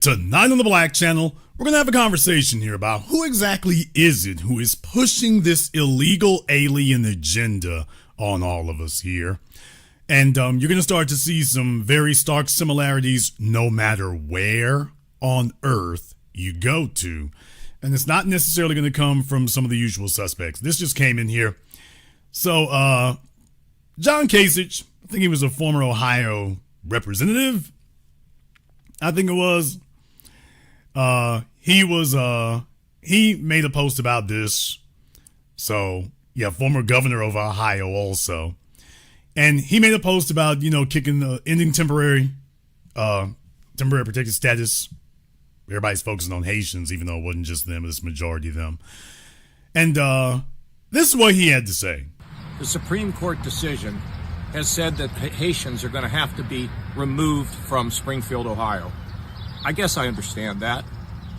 Tonight on the Black Channel, we're going to have a conversation here about who exactly is it who is pushing this illegal alien agenda on all of us here. And you're going to start to see some very stark similarities no matter where on Earth you go to. And it's not necessarily going to come from some of the usual suspects. This just came in here. So, John Kasich, I think he was a former Ohio representative. I think it was. He made a post about this. So, yeah, former governor of Ohio also. And he made a post about, ending temporary protected status. Everybody's focusing on Haitians, even though it wasn't just them, it's majority of them. And this is what he had to say. The Supreme Court decision has said that Haitians are going to have to be removed from Springfield, Ohio. I guess I understand that,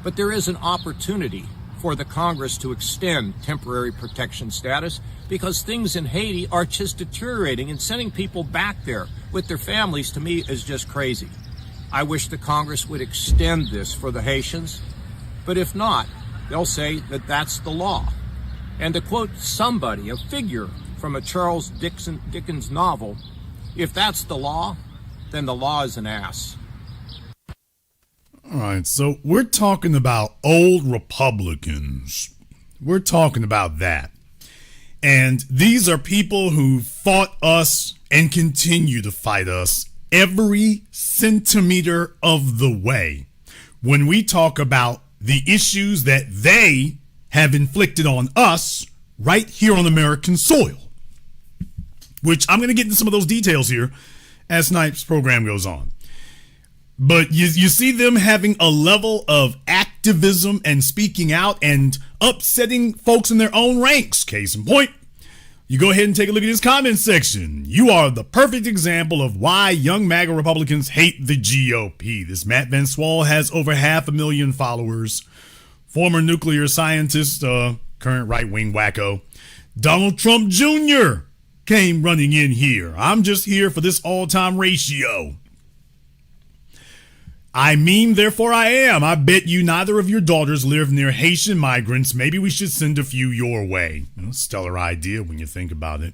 but there is an opportunity for the Congress to extend temporary protection status because things in Haiti are just deteriorating, and sending people back there with their families, to me, is just crazy. I wish the Congress would extend this for the Haitians, but if not, they'll say that that's the law. And to quote somebody, a figure from a Charles Dickens novel, if that's the law, then the law is an ass. All right, so we're talking about old Republicans. We're talking about that. And these are people who fought us and continue to fight us every centimeter of the way when we talk about the issues that they have inflicted on us right here on American soil, which I'm going to get into some of those details here as tonight's program goes on. But you see them having a level of activism and speaking out and upsetting folks in their own ranks. Case in point, you go ahead and take a look at this comment section. You are the perfect example of why young MAGA Republicans hate the GOP. This Matt Van Swall has over 500,000 followers. Former nuclear scientist, current right-wing wacko, Donald Trump Jr. came running in here. I'm just here for this all-time ratio. I mean, therefore I am. I bet you neither of your daughters live near Haitian migrants. Maybe we should send a few your way. Stellar idea when you think about it.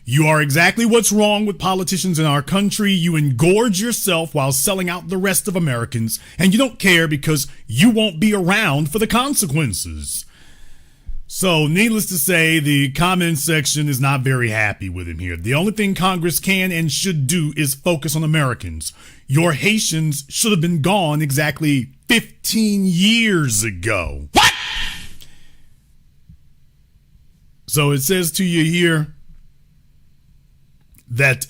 You are exactly what's wrong with politicians in our country. You engorge yourself while selling out the rest of Americans, and you don't care because you won't be around for the consequences. So, needless to say, the comment section is not very happy with him here. The only thing Congress can and should do is focus on Americans. Your Haitians should have been gone exactly 15 years ago. What? So it says to you here that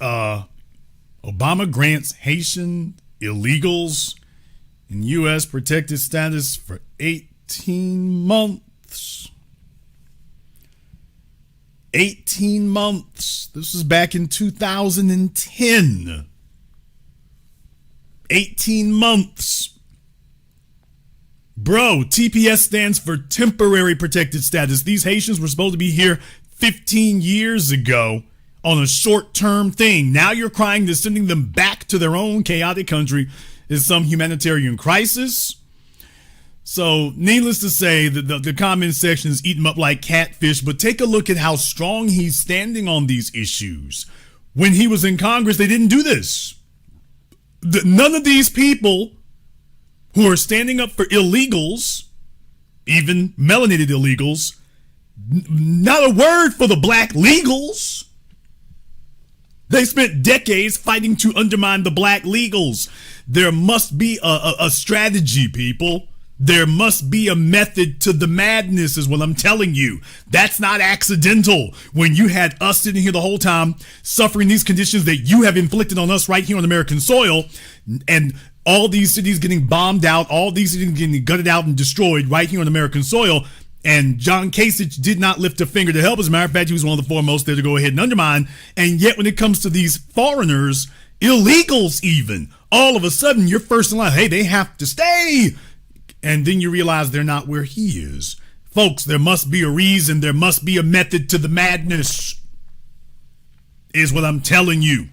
Obama grants Haitian illegals in U.S. protected status for 18 months. 18 months. This was back in 2010. 18 months. Bro, TPS stands for temporary protected status. These Haitians were supposed to be here 15 years ago on a short-term thing. Now you're crying that sending them back to their own chaotic country is some humanitarian crisis. So, needless to say, the comment section is eating up like catfish, but take a look at how strong he's standing on these issues. When he was in Congress, they didn't do this. None of these people who are standing up for illegals, even melanated illegals, not a word for the black legals. They spent decades fighting to undermine the black legals. There must be a strategy, people. There must be a method to the madness is what I'm telling you. That's not accidental. When you had us sitting here the whole time suffering these conditions that you have inflicted on us right here on American soil, and all these cities getting bombed out, all these cities getting gutted out and destroyed right here on American soil, and John Kasich did not lift a finger to help. As a matter of fact, he was one of the foremost there to go ahead and undermine. And yet when it comes to these foreigners, illegals even, all of a sudden you're first in line. Hey, they have to stay. And then you realize they're not where he is. Folks, there must be a reason. There must be a method to the madness, is what I'm telling you.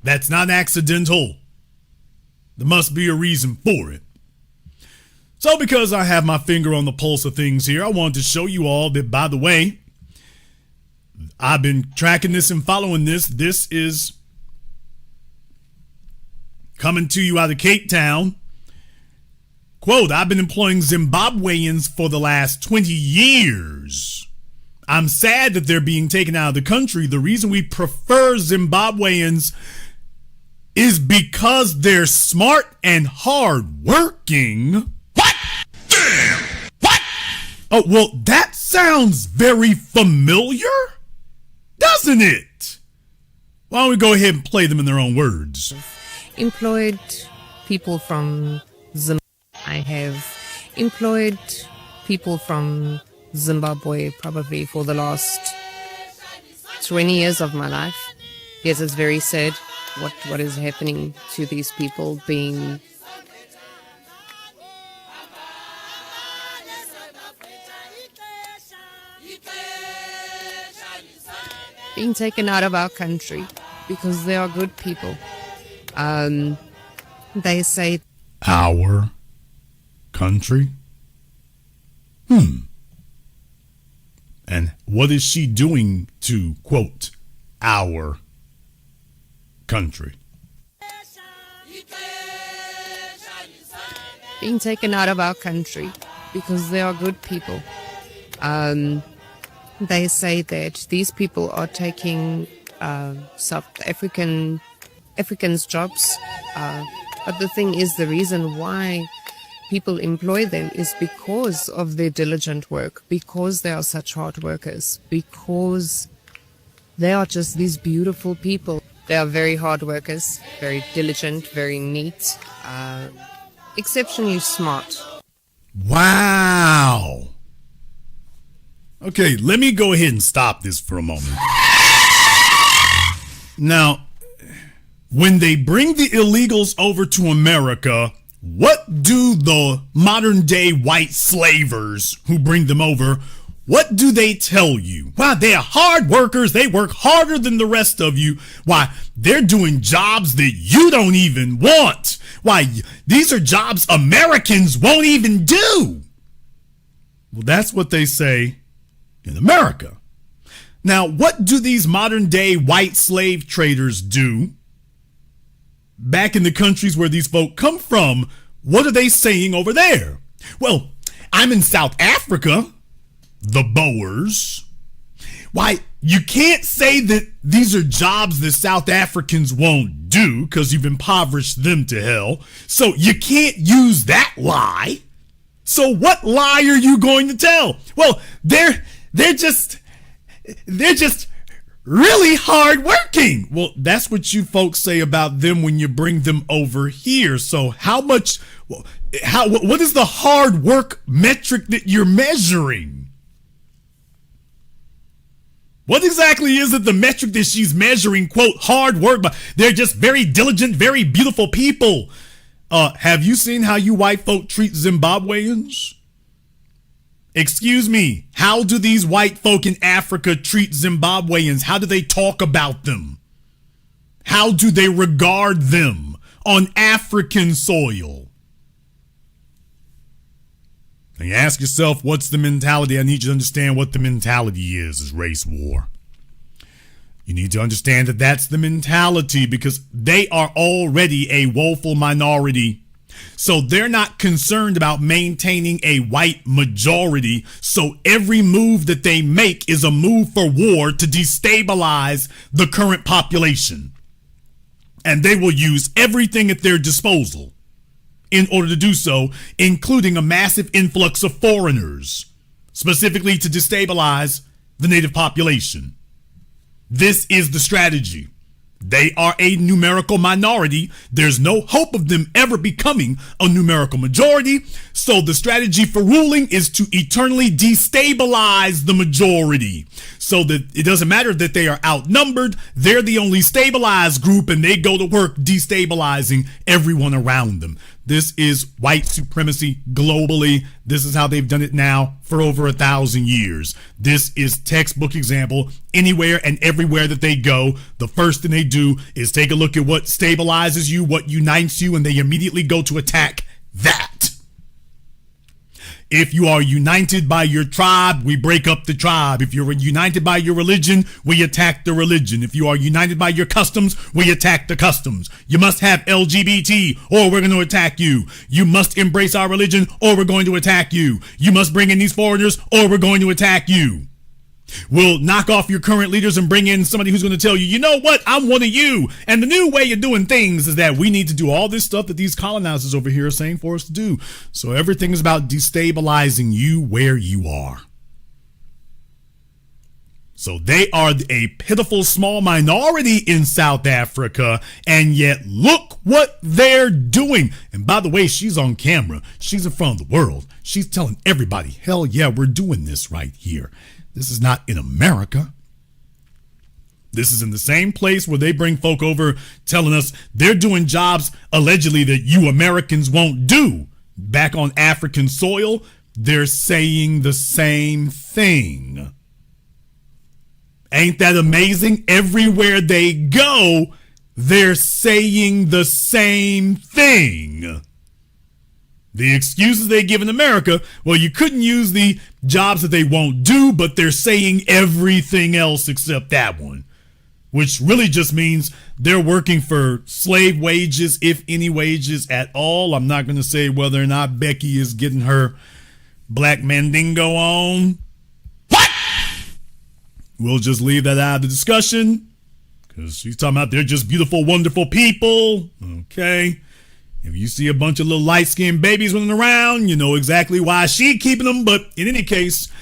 That's not accidental. There must be a reason for it. So because I have my finger on the pulse of things here, I wanted to show you all that, by the way, I've been tracking this and following this. This is coming to you out of Cape Town. Quote, I've been employing Zimbabweans for the last 20 years. I'm sad that they're being taken out of the country. The reason we prefer Zimbabweans is because they're smart and hardworking. What? Damn! What? Oh, well, that sounds very familiar, doesn't it? Why don't we go ahead and play them in their own words? Employed people from Zimbabwe. I have employed people from Zimbabwe probably for the last 20 years of my life. Yes, it's very sad what is happening to these people being taken out of our country because they are good people. They say our country? And what is she doing to, quote, our country? Being taken out of our country because they are good people. They say that these people are taking South Africans' jobs. But the thing is, the reason why people employ them is because of their diligent work, because they are such hard workers, because they are just these beautiful people. They are very hard workers, very diligent, very neat, exceptionally smart. Wow. Okay, let me go ahead and stop this for a moment. Now, when they bring the illegals over to America, what do the modern day white slavers who bring them over, what do they tell you? Why, they are hard workers. They work harder than the rest of you. Why, they're doing jobs that you don't even want. Why, these are jobs Americans won't even do. Well, that's what they say in America. Now, what do these modern day white slave traders do back in the countries where these folk come from? What are they saying over there? Well, I'm in South Africa, the Boers. Why, you can't say that these are jobs that South Africans won't do because you've impoverished them to hell. So you can't use that lie. So what lie are you going to tell? Well, they're just really hard working. Well, that's what you folks say about them when you bring them over here. So what is the hard work metric that you're measuring? What exactly is it, the metric that she's measuring, quote, hard work? But they're just very diligent, very beautiful people. Have you seen how you white folk treat Zimbabweans? Excuse me, how do these white folk in Africa treat Zimbabweans? How do they talk about them? How do they regard them on African soil? And you ask yourself, what's the mentality? I need you to understand what the mentality is race war. You need to understand that that's the mentality because they are already a woeful minority. So they're not concerned about maintaining a white majority. So every move that they make is a move for war to destabilize the current population. And they will use everything at their disposal in order to do so, including a massive influx of foreigners, specifically to destabilize the native population. This is the strategy. They are a numerical minority. There's no hope of them ever becoming a numerical majority. So the strategy for ruling is to eternally destabilize the majority so that it doesn't matter that they are outnumbered. They're the only stabilized group and they go to work destabilizing everyone around them. This is white supremacy globally. This is how they've done it now for over 1,000 years. This is textbook example. Anywhere and everywhere that they go, the first thing they do is take a look at what stabilizes you, what unites you, and they immediately go to attack that. If you are united by your tribe, we break up the tribe. If you're united by your religion, we attack the religion. If you are united by your customs, we attack the customs. You must have LGBT or we're going to attack you. You must embrace our religion or we're going to attack you. You must bring in these foreigners or we're going to attack you. We'll knock off your current leaders and bring in somebody who's going to tell you, you know what, I'm one of you. And the new way of doing things is that we need to do all this stuff that these colonizers over here are saying for us to do. So everything is about destabilizing you where you are. So they are a pitiful small minority in South Africa, and yet look what they're doing. And by the way, she's on camera. She's in front of the world. She's telling everybody, hell yeah, we're doing this right here. This is not in America. This is in the same place where they bring folk over telling us they're doing jobs allegedly that you Americans won't do. Back on African soil, they're saying the same thing. Ain't that amazing? Everywhere they go, they're saying the same thing. The excuses they give in America, well, you couldn't use the jobs that they won't do, but they're saying everything else except that one, which really just means they're working for slave wages, if any wages at all. I'm not going to say whether or not Becky is getting her black mandingo on. What? We'll just leave that out of the discussion because she's talking about they're just beautiful, wonderful people. Okay. If you see a bunch of little light-skinned babies running around, you know exactly why she keeping them. But in any case,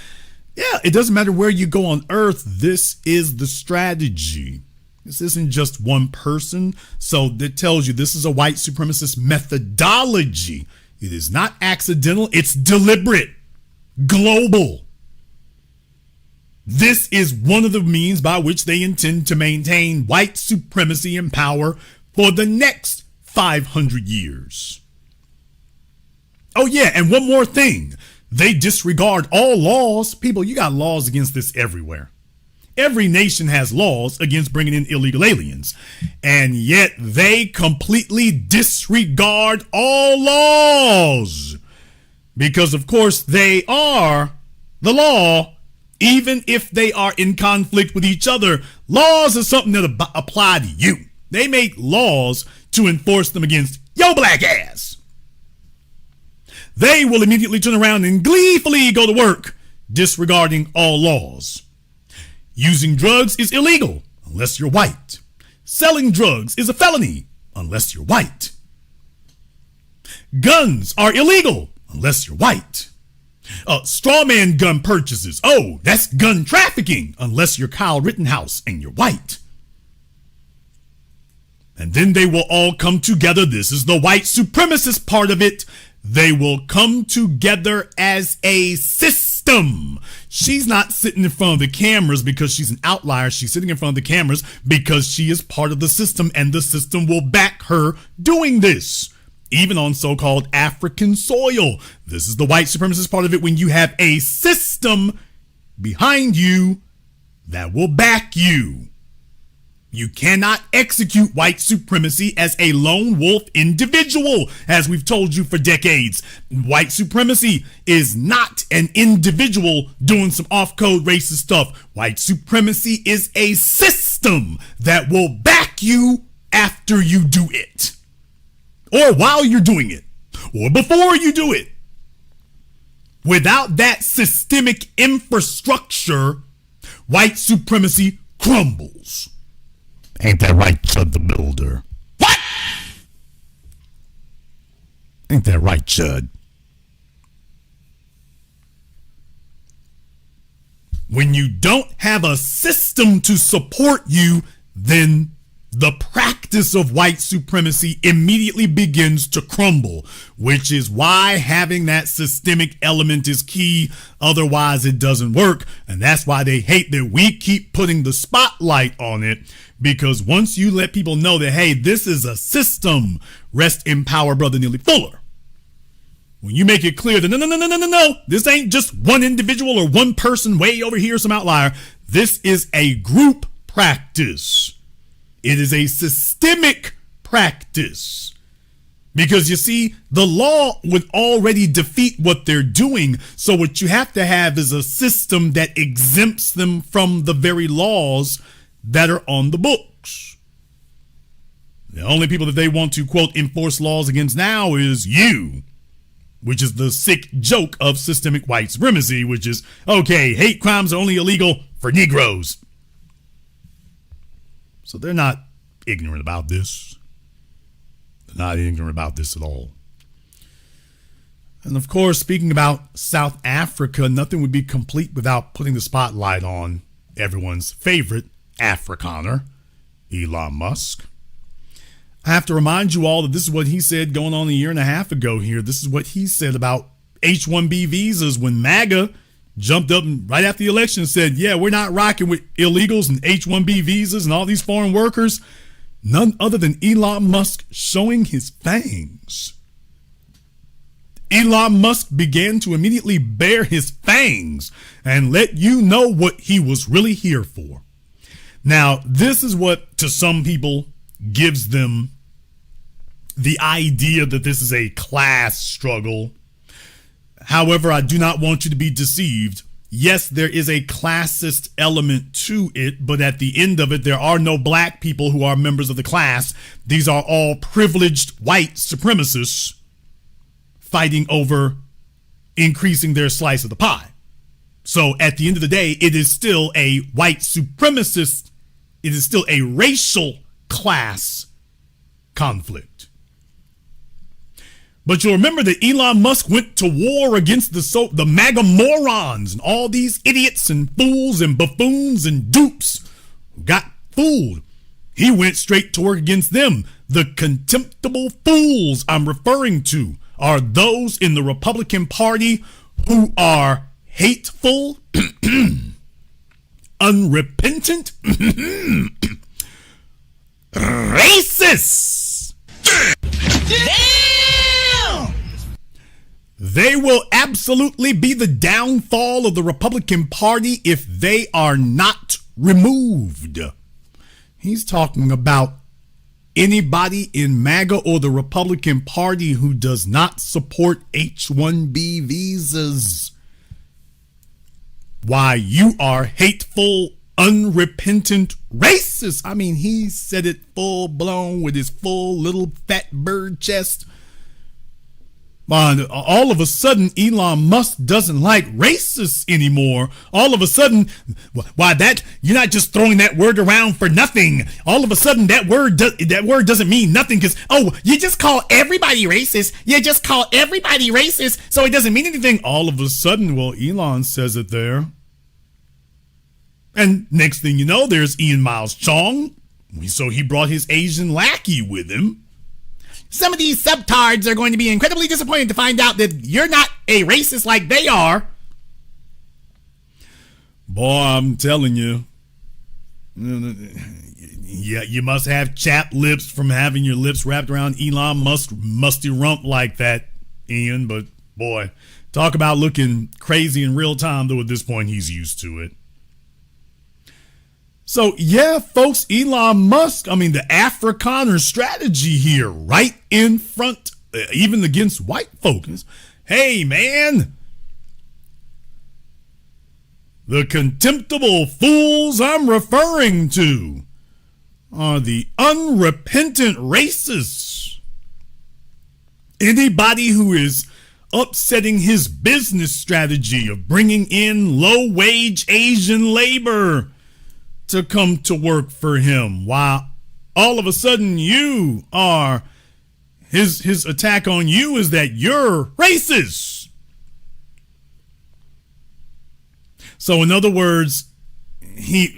yeah, it doesn't matter where you go on earth. This is the strategy. This isn't just one person. So that tells you this is a white supremacist methodology. It is not accidental. It's deliberate, global. This is one of the means by which they intend to maintain white supremacy in power for the next 500 years. Oh yeah, and one more thing. They disregard all laws. People, you got laws against this everywhere. Every nation has laws against bringing in illegal aliens. And yet they completely disregard all laws. Because of course they are the law, even if they are in conflict with each other. Laws are something that apply to you. They make laws to enforce them against your black ass. They will immediately turn around and gleefully go to work, disregarding all laws. Using drugs is illegal unless you're white. Selling drugs is a felony unless you're white. Guns are illegal unless you're white. Strawman gun purchases, oh, that's gun trafficking unless you're Kyle Rittenhouse and you're white. And then they will all come together. This is the white supremacist part of it. They will come together as a system. She's not sitting in front of the cameras because she's an outlier. She's sitting in front of the cameras because she is part of the system, and the system will back her doing this, even on so-called African soil. This is the white supremacist part of it, when you have a system behind you that will back you. You cannot execute white supremacy as a lone wolf individual, as we've told you for decades. White supremacy is not an individual doing some off-code racist stuff. White supremacy is a system that will back you after you do it, or while you're doing it, or before you do it. Without that systemic infrastructure, white supremacy crumbles. Ain't that right, Chud the Builder? What? Ain't that right, Chud? When you don't have a system to support you, then the practice of white supremacy immediately begins to crumble, which is why having that systemic element is key. Otherwise, it doesn't work. And that's why they hate that we keep putting the spotlight on it. Because once you let people know that, hey, this is a system, rest in power, Brother Neely Fuller. When you make it clear that no, this ain't just one individual or one person way over here, some outlier. This is a group practice. It is a systemic practice. Because you see, the law would already defeat what they're doing. So what you have to have is a system that exempts them from the very laws that are on the books. The only people that they want to, quote, enforce laws against now is you, which is the sick joke of systemic white supremacy, which is, okay, hate crimes are only illegal for Negroes. So they're not ignorant about this. They're not ignorant about this at all. And of course, speaking about South Africa, nothing would be complete without putting the spotlight on everyone's favorite Afrikaner, Elon Musk. I have to remind you all that this is what he said going on a year and a half ago here. This is what he said about H-1B visas when MAGA jumped up and right after the election said, yeah, we're not rocking with illegals and H-1B visas and all these foreign workers. None other than Elon Musk showing his fangs. Elon Musk began to immediately bare his fangs and let you know what he was really here for. Now, this is what, to some people, gives them the idea that this is a class struggle. However, I do not want you to be deceived. Yes, there is a classist element to it, but at the end of it, there are no black people who are members of the class. These are all privileged white supremacists fighting over increasing their slice of the pie. So at the end of the day, it is still a white supremacist, it is still a racial class conflict. But you'll remember that Elon Musk went to war against the MAGA morons and all these idiots and fools and buffoons and dupes who got fooled. He went straight to work against them. The contemptible fools I'm referring to are those in the Republican Party who are hateful, unrepentant, racist. They will absolutely be the downfall of the Republican Party if they are not removed. He's talking about anybody in MAGA or the Republican Party who does not support H-1B visas. Why, you are hateful, unrepentant racist. I mean, he said it full blown with his full little fat bird chest. All of a sudden, Elon Musk doesn't like racists anymore. All of a sudden, why that you're not just throwing that word around for nothing. All of a sudden, that word doesn't mean nothing because you just call everybody racist. You just call everybody racist, so it doesn't mean anything. All of a sudden, well, Elon says it there, and next thing you know, there's Ian Miles Chong. So he brought his Asian lackey with him. Some of these subtards are going to be incredibly disappointed to find out that you're not a racist like they are. Boy, I'm telling you. Yeah, you must have chapped lips from having your lips wrapped around Elon Musk's musty rump like that, Ian. But boy, talk about looking crazy in real time, though at this point he's used to it. So, yeah, folks, Elon Musk, I mean, the Afrikaner strategy here, right in front, even against white folks. Hey, man, the contemptible fools I'm referring to are the unrepentant racists. Anybody who is upsetting his business strategy of bringing in low-wage Asian labor to come to work for him, while all of a sudden you are, his attack on you is that you're racist. So in other words,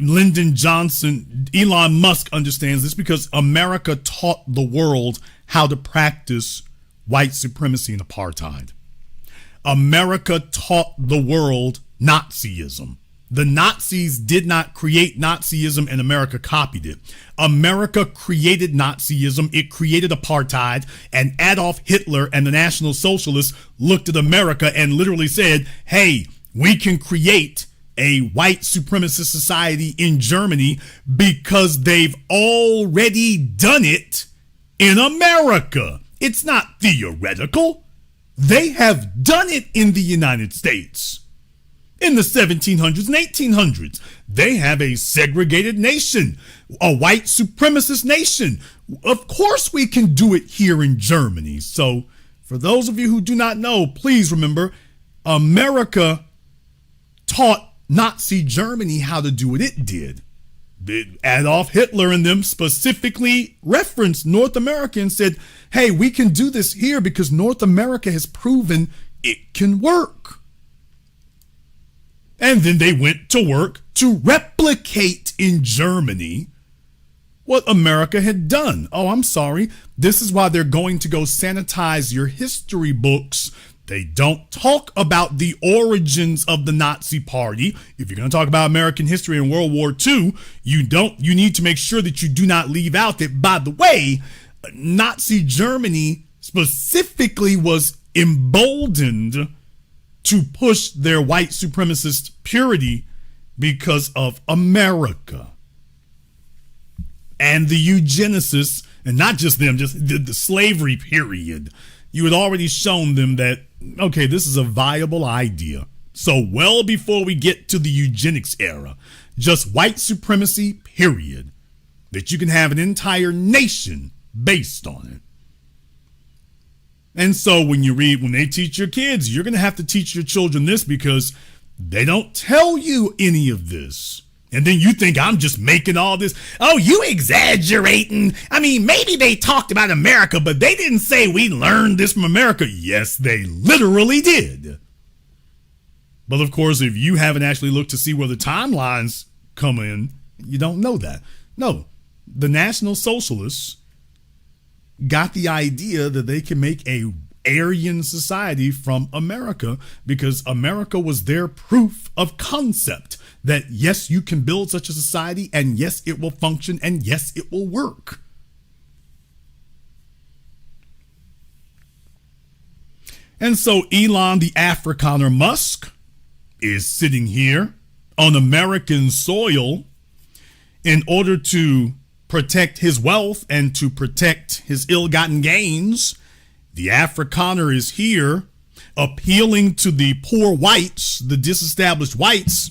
Lyndon Johnson, Elon Musk understands this because America taught the world how to practice white supremacy and apartheid. America taught the world Nazism. The Nazis did not create Nazism and America copied it. America created Nazism. It created apartheid. And Adolf Hitler and the National Socialists looked at America and literally said, hey, we can create a white supremacist society in Germany because they've already done it in America. It's not theoretical. They have done it in the United States. In the 1700s and 1800s, they have a segregated nation, a white supremacist nation. Of course we can do it here in Germany. So for those of you who do not know, please remember, America taught Nazi Germany how to do what it did. Adolf Hitler and them specifically referenced North America and said, hey, we can do this here because North America has proven it can work. And then they went to work to replicate in Germany what America had done. Oh, I'm sorry. This is why they're going to go sanitize your history books. They don't talk about the origins of the Nazi Party. If you're going to talk about American history in World War II, you need to make sure that you do not leave out that, by the way, Nazi Germany specifically was emboldened to push their white supremacist purity because of America. And the eugenicists, and not just them, just the slavery period, you had already shown them that, okay, this is a viable idea. So well before we get to the eugenics era, just white supremacy, period, that you can have an entire nation based on it. And so when they teach your kids, you're going to have to teach your children this because they don't tell you any of this. And then you think I'm just making all this. Oh, you exaggerating. I mean, maybe they talked about America, but they didn't say we learned this from America. Yes, they literally did. But of course, if you haven't actually looked to see where the timelines come in, you don't know that. No, the National Socialists got the idea that they can make a Aryan society from America because America was their proof of concept that yes, you can build such a society and yes, it will function and yes, it will work. And so Elon the Afrikaner Musk is sitting here on American soil in order to protect his wealth and to protect his ill-gotten gains. The Afrikaner is here appealing to the poor whites, the disestablished whites.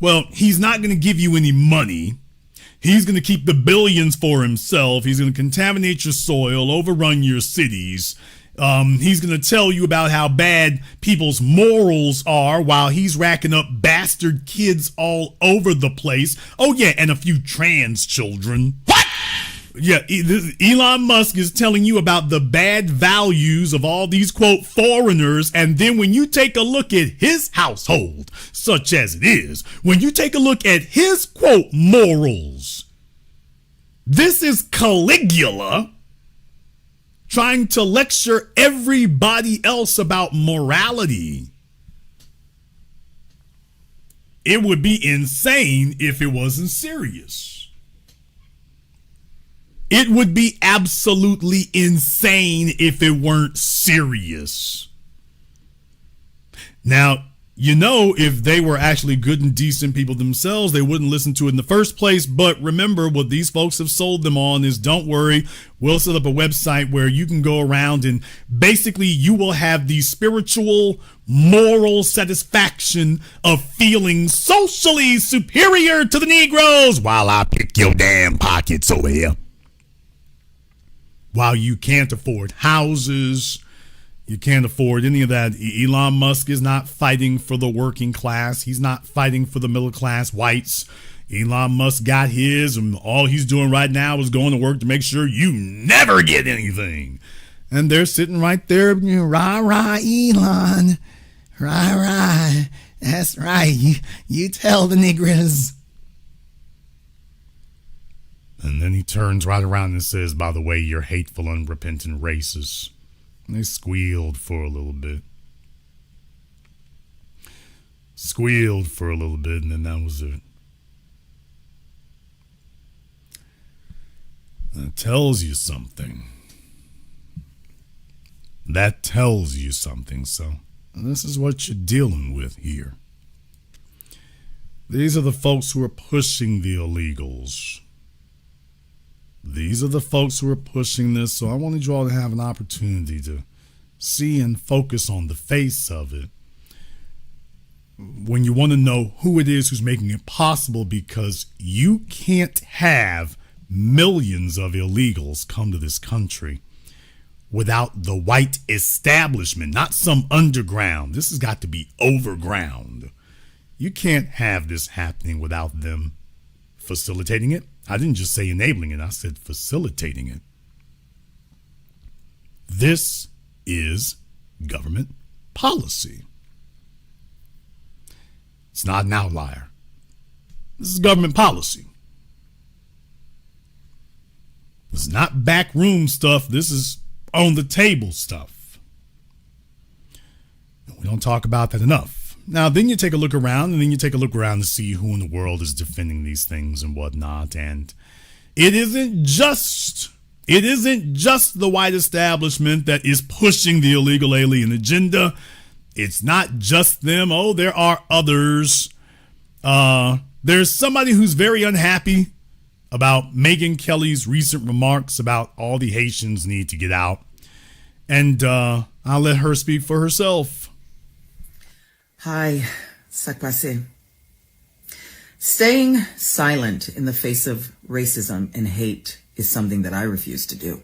Well, he's not going to give you any money. He's going to keep the billions for himself. He's going to contaminate your soil, overrun your cities. He's going to tell you about how bad people's morals are while he's racking up bastard kids all over the place. Oh, yeah, and a few trans children. What? Yeah, Elon Musk is telling you about the bad values of all these, quote, foreigners. And then when you take a look at his household, such as it is, when you take a look at his, quote, morals, this is Caligula trying to lecture everybody else about morality. It would be insane if it wasn't serious. It would be absolutely insane if it weren't serious. Now, you know, if they were actually good and decent people themselves, they wouldn't listen to it in the first place. But remember, what these folks have sold them on is, don't worry, we'll set up a website where you can go around and basically you will have the spiritual, moral satisfaction of feeling socially superior to the Negroes while I pick your damn pockets over here. While you can't afford houses, you can't afford any of that. Elon Musk is not fighting for the working class. He's not fighting for the middle class whites. Elon Musk got his, and all he's doing right now is going to work to make sure you never get anything. And they're sitting right there, rah, rah, Elon. Rah, rah. That's right. You tell the niggers. And then he turns right around and says, by the way, you're hateful, unrepentant racists. And they squealed for a little bit. And then that was it. That tells you something. So this is what you're dealing with here. These are the folks who are pushing the illegals. These are the folks who are pushing this, so I wanted you all to have an opportunity to see and focus on the face of it when you want to know who it is who's making it possible, because you can't have millions of illegals come to this country without the white establishment, not some underground. This has got to be overground. You can't have this happening without them facilitating it. I didn't just say enabling it, I said facilitating it. This is government policy. It's not an outlier. This is government policy. This is not backroom stuff. This is on the table stuff. We don't talk about that enough. Now, then you take a look around, and then you take a look around to see who in the world is defending these things and whatnot. And it isn't just the white establishment that is pushing the illegal alien agenda. It's not just them. Oh, there are others. There's somebody who's very unhappy about Megyn Kelly's recent remarks about all the Haitians need to get out. And I'll let her speak for herself. Hi, Sakpase. Staying silent in the face of racism and hate is something that I refuse to do.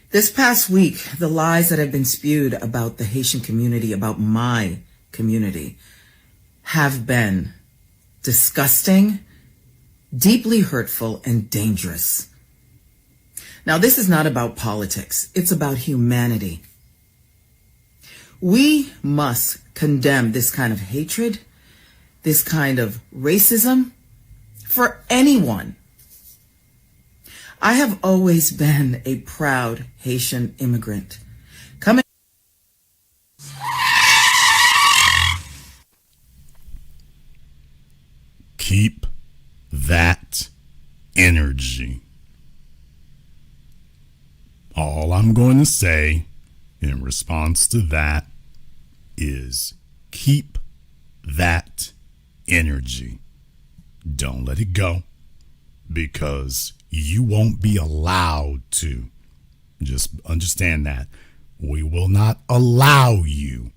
This past week, the lies that have been spewed about the Haitian community, about my community, have been disgusting, deeply hurtful, and dangerous. Now, this is not about politics. It's about humanity. We must condemn this kind of hatred, this kind of racism for anyone. I have always been a proud Haitian immigrant. Keep that energy. All I'm going to say in response to that is keep that energy. Don't let it go, because you won't be allowed to. Just understand that. We will not allow you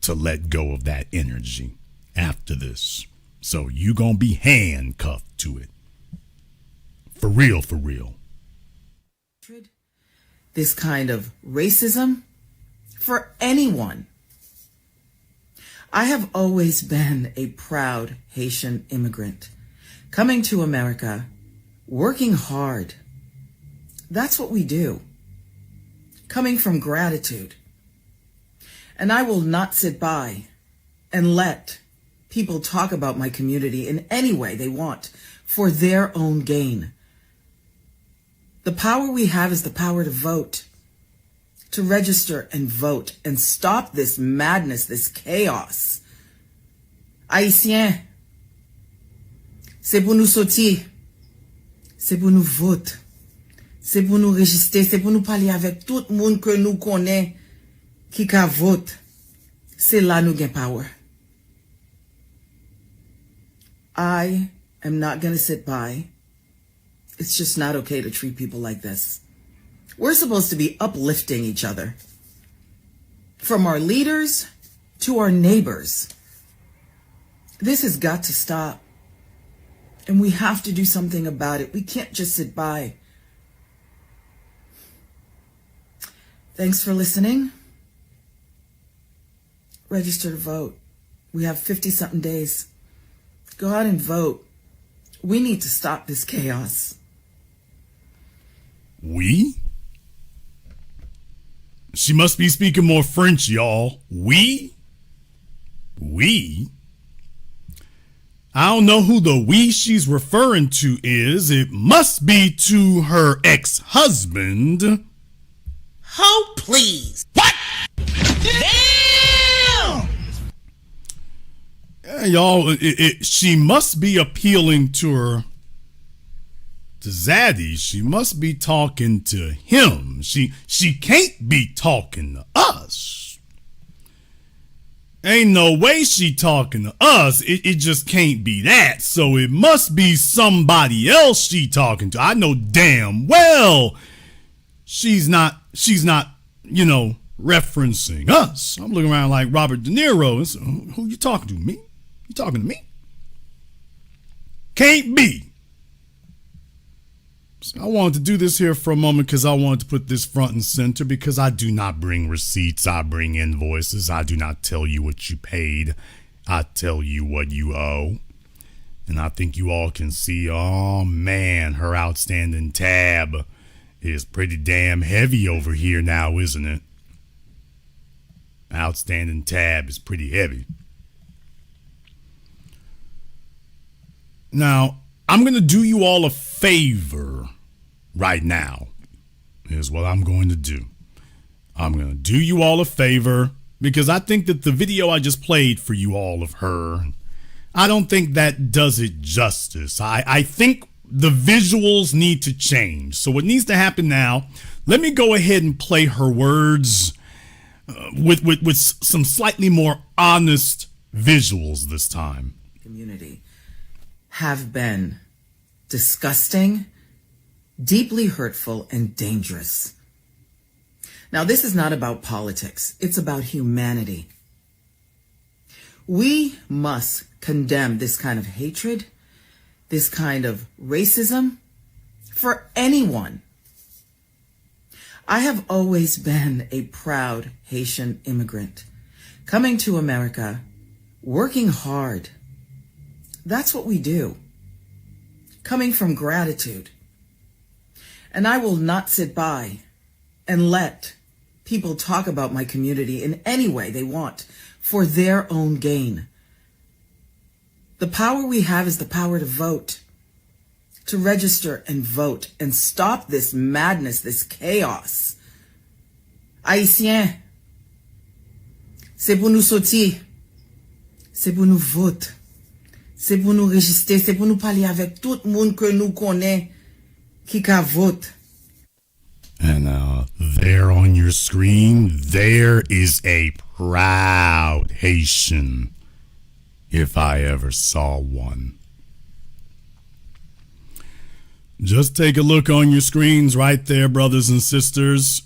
to let go of that energy after this. So you gonna be handcuffed to it. For real, for real. This kind of racism for anyone. I have always been a proud Haitian immigrant, coming to America, working hard. That's what we do. Coming from gratitude. And I will not sit by and let people talk about my community in any way they want for their own gain. The power we have is the power to vote, to register and vote and stop this madness, this chaos. Haïtiens, c'est pour nous sortir, c'est pour nous voter, c'est pour nous register, c'est pour nous parler avec tout le monde que nous connaît qui ka vote. C'est là nous gain power. I am not going to sit by. It's just not okay to treat people like this. We're supposed to be uplifting each other. From our leaders to our neighbors. This has got to stop. And we have to do something about it. We can't just sit by. Thanks for listening. Register to vote. We have 50-something days. Go out and vote. We need to stop this chaos. We? She must be speaking more French, y'all. We? We? I don't know who the we she's referring to is. It must be to her ex-husband. Oh, please. What? Damn! Yeah, y'all, she must be appealing to Zaddy. She must be talking to him. She can't be talking to us. Ain't no way she talking to us. It just can't be that. So it must be somebody else she talking to. I know damn well she's not, referencing us. I'm looking around like Robert De Niro. And so, who you talking to? Me? You talking to me? Can't be. So I wanted to do this here for a moment because I wanted to put this front and center, because I do not bring receipts. I bring invoices. I do not tell you what you paid. I tell you what you owe. And I think you all can see, oh man, her outstanding tab is pretty damn heavy over here now, isn't it? Outstanding tab is pretty heavy. Now, I'm going to do you all a favor right now. Here's what I'm going to do. I'm going to do you all a favor because I think that the video I just played for you all of her, I don't think that does it justice. I think the visuals need to change. So what needs to happen now, let me go ahead and play her words with some slightly more honest visuals this time. Community have been disgusting, deeply hurtful, and dangerous. Now, this is not about politics. It's about humanity. We must condemn this kind of hatred, this kind of racism for anyone. I have always been a proud Haitian immigrant, coming to America, working hard. That's what we do. Coming from gratitude. And I will not sit by and let people talk about my community in any way they want for their own gain. The power we have is the power to vote, to register and vote and stop this madness, this chaos. Haïtiens, c'est pour nous sortir, c'est pour nous voter, c'est pour nous register, c'est pour nous parler avec tout le monde que nous connaît qui ka vote. And there on your screen, there is a proud Haitian, if I ever saw one. Just take a look on your screens right there, brothers and sisters.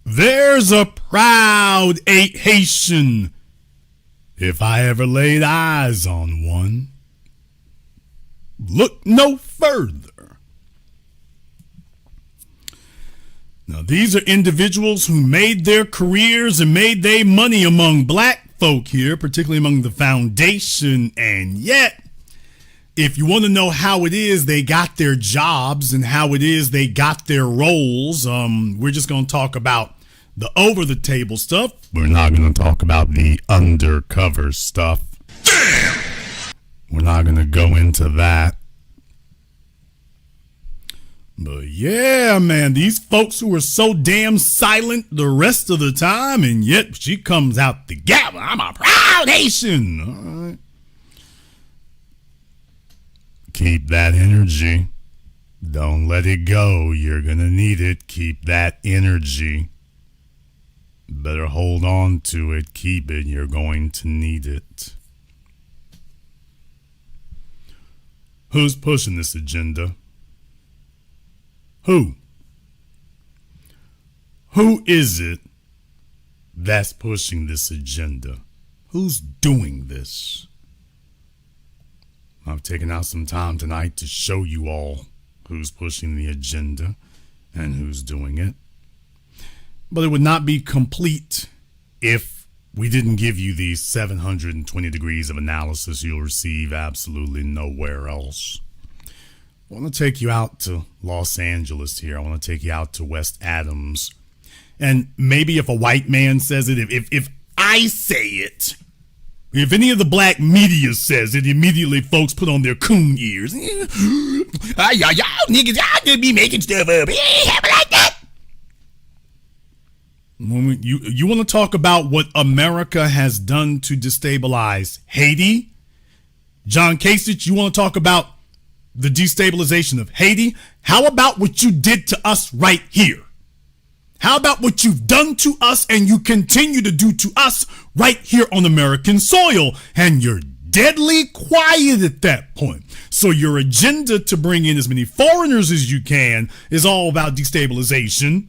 There's a proud Haitian, if I ever laid eyes on one. Look no further. Now, these are individuals who made their careers and made their money among black folk here, particularly among the foundation, and yet, if you want to know how it is they got their jobs and how it is they got their roles, we're just going to talk about the over-the-table stuff. We're not going to talk about the undercover stuff. Damn! We're not going to go into that. But yeah, man, these folks who are so damn silent the rest of the time, and yet she comes out the gap. I'm a proud Haitian. All right. Keep that energy. Don't let it go. You're going to need it. Keep that energy. Better hold on to it. Keep it. You're going to need it. Who's pushing this agenda? Who? Who is it that's pushing this agenda? Who's doing this? I've taken out some time tonight to show you all who's pushing the agenda and who's doing it. But it would not be complete if we didn't give you these 720 degrees of analysis you'll receive absolutely nowhere else. I want to take you out to Los Angeles here. I want to take you out to West Adams. And maybe if a white man says it, if I say it, if any of the black media says it, immediately folks put on their coon ears. Y'all niggas, y'all just be making stuff up. It ain't happen like that. You want to talk about what America has done to destabilize Haiti? John Kasich, you want to talk about the destabilization of Haiti? How about what you did to us right here? How about what you've done to us and you continue to do to us right here on American soil? And you're deadly quiet at that point. So your agenda to bring in as many foreigners as you can is all about destabilization.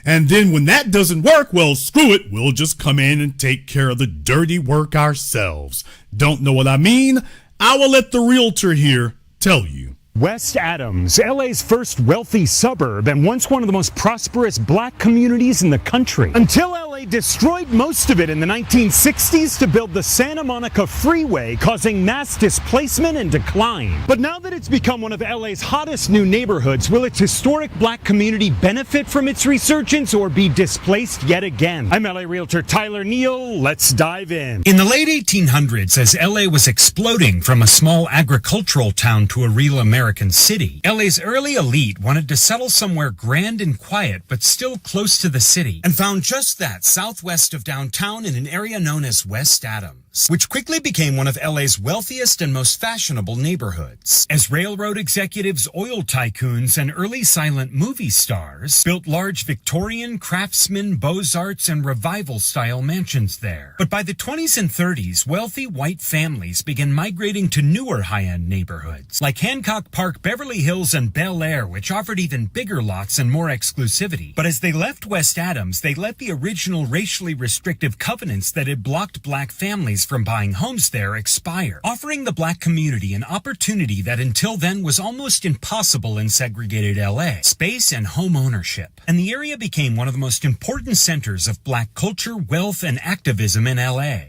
And then when that doesn't work, well, screw it. We'll just come in and take care of the dirty work ourselves. Don't know what I mean? I will let the realtor here tell you. West Adams, LA's first wealthy suburb and once one of the most prosperous black communities in the country. Until LA destroyed most of it in the 1960s to build the Santa Monica Freeway, causing mass displacement and decline. But now that it's become one of LA's hottest new neighborhoods, will its historic black community benefit from its resurgence or be displaced yet again? I'm LA realtor Tyler Neal. Let's dive in. In the late 1800s, as LA was exploding from a small agricultural town to a real American city, LA's early elite wanted to settle somewhere grand and quiet, but still close to the city, and found just that southwest of downtown in an area known as West Adams, which quickly became one of LA's wealthiest and most fashionable neighborhoods. As railroad executives, oil tycoons, and early silent movie stars built large Victorian, Craftsman, Beaux-Arts, and Revival-style mansions there. But by the 20s and 30s, wealthy white families began migrating to newer high-end neighborhoods, like Hancock Park, Beverly Hills, and Bel Air, which offered even bigger lots and more exclusivity. But as they left West Adams, they let the original racially restrictive covenants that had blocked black families from buying homes there expire, offering the black community an opportunity that until then was almost impossible in segregated LA: space and home ownership. And the area became one of the most important centers of black culture, wealth, and activism in LA.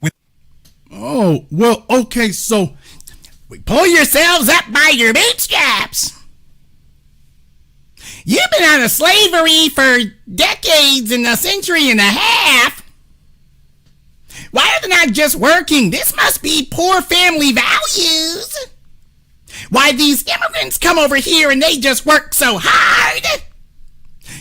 Oh, well, okay, so pull yourselves up by your bootstraps. You've been out of slavery for decades and a century and a half. Why are they not just working? This must be poor family values. Why these immigrants come over here and they just work so hard?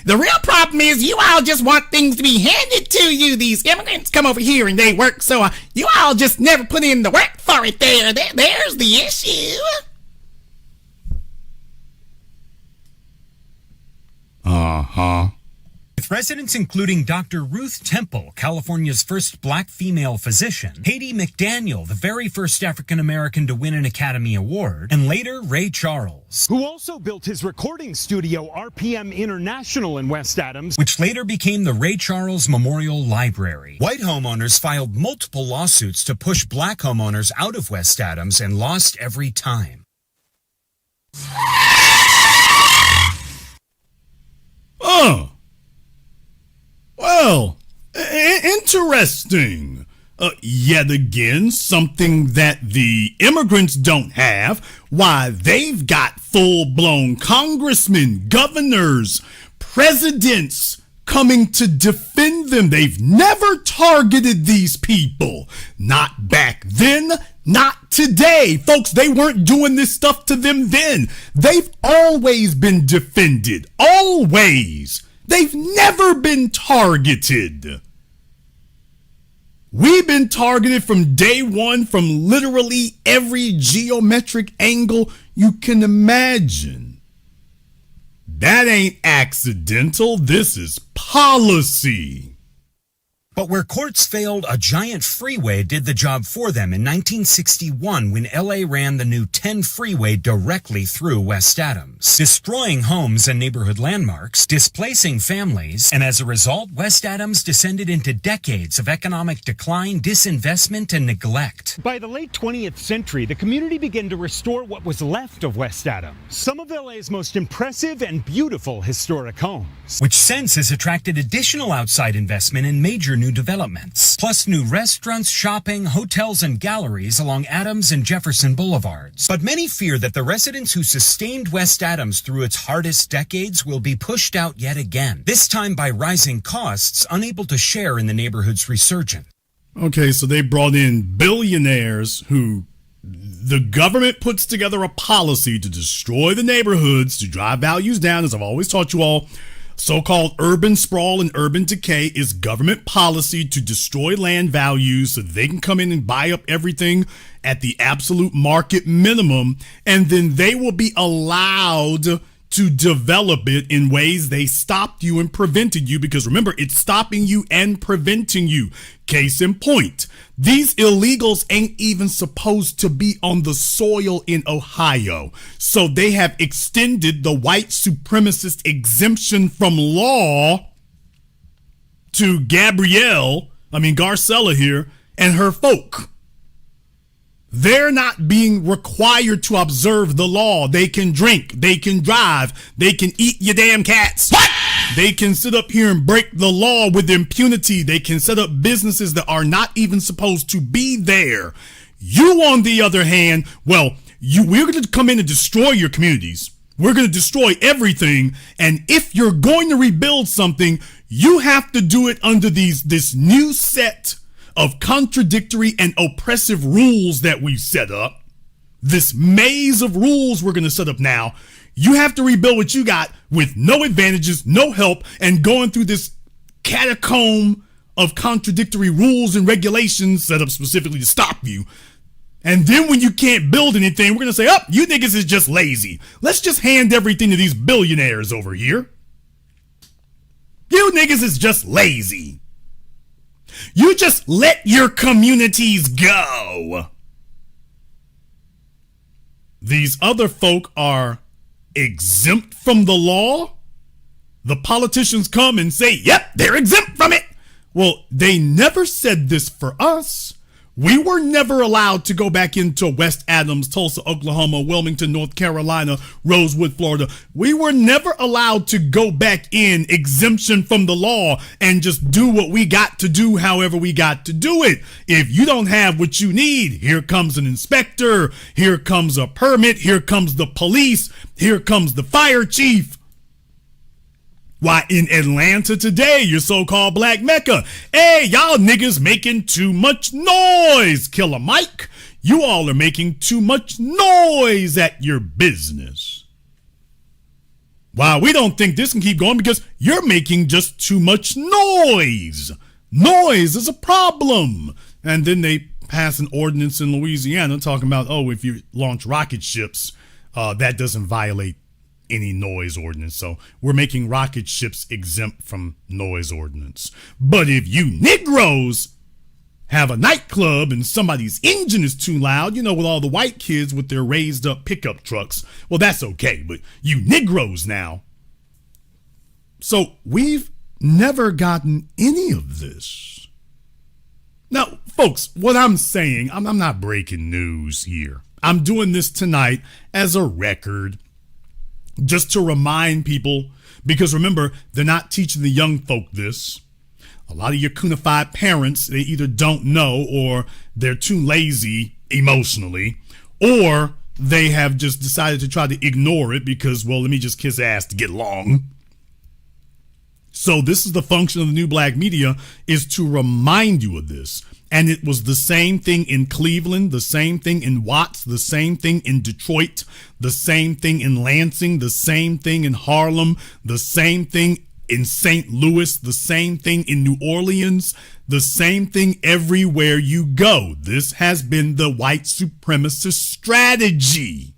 The real problem is you all just want things to be handed to you. These immigrants come over here and they work so you all just never put in the work for it there. There's the issue. Uh-huh. With residents including Dr. Ruth Temple, California's first black female physician, Haiti McDaniel, the very first African-American to win an Academy Award, and later Ray Charles, who also built his recording studio RPM International in West Adams, which later became the Ray Charles Memorial Library. White homeowners filed multiple lawsuits to push black homeowners out of West Adams and lost every time. Oh. Well, interesting. Yet again, something that the immigrants don't have. Why, they've got full-blown congressmen, governors, presidents coming to defend them. They've never targeted these people. Not back then, not today. Folks, they weren't doing this stuff to them then. They've always been defended. Always. They've never been targeted. We've been targeted from day one from literally every geometric angle you can imagine. That ain't accidental. This is policy. But where courts failed, a giant freeway did the job for them in 1961 when LA ran the new 10 freeway directly through West Adams, destroying homes and neighborhood landmarks, displacing families, and as a result, West Adams descended into decades of economic decline, disinvestment, and neglect. By the late 20th century, the community began to restore what was left of West Adams, some of LA's most impressive and beautiful historic homes, which since has attracted additional outside investment in major new developments, plus new restaurants, shopping, hotels, and galleries along Adams and Jefferson Boulevards. But many fear that the residents who sustained West Adams through its hardest decades will be pushed out yet again, this time by rising costs, unable to share in the neighborhood's resurgence. Okay, so they brought in billionaires who the government puts together a policy to destroy the neighborhoods, to drive values down, as I've always taught you all. So-called urban sprawl and urban decay is government policy to destroy land values so they can come in and buy up everything at the absolute market minimum, and then they will be allowed to develop it in ways they stopped you and prevented you, because remember, it's stopping you and preventing you. Case in point, these illegals ain't even supposed to be on the soil in Ohio. So they have extended the white supremacist exemption from law to Garcella here and her folk. They're not being required to observe the law. They can drink, they can drive, they can eat your damn cats. What? They can sit up here and break the law with impunity. They can set up businesses that are not even supposed to be there. You, on the other hand, we're going to come in and destroy your communities. We're going to destroy everything. And if you're going to rebuild something, you have to do it under this new set of contradictory and oppressive rules that we've set up. This maze of rules we're going to set up now. You have to rebuild what you got with no advantages, no help, and going through this catacomb of contradictory rules and regulations set up specifically to stop you. And then when you can't build anything, we're going to say, oh, you niggas is just lazy. Let's just hand everything to these billionaires over here. You niggas is just lazy. You just let your communities go. These other folk are exempt from the law. The politicians come and say, yep, they're exempt from it. Well, they never said this for us. We were never allowed to go back into West Adams, Tulsa, Oklahoma, Wilmington, North Carolina, Rosewood, Florida. We were never allowed to go back in exemption from the law and just do what we got to do however we got to do it. If you don't have what you need, here comes an inspector, here comes a permit, here comes the police, here comes the fire chief. Why, in Atlanta today, your so-called black mecca, hey, y'all niggas making too much noise, Killer Mike. You all are making too much noise at your business. Why, we don't think this can keep going because you're making just too much noise. Noise is a problem. And then they pass an ordinance in Louisiana talking about, oh, if you launch rocket ships, that doesn't violate any noise ordinance. So we're making rocket ships exempt from noise ordinance. But if you Negroes have a nightclub and somebody's engine is too loud, with all the white kids with their raised up pickup trucks, well, that's okay. But you Negroes now. So we've never gotten any of this. Now, folks, what I'm saying, I'm not breaking news here. I'm doing this tonight as a record, just to remind people, because remember, they're not teaching the young folk this. A lot of your coonified parents, they either don't know or they're too lazy emotionally, or they have just decided to try to ignore it because, well, let me just kiss ass to get along. So this is the function of the new black media, is to remind you of this. And it was the same thing in Cleveland, the same thing in Watts, the same thing in Detroit, the same thing in Lansing, the same thing in Harlem, the same thing in St. Louis, the same thing in New Orleans, the same thing everywhere you go. This has been the white supremacist strategy.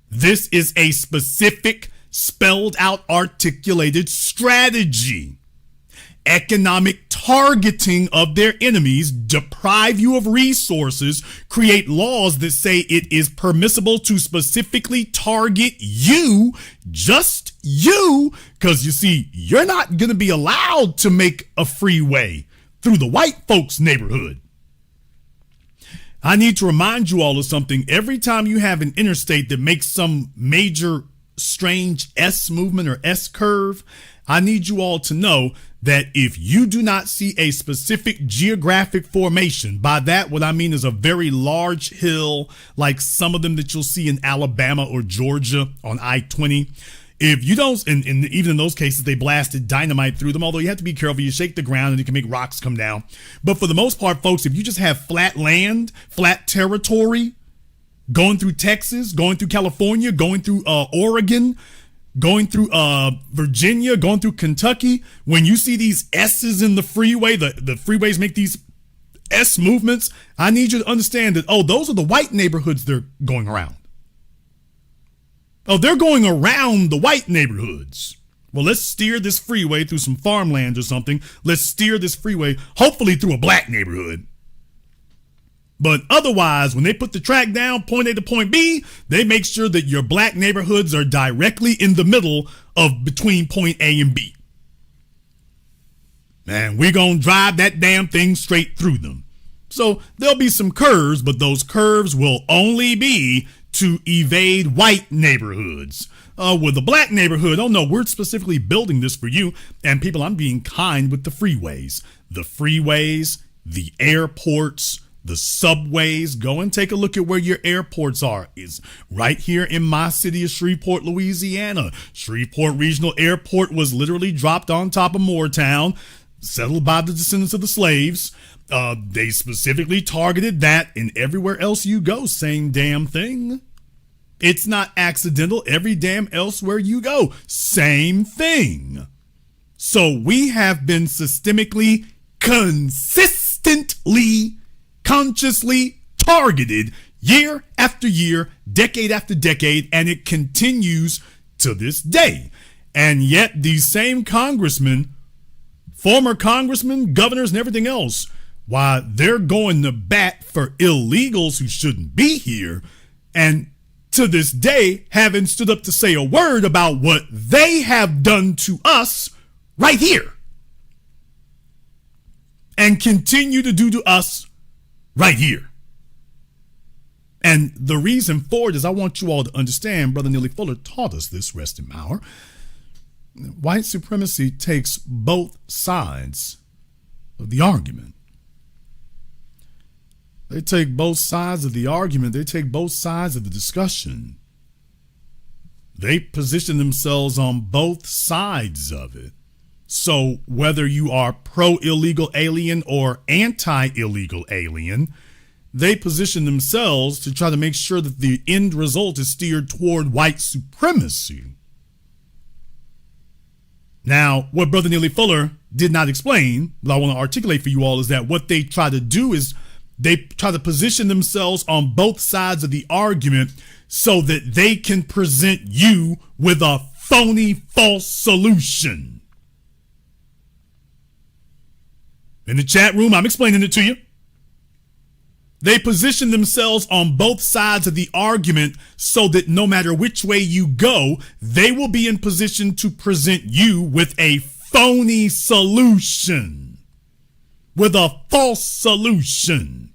This is a specific, spelled out, articulated strategy. Economic targeting of their enemies, deprive you of resources, create laws that say it is permissible to specifically target you, just you, because you see, you're not going to be allowed to make a freeway through the white folks' neighborhood. I need to remind you all of something. Every time you have an interstate that makes some major strange S movement or S curve, I need you all to know that if you do not see a specific geographic formation, by that what I mean is a very large hill, like some of them that you'll see in Alabama or Georgia on I-20, if you don't, and even in those cases, they blasted dynamite through them, although you have to be careful. You shake the ground and you can make rocks come down. But for the most part, folks, if you just have flat land, flat territory, going through Texas, going through California, going through Oregon, going through Virginia, going through Kentucky, when you see these S's in the freeway, the freeways make these S movements, I need you to understand that, oh, those are the white neighborhoods they're going around. Oh, they're going around the white neighborhoods. Well, let's steer this freeway through some farmlands or something. Let's steer this freeway, hopefully through a black neighborhood. But otherwise, when they put the track down, point A to point B, they make sure that your black neighborhoods are directly in the middle of between point A and B. And we're going to drive that damn thing straight through them. So there'll be some curves, but those curves will only be to evade white neighborhoods. With a black neighborhood, oh no, we're specifically building this for you. And people, I'm being kind with the freeways. The freeways, the airports, the subways. Go and take a look at where your airports are. Is right here in my city of Shreveport, Louisiana. Shreveport Regional Airport was literally dropped on top of Moortown, settled by the descendants of the slaves. They specifically targeted that, and everywhere else you go, same damn thing. It's not accidental. Every damn elsewhere you go, same thing. So we have been systemically, consistently, consciously targeted year after year, decade after decade, and it continues to this day. And yet these same congressmen, former congressmen, governors, and everything else, why they're going to bat for illegals who shouldn't be here, and to this day haven't stood up to say a word about what they have done to us right here and continue to do to us right here. And the reason for it is I want you all to understand, Brother Neely Fuller taught us this, rest in power. White supremacy takes both sides of the argument. They take both sides of the argument. They take both sides of the discussion. They position themselves on both sides of it. So whether you are pro-illegal alien or anti-illegal alien, they position themselves to try to make sure that the end result is steered toward white supremacy. Now, what Brother Neely Fuller did not explain, but I want to articulate for you all, is that what they try to do is they try to position themselves on both sides of the argument so that they can present you with a phony, false solution. In the chat room, I'm explaining it to you. They position themselves on both sides of the argument so that no matter which way you go, they will be in position to present you with a phony solution, with a false solution.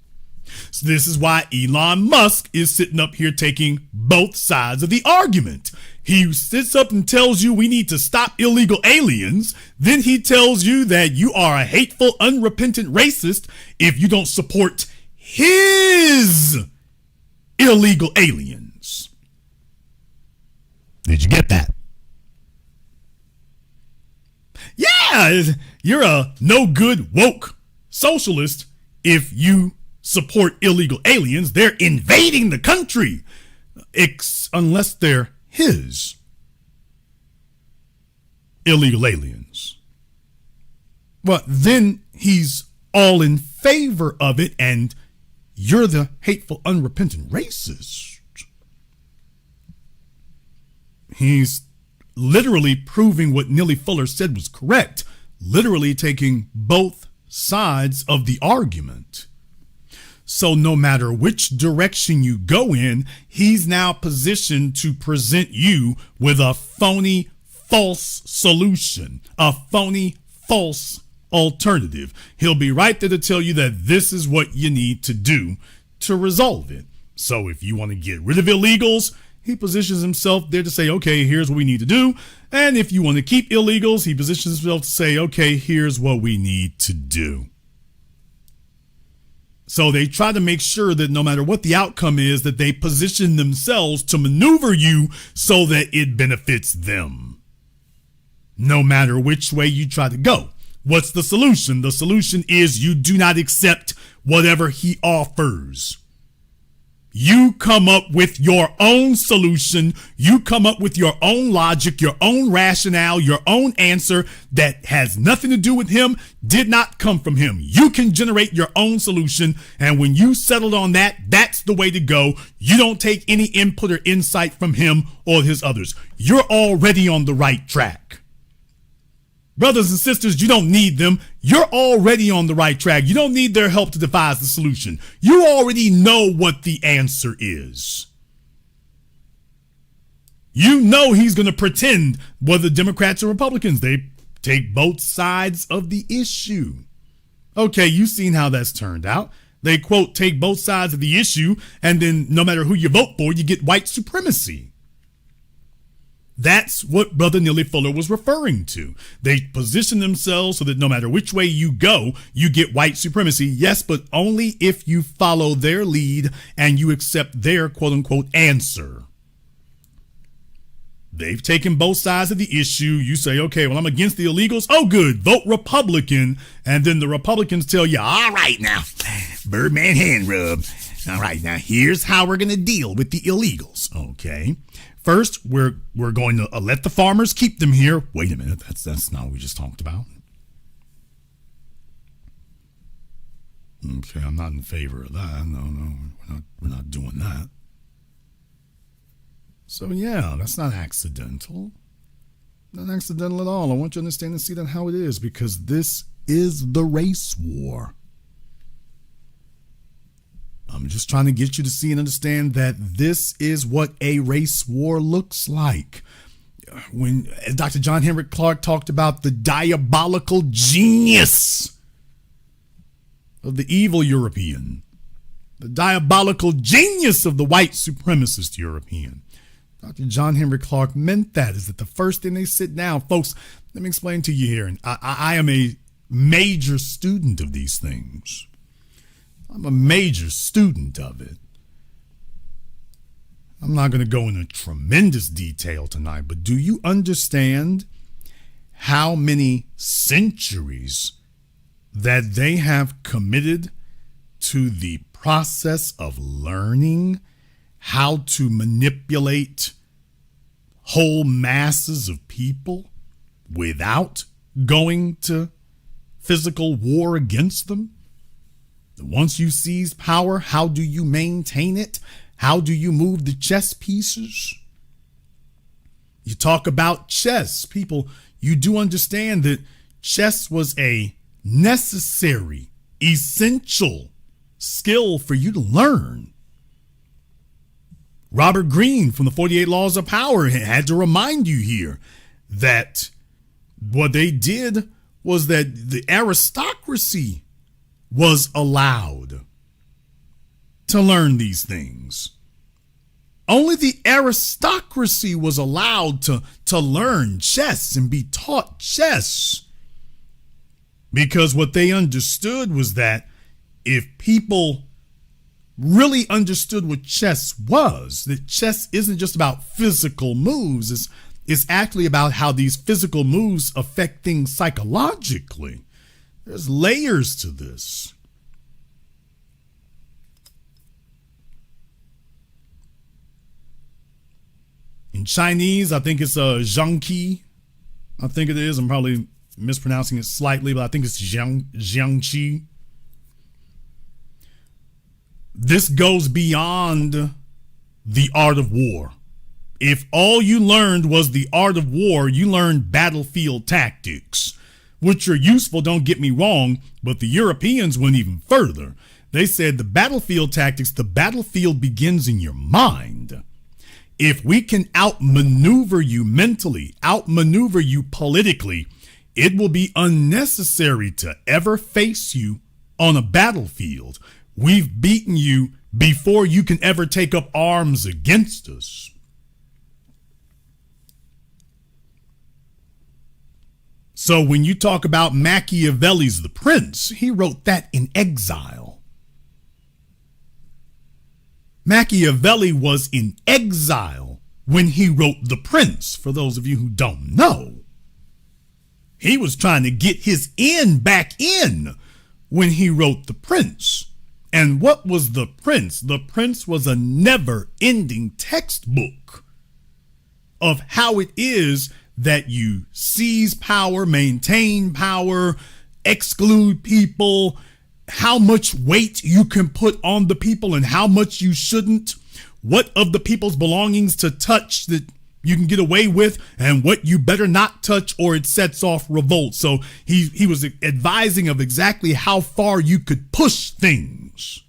So this is why Elon Musk is sitting up here taking both sides of the argument. He sits up and tells you we need to stop illegal aliens. Then he tells you that you are a hateful, unrepentant racist if you don't support his illegal aliens. Did you get that? Yeah, you're a no good woke socialist if you support illegal aliens. They're invading the country, unless they're his illegal aliens. Well, then he's all in favor of it, and you're the hateful, unrepentant racist. He's literally proving what Neely Fuller said was correct, literally taking both sides of the argument. So no matter which direction you go in, he's now positioned to present you with a phony, false solution, a phony, false alternative. He'll be right there to tell you that this is what you need to do to resolve it. So if you want to get rid of illegals, he positions himself there to say, okay, here's what we need to do. And if you want to keep illegals, he positions himself to say, okay, here's what we need to do. So they try to make sure that no matter what the outcome is, that they position themselves to maneuver you so that it benefits them. No matter which way you try to go. What's the solution? The solution is you do not accept whatever he offers. You come up with your own solution. You come up with your own logic, your own rationale, your own answer that has nothing to do with him, did not come from him. You can generate your own solution. And when you settled on that, that's the way to go. You don't take any input or insight from him or his others. You're already on the right track. Brothers and sisters, you don't need them. You're already on the right track. You don't need their help to devise the solution. You already know what the answer is. You know he's going to pretend, whether Democrats or Republicans, they take both sides of the issue. Okay, you've seen how that's turned out. They, quote, take both sides of the issue, and then no matter who you vote for, you get white supremacy. That's what Brother Neely Fuller was referring to. They position themselves so that no matter which way you go, you get white supremacy. Yes, but only if you follow their lead and you accept their quote unquote answer. They've taken both sides of the issue. You say, okay, well, I'm against the illegals. Oh, good. Vote Republican. And then the Republicans tell you, all right, now, Birdman hand rub. All right, now, here's how we're going to deal with the illegals. Okay. First, we're going to let the farmers keep them here. Wait a minute, that's not what we just talked about. Okay, I'm not in favor of that. No, we're not doing that. So yeah, that's not accidental. Not accidental at all. I want you to understand and see that how it is, because this is the race war. I'm just trying to get you to see and understand that this is what a race war looks like. When Dr. John Henrik Clarke talked about the diabolical genius of the evil European, the diabolical genius of the white supremacist European, Dr. John Henrik Clarke meant that is that the first thing they sit down, folks, let me explain to you here. And I am a major student of these things. I'm a major student of it. I'm not going to go into tremendous detail tonight, but do you understand how many centuries that they have committed to the process of learning how to manipulate whole masses of people without going to physical war against them? Once you seize power, how do you maintain it? How do you move the chess pieces? You talk about chess. People, you do understand that chess was a necessary, essential skill for you to learn. Robert Greene from the 48 Laws of Power had to remind you here that what they did was that the aristocracy was allowed to learn these things. Only the aristocracy was allowed to learn chess and be taught chess. Because what they understood was that if people really understood what chess was, that chess isn't just about physical moves, it's actually about how these physical moves affect things psychologically. There's layers to this. In Chinese, I think it's Zhangqi. I think it is. I'm probably mispronouncing it slightly, but I think it's Jiangqi. This goes beyond the art of war. If all you learned was the art of war, you learned battlefield tactics, which are useful, don't get me wrong, but the Europeans went even further. They said the battlefield tactics, the battlefield begins in your mind. If we can outmaneuver you mentally, outmaneuver you politically, it will be unnecessary to ever face you on a battlefield. We've beaten you before you can ever take up arms against us. So when you talk about Machiavelli's The Prince, he wrote that in exile. Machiavelli was in exile when he wrote The Prince, for those of you who don't know. He was trying to get his end back in when he wrote The Prince. And what was The Prince? The Prince was a never-ending textbook of how it is that you seize power, maintain power, exclude people, how much weight you can put on the people and how much you shouldn't, what of the people's belongings to touch that you can get away with and what you better not touch or it sets off revolt. So he was advising of exactly how far you could push things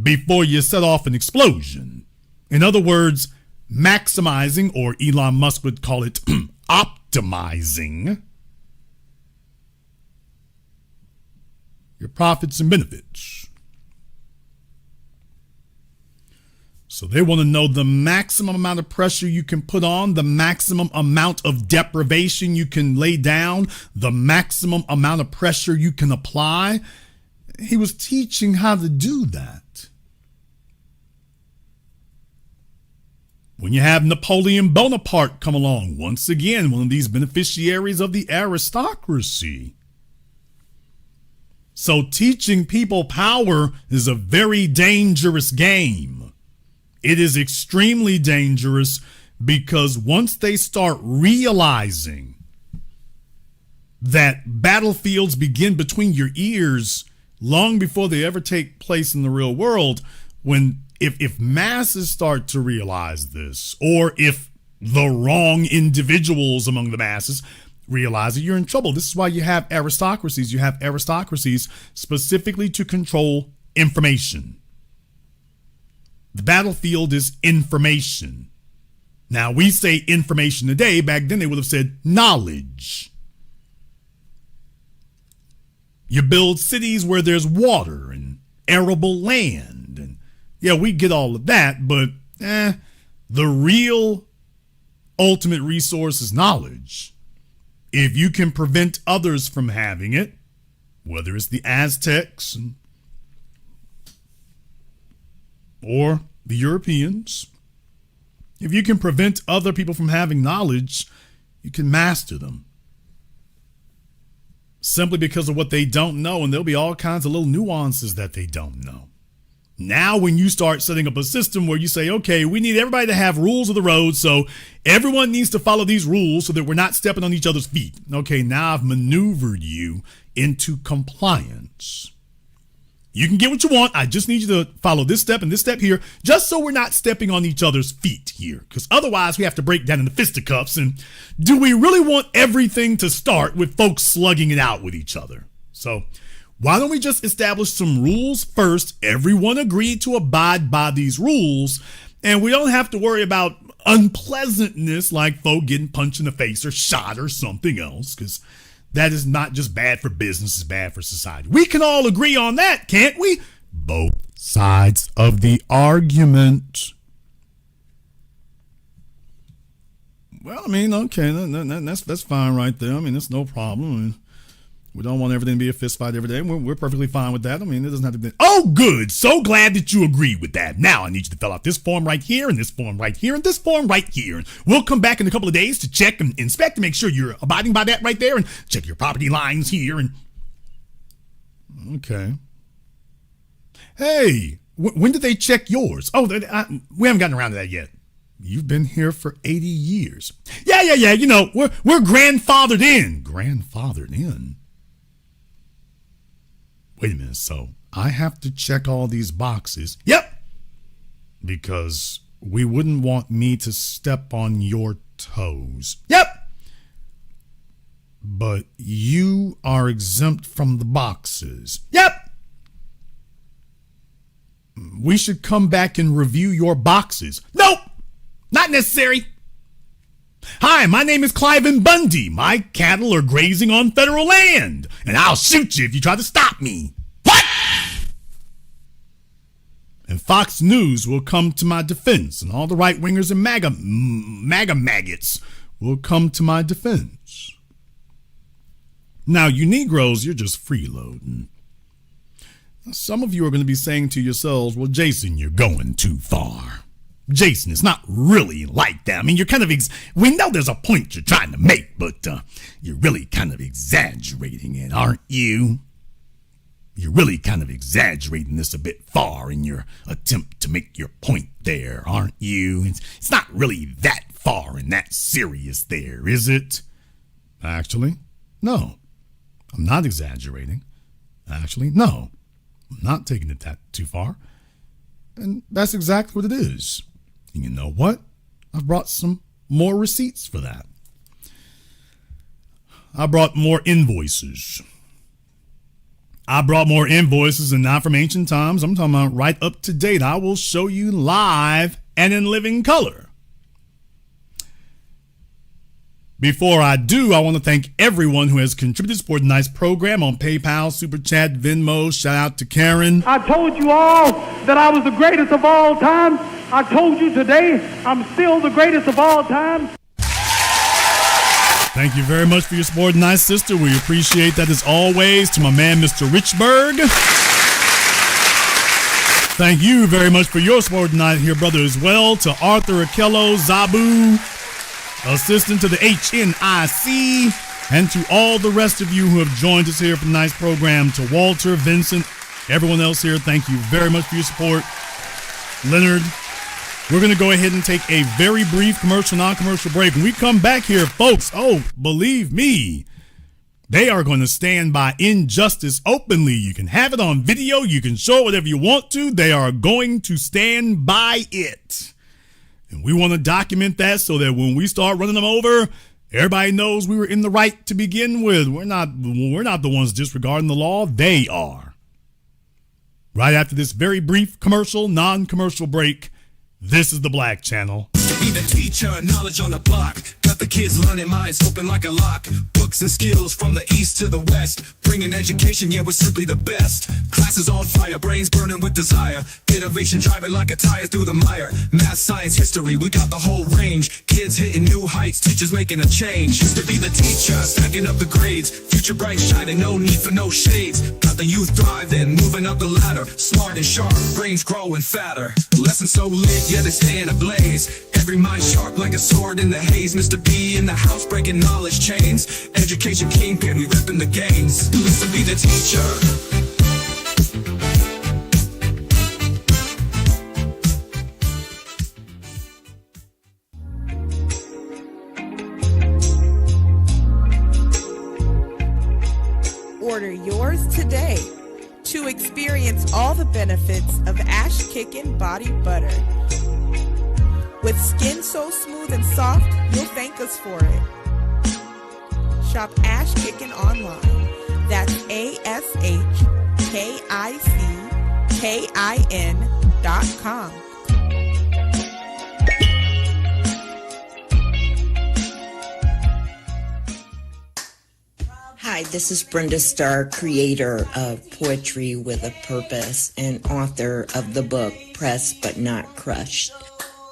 before you set off an explosion. In other words, maximizing, or Elon Musk would call it optimizing, your profits and benefits. So they want to know the maximum amount of pressure you can put on, the maximum amount of deprivation you can lay down, the maximum amount of pressure you can apply. He was teaching how to do that. When you have Napoleon Bonaparte come along, once again, one of these beneficiaries of the aristocracy. So teaching people power is a very dangerous game. It is extremely dangerous because once they start realizing that battlefields begin between your ears long before they ever take place in the real world, if masses start to realize this, or if the wrong individuals among the masses realize that, you're in trouble. This is why you have aristocracies. You have aristocracies specifically to control information. The battlefield is information. Now, we say information today. Back then, they would have said knowledge. You build cities where there's water and arable land. And yeah, we get all of that, but the real ultimate resource is knowledge. If you can prevent others from having it, whether it's the Aztecs or the Europeans, if you can prevent other people from having knowledge, you can master them. Simply because of what they don't know, and there'll be all kinds of little nuances that they don't know. Now, when you start setting up a system where you say, okay, we need everybody to have rules of the road, so everyone needs to follow these rules so that we're not stepping on each other's feet. Okay, now I've maneuvered you into compliance. You can get what you want. I just need you to follow this step and this step here, just so we're not stepping on each other's feet here. Because otherwise, we have to break down into fisticuffs. And do we really want everything to start with folks slugging it out with each other? So why don't we just establish some rules first? Everyone agreed to abide by these rules, and we don't have to worry about unpleasantness like folk getting punched in the face or shot or something else, because that is not just bad for business, it's bad for society. We can all agree on that, can't we? Both sides of the argument. Well, I mean, okay, that's fine right there. I mean, that's no problem. I mean, we don't want everything to be a fist fight every day. We're perfectly fine with that. I mean, it doesn't have to be. Oh, good. So glad that you agree with that. Now I need you to fill out this form right here, and this form right here, and this form right here. We'll come back in a couple of days to check and inspect to make sure you're abiding by that right there, and check your property lines here. And okay. Hey, when did they check yours? Oh, we haven't gotten around to that yet. You've been here for 80 years. Yeah. You know, we're grandfathered in. Grandfathered in. Wait a minute, so I have to check all these boxes? Yep. Because we wouldn't want me to step on your toes. Yep. But you are exempt from the boxes. Yep. We should come back and review your boxes. Nope. Not necessary. Hi, my name is Cliven Bundy. My cattle are grazing on federal land, and I'll shoot you if you try to stop me. What? And Fox News will come to my defense, and all the right-wingers and MAGA maggots will come to my defense. Now, you Negroes, you're just freeloading. Some of you are going to be saying to yourselves, well, Jason, you're going too far. Jason, it's not really like that. I mean, you're kind of, we know there's a point you're trying to make, but you're really kind of exaggerating it, aren't you? You're really kind of exaggerating this a bit far in your attempt to make your point there, aren't you? It's not really that far and that serious there, is it? Actually, no. I'm not exaggerating. Actually, no. I'm not taking it that too far. And that's exactly what it is. And you know what? I've brought some more receipts for that. I brought more invoices. And not from ancient times. I'm talking about right up to date. I will show you live and in living color. Before I do, I want to thank everyone who has contributed to support tonight's program on PayPal, Super Chat, Venmo. Shout out to Karen. I told you all that I was the greatest of all time. I told you today I'm still the greatest of all time. Thank you very much for your support tonight, sister. We appreciate that as always. To my man, Mr. Richburg. Thank you very much for your support tonight here, brother, as well. To Arthur Akello, Zabu, assistant to the HNIC, and to all the rest of you who have joined us here for tonight's program. To Walter, Vincent, everyone else here, thank you very much for your support. Leonard, we're going to go ahead and take a very brief commercial, non-commercial break. When we come back here, folks, believe me, they are going to stand by injustice openly. You can have it on video. You can show it whatever you want to. They are going to stand by it. And we want to document that so that when we start running them over, everybody knows we were in the right to begin with. We're not the ones disregarding the law. They are. Right after this very brief commercial, non-commercial break, this is the Black Channel. Be the teacher, knowledge on the block. Got the kids learning, minds open like a lock. Books and skills from the east to the west. Bringing education, yeah, we're simply the best. Classes on fire, brains burning with desire. Innovation driving like a tire through the mire. Math, science, history, we got the whole range. Kids hitting new heights, teachers making a change. Used to be the teacher, stacking up the grades. Future bright shining, no need for no shades. Got the youth thriving, moving up the ladder. Smart and sharp, brains growing fatter. Lessons so lit, yeah, they stay ablaze. Every mind sharp like a sword in the haze. Mr. B in the house breaking knowledge chains. Education kingpin, we repping the gains. Who used to be the teacher? Order yours today to experience all the benefits of Ash Kickin' Body Butter. With skin so smooth and soft, you'll thank us for it. Shop Ash Kickin' online. That's ASHKICKIN.com. Hi, this is Brenda Starr, creator of Poetry with a Purpose and author of the book Pressed But Not Crushed.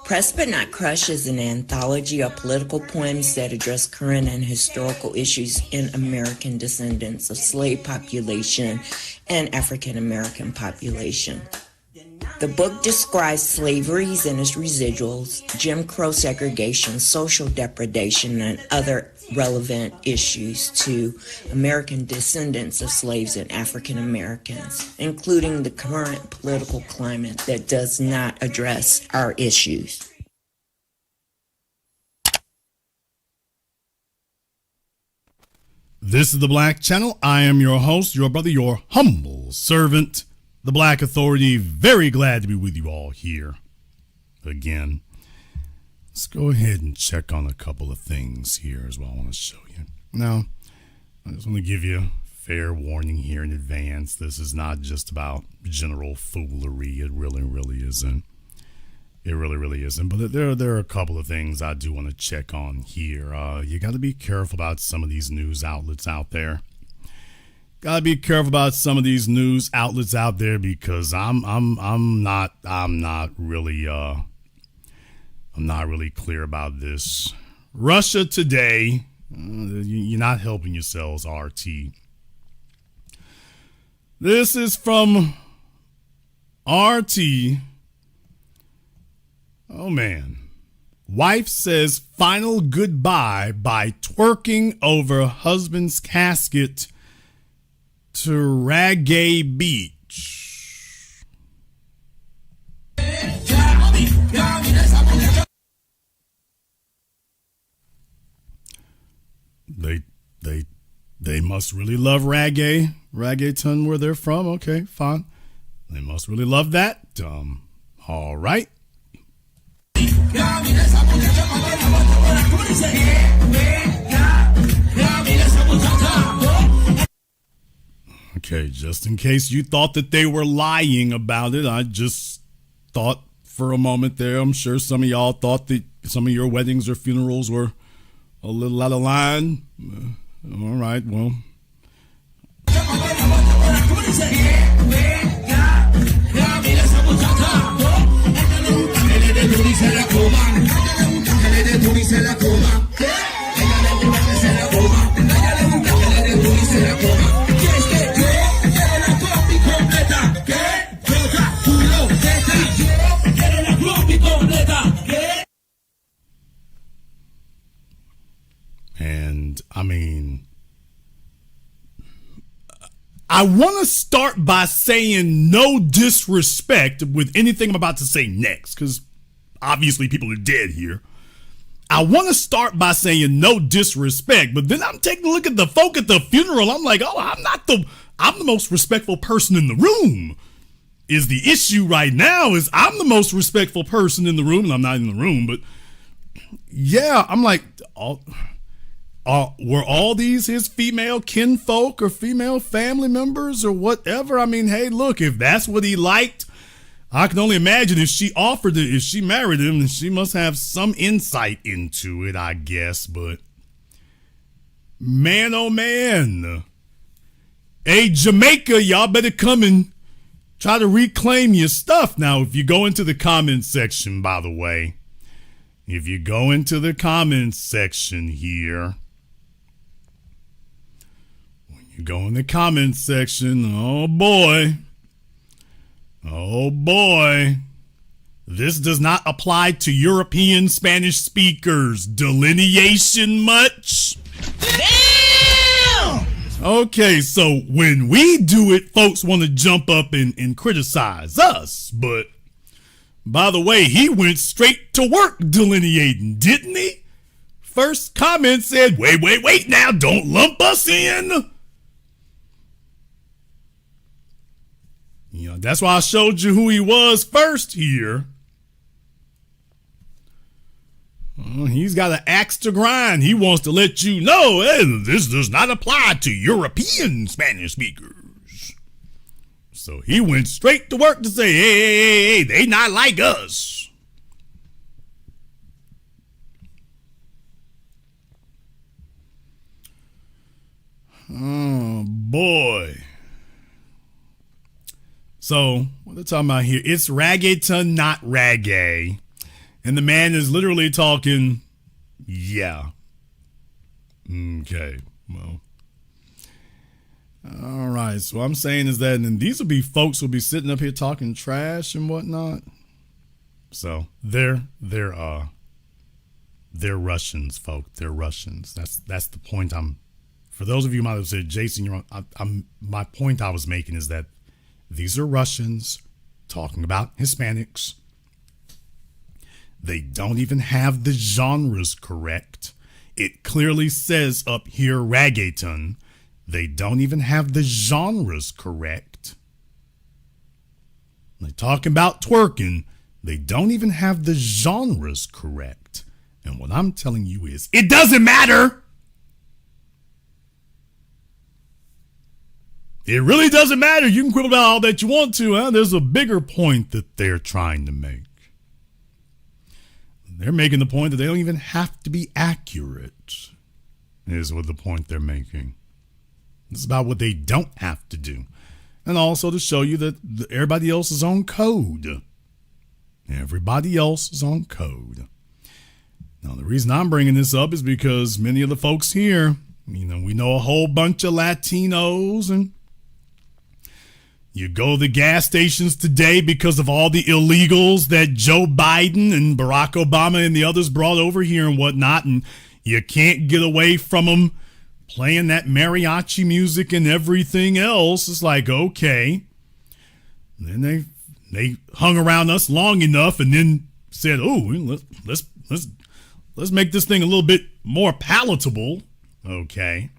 Pressed But Not Crushed is an anthology of political poems that address current and historical issues in American descendants of slave population and African American population. The book describes slaveries and its residuals, Jim Crow segregation, social depredation, and other relevant issues to American descendants of slaves and African Americans, including the current political climate that does not address our issues. This is the Black Channel. I am your host, your brother, your humble servant, the Black Authority. Very glad to be with you all here again. Let's go ahead and check on a couple of things here as well. I want to show you. Now, I just want to give you fair warning here in advance. This is not just about general foolery. It really isn't. It really isn't. But there are a couple of things I do want to check on here. You got to be careful about some of these news outlets out there. Got to be careful about some of these news outlets out there because I'm not really clear about this. Russia Today. You're not helping yourselves, RT. This is from RT. Oh, man. Wife says final goodbye by twerking over husband's casket to Reggae Beach. They must really love reggaeton where they're from. Okay, fine. They must really love that. All right. Okay, just in case you thought that they were lying about it, I just thought for a moment there, I'm sure some of y'all thought that some of your weddings or funerals were a little out of line. All right, well. And I mean, I want to start by saying no disrespect with anything I'm about to say next, because obviously people are dead here. I want to start by saying no disrespect, but then I'm taking a look at the folk at the funeral. I'm like, oh, I'm the most respectful person in the room. Is the issue right now is I'm the most respectful person in the room, and I'm not in the room, but yeah, I'm like, were all these his female kinfolk or female family members or whatever? I mean, hey, look, if that's what he liked, I can only imagine if she offered it, if she married him, then she must have some insight into it, I guess. But man, oh man. Hey, Jamaica, y'all better come and try to reclaim your stuff. Now, if you go into the comments section, by the way, if you go into the comments section here, when you go in the comments section, oh boy, this does not apply to European Spanish speakers. Delineation much? Damn! Okay, so when we do it, folks want to jump up and criticize us, but by the way, he went straight to work delineating, didn't he? First comment said, wait now, don't lump us in. You know, that's why I showed you who he was first here. He's got an axe to grind. He wants to let you know, hey, this does not apply to European Spanish speakers. So he went straight to work to say, hey, they not like us. Oh, boy. So, what they're talking about here, it's reggaeton, not reggae. And the man is literally talking, yeah. Okay, well. All right, so what I'm saying is that, and these will be folks who'll be sitting up here talking trash and whatnot. So, they're Russians, folk. They're Russians. That's the point for those of you who might have said, Jason, you're wrong. My point I was making is that these are Russians talking about Hispanics. They don't even have the genres correct. It clearly says up here reggaeton. They don't even have the genres correct. They're talking about twerking. They don't even have the genres correct. And what I'm telling you is, it doesn't matter. It really doesn't matter. You can quibble about all that you want to. Huh? There's a bigger point that they're trying to make. They're making the point that they don't even have to be accurate, is what the point they're making. It's about what they don't have to do. And also to show you that everybody else is on code. Everybody else is on code. Now, the reason I'm bringing this up is because many of the folks here, we know a whole bunch of Latinos, and you go to the gas stations today because of all the illegals that Joe Biden and Barack Obama and the others brought over here and whatnot, and you can't get away from them playing that mariachi music and everything else. It's like, okay. And then they hung around us long enough and then said, oh, let's make this thing a little bit more palatable. Okay.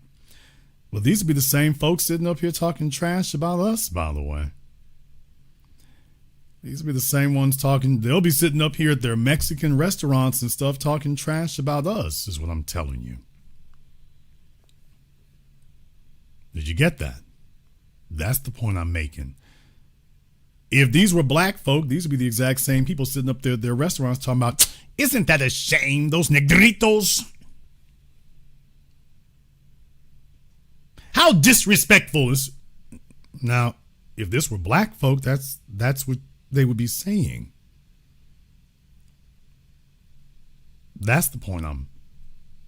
Well, these would be the same folks sitting up here talking trash about us, by the way. These will be the same ones talking. They'll be sitting up here at their Mexican restaurants and stuff talking trash about us, is what I'm telling you. Did you get that? That's the point I'm making. If these were black folk, these would be the exact same people sitting up there at their restaurants talking about, isn't that a shame, those negritos? How disrespectful is... Now, if this were black folk, that's what they would be saying. That's the point I'm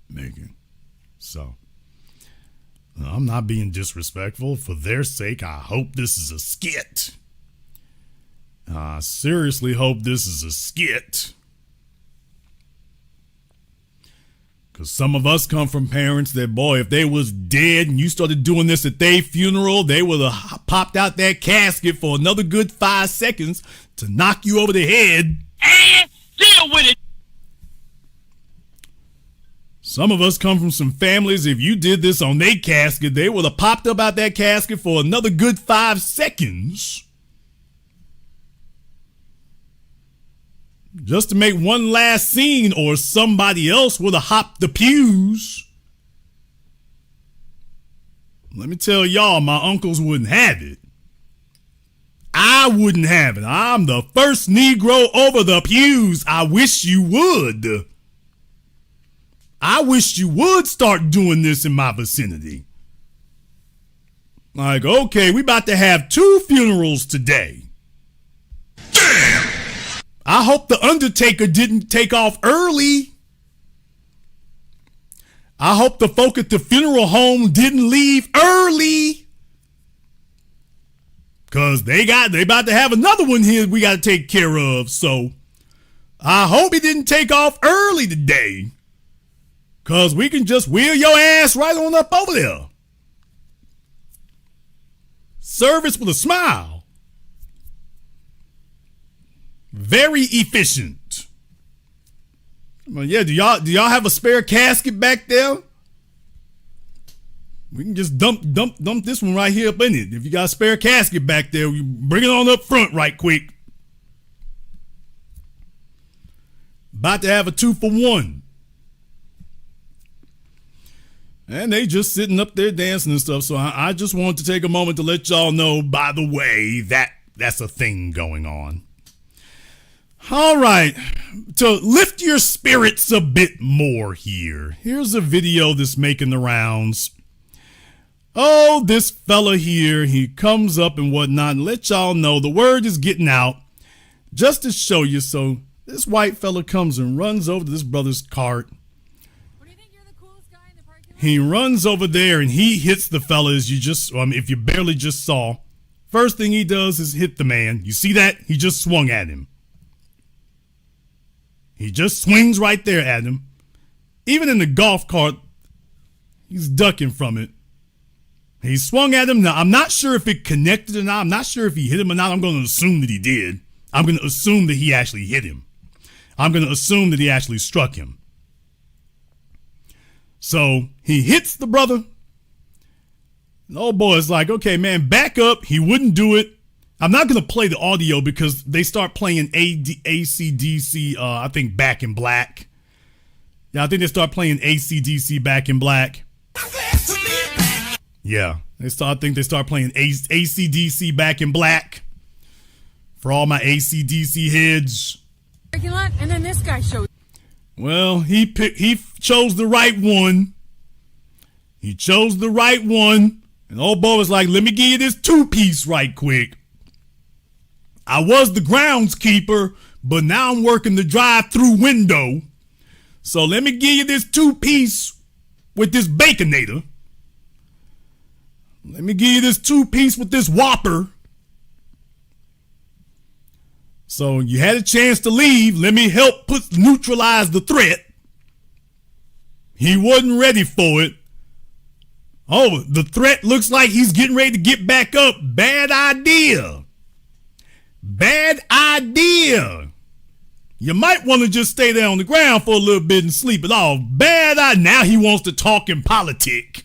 making. So, I'm not being disrespectful. For their sake, I hope this is a skit. I seriously hope this is a skit. Because some of us come from parents that, boy, if they was dead and you started doing this at their funeral, they would have popped out that casket for another good 5 seconds to knock you over the head. And deal with it. Some of us come from some families, if you did this on their casket, they would have popped up out that casket for another good 5 seconds. Just to make one last scene, or somebody else would have hopped the pews. Let me tell y'all, my uncles wouldn't have it. I wouldn't have it. I'm the first Negro over the pews. I wish you would. I wish you would start doing this in my vicinity. Like, okay, we about to have 2 funerals today. Damn! I hope the undertaker didn't take off early. I hope the folk at the funeral home didn't leave early. Cause they about to have another one here we got to take care of. So I hope he didn't take off early today. Cause we can just wheel your ass right on up over there. Service with a smile. Very efficient. Well, yeah, do y'all have a spare casket back there? We can just dump this one right here up in it. If you got a spare casket back there, you bring it on up front right quick. About to have a 2-for-1. And they just sitting up there dancing and stuff. So I just wanted to take a moment to let y'all know, by the way, that's a thing going on. All right, to lift your spirits a bit more here, here's a video that's making the rounds. Oh, this fella here, he comes up and whatnot and let y'all know the word is getting out just to show you. So this white fella comes and runs over to this brother's cart. What do you think, you're the coolest guy in the parking lot? He runs over there and he hits the fella, as you just, if you barely just saw. First thing he does is hit the man. You see that? He just swung at him. He just swings right there at him. Even in the golf cart, he's ducking from it. He swung at him. Now, I'm not sure if it connected or not. I'm not sure if he hit him or not. I'm going to assume that he did. I'm going to assume that he actually hit him. I'm going to assume that he actually struck him. So he hits the brother. And old boy is like, okay, man, back up. He wouldn't do it. I'm not going to play the audio because they start playing AC/DC, I think, Back in Black. Yeah, I think they start playing AC/DC Back in Black. Yeah, I think they start playing AC/DC Back in Black. For all my AC/DC heads. Parking lot, and then this guy shows. Well, he chose the right one. He chose the right one. And old boy was like, let me give you this 2-piece right quick. I was the groundskeeper, but now I'm working the drive-through window. So let me give you this 2-piece with this Baconator. Let me give you this 2-piece with this Whopper. So you had a chance to leave. Let me help neutralize the threat. He wasn't ready for it. Oh, the threat looks like he's getting ready to get back up. Bad idea. Bad idea. You might want to just stay there on the ground for a little bit and sleep it off. Bad idea. Now he wants to talk in politic.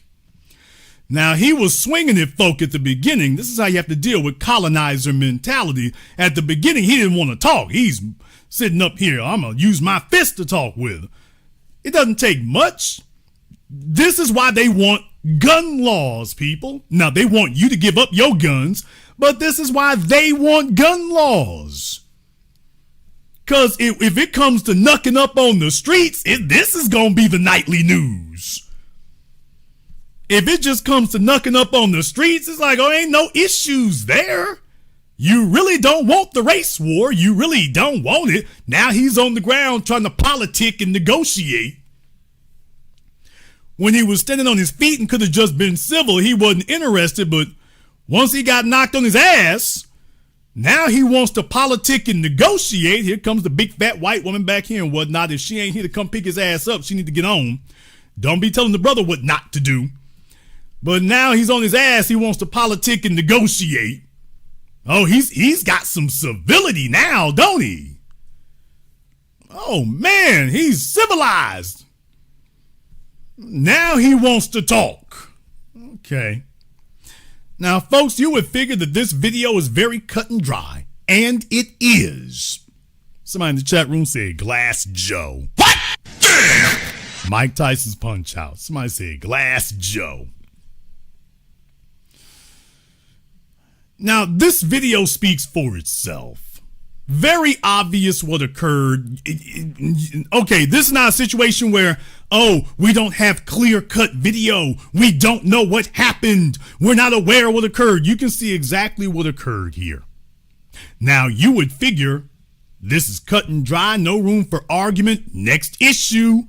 Now, he was swinging at folk at the beginning. This is how you have to deal with colonizer mentality. At the beginning, he didn't want to talk. He's sitting up here. I'm going to use my fist to talk with. It doesn't take much. This is why they want gun laws, people. Now, they want you to give up your guns, but this is why they want gun laws. Because if it comes to knucking up on the streets, this is going to be the nightly news. If it just comes to knucking up on the streets, it's like, oh, ain't no issues there. You really don't want the race war. You really don't want it. Now he's on the ground trying to politic and negotiate. When he was standing on his feet and could have just been civil, he wasn't interested. But once he got knocked on his ass, now he wants to politic and negotiate. Here comes the big fat white woman back here and whatnot. If she ain't here to come pick his ass up, she need to get on. Don't be telling the brother what not to do. But now he's on his ass. He wants to politic and negotiate. Oh, he's got some civility now, don't he? Oh, man, he's civilized. Now he wants to talk. Okay. Now, folks, you would figure that this video is very cut and dry. And it is. Somebody in the chat room said Glass Joe. What? Damn! Mike Tyson's Punch Out. Somebody said Glass Joe. Now, this video speaks for itself. Very obvious what occurred. Okay, this is not a situation where, oh, we don't have clear-cut video. We don't know what happened. We're not aware of what occurred. You can see exactly what occurred here. Now, you would figure this is cut and dry, no room for argument. Next issue.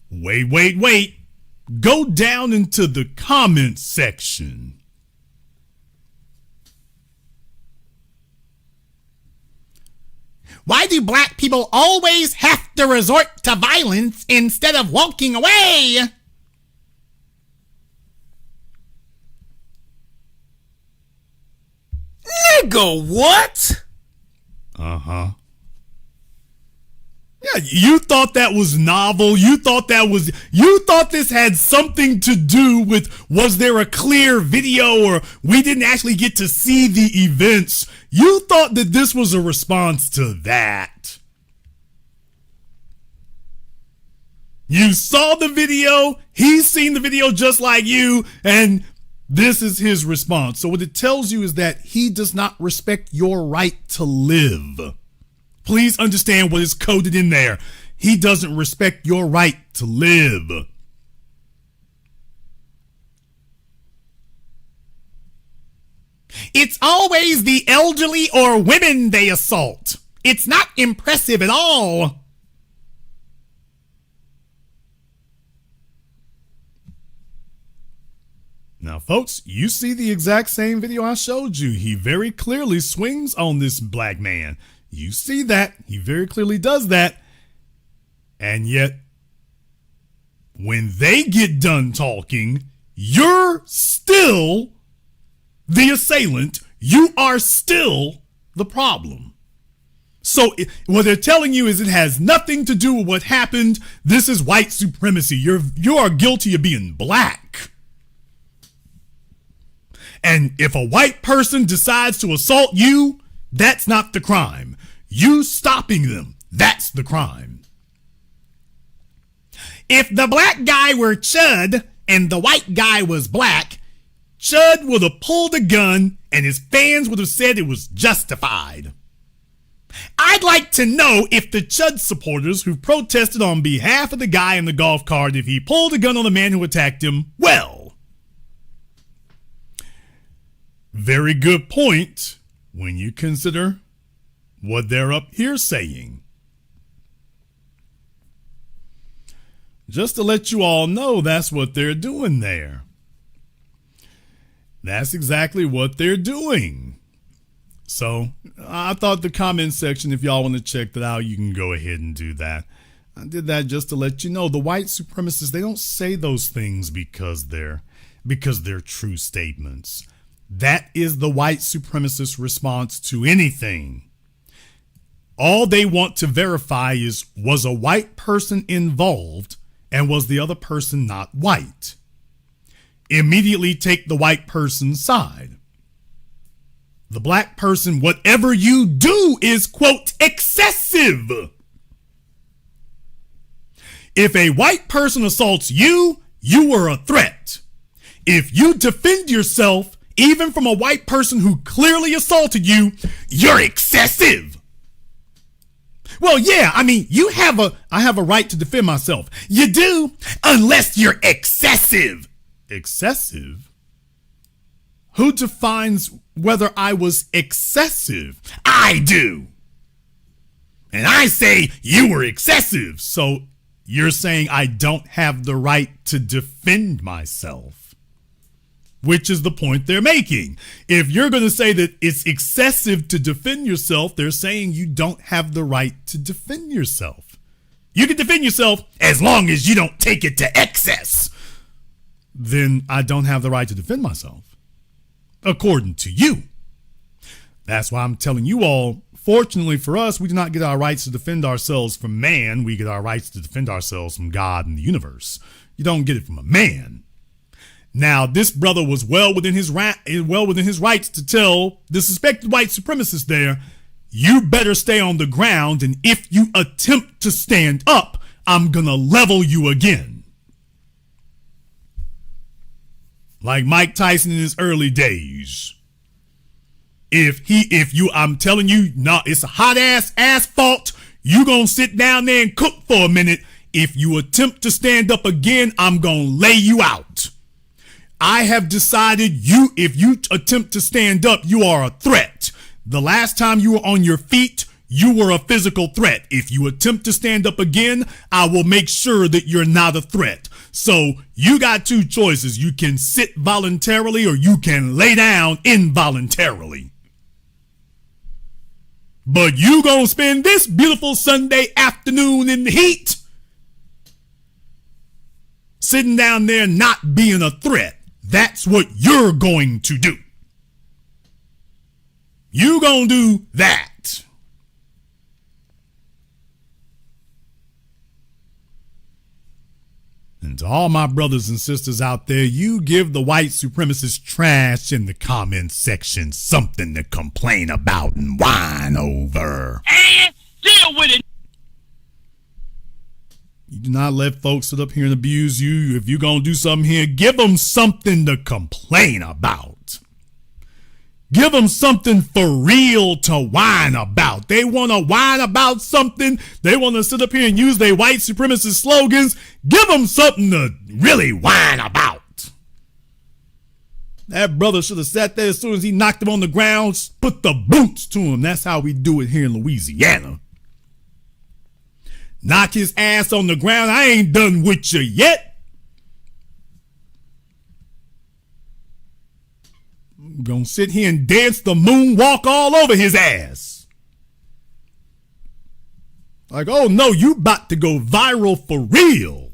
Wait. Go down into the comments section. Why do black people always have to resort to violence instead of walking away? Nigga, what? Uh-huh. Yeah, you thought that was novel. You thought this had something to do with, was there a clear video or we didn't actually get to see the events. You thought that this was a response to that. You saw the video, he's seen the video just like you, and this is his response. So what it tells you is that he does not respect your right to live. Please understand what is coded in there. He doesn't respect your right to live. It's always the elderly or women they assault. It's not impressive at all. Now, folks, you see the exact same video I showed you. He very clearly swings on this black man. You see that. He very clearly does that. And yet, when they get done talking, you're still the assailant. You are still the problem. So what they're telling you is it has nothing to do with what happened. This is white supremacy. You are guilty of being black. And if a white person decides to assault you, that's not the crime. You stopping them, that's the crime. If the black guy were Chud and the white guy was black, Chud would have pulled a gun and his fans would have said it was justified. I'd like to know if the Chud supporters who protested on behalf of the guy in the golf cart, if he pulled a gun on the man who attacked him, well, very good point when you consider what they're up here saying. Just to let you all know, that's what they're doing there. That's exactly what they're doing. So I thought the comment section, if y'all want to check that out, you can go ahead and do that. I did that just to let you know the white supremacists, they don't say those things because they're because they're true statements. That is the white supremacist response to anything. All they want to verify is, was a white person involved and was the other person not white? Immediately take the white person's side. The black person, whatever you do is, quote, excessive. If a white person assaults you, you were a threat. If you defend yourself, even from a white person who clearly assaulted you, you're excessive. Well, yeah, I mean, I have a right to defend myself. You do, unless you're excessive. Excessive? Who defines whether I was excessive? I do. And I say you were excessive. So you're saying I don't have the right to defend myself, which is the point they're making. If you're going to say that it's excessive to defend yourself, they're saying you don't have the right to defend yourself. You can defend yourself as long as you don't take it to excess. Then I don't have the right to defend myself, according to you. That's why I'm telling you all, fortunately for us, we do not get our rights to defend ourselves from man. We get our rights to defend ourselves from God and the universe. You don't get it from a man. Now, this brother was well within his rights to tell the suspected white supremacist there, you better stay on the ground, and if you attempt to stand up, I'm gonna level you again. Like Mike Tyson in his early days. I'm telling you, no, it's a hot ass asphalt. You gonna sit down there and cook for a minute. If you attempt to stand up again, I'm gonna lay you out. I have decided if you attempt to stand up, you are a threat. The last time you were on your feet, you were a physical threat. If you attempt to stand up again, I will make sure that you're not a threat. So you got two choices. You can sit voluntarily or you can lay down involuntarily. But you gonna spend this beautiful Sunday afternoon in the heat sitting down there not being a threat. That's what you're going to do. You gonna do that. And to all my brothers and sisters out there, you give the white supremacist trash in the comment section something to complain about and whine over. And deal with it. You do not let folks sit up here and abuse you. If you're going to do something here, give them something to complain about. Give them something for real to whine about. They want to whine about something. They want to sit up here and use their white supremacist slogans. Give them something to really whine about. That brother should have sat there as soon as he knocked him on the ground, put the boots to him. That's how we do it here in Louisiana. Knock his ass on the ground. I ain't done with you yet. I'm gonna sit here and dance the moonwalk all over his ass. Like, oh no, you about to go viral for real.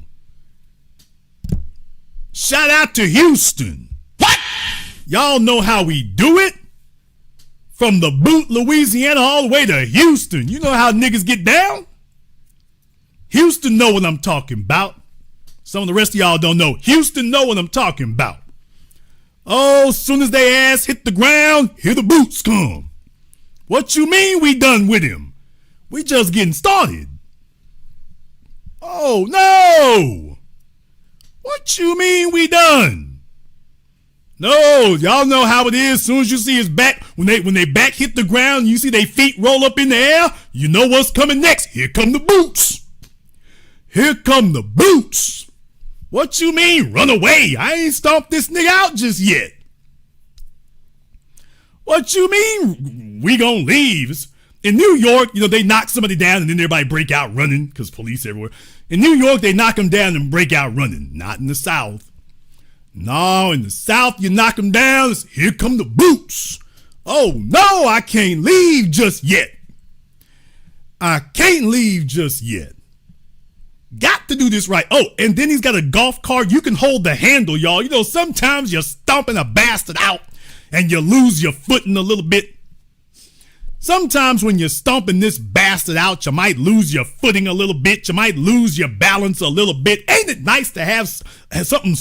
Shout out to Houston. What? Y'all know how we do it? From the boot, Louisiana, all the way to Houston. You know how niggas get down? Houston know what I'm talking about. Some of the rest of y'all don't know. Houston know what I'm talking about. Oh, as soon as they ass hit the ground, here the boots come. What you mean we done with him? We just getting started. Oh, no. What you mean we done? No, y'all know how it is. As soon as you see his back, when they back hit the ground, you see their feet roll up in the air, you know what's coming next. Here come the boots. Here come the boots. What you mean, run away? I ain't stomped this nigga out just yet. What you mean, we gonna leave? In New York, you know, they knock somebody down and then everybody break out running because police everywhere. In New York, they knock them down and break out running. Not in the South. No, in the South, you knock them down, it's, here come the boots. Oh, no, I can't leave just yet. I can't leave just yet. Got to do this right. Oh, and then he's got a golf cart. You can hold the handle, y'all. You know, sometimes you're stomping a bastard out and you lose your footing a little bit. Sometimes when you're stomping this bastard out, you might lose your footing a little bit. You might lose your balance a little bit. Ain't it nice to have something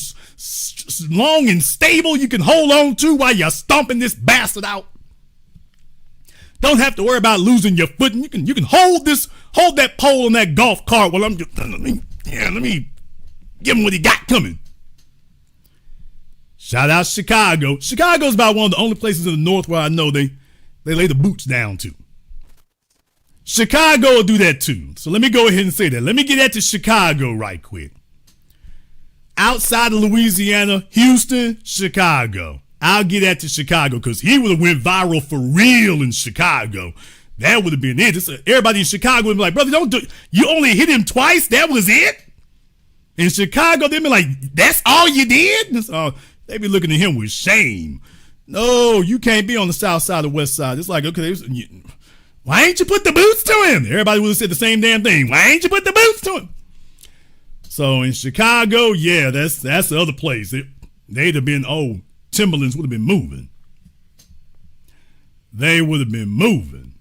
long and stable you can hold on to while you're stomping this bastard out? Don't have to worry about losing your footing. You can hold that pole in that golf cart while I'm just, let me give him what he got coming. Shout out Chicago. Chicago's about one of the only places in the North where I know they lay the boots down to. Chicago will do that too. So let me go ahead and say that. Let me get that to Chicago right quick. Outside of Louisiana, Houston, Chicago. I'll get that to Chicago because he would have went viral for real in Chicago. That would have been it. Everybody in Chicago would be like, brother, don't do it. You only hit him twice? That was it? In Chicago, they'd be like, that's all you did? They'd be looking at him with shame. No, you can't be on the south side or west side. It's like, okay, why ain't you put the boots to him? Everybody would have said the same damn thing. Why ain't you put the boots to him? So in Chicago, yeah, that's the other place. They'd have been, Timberlands would have been moving. They would have been moving.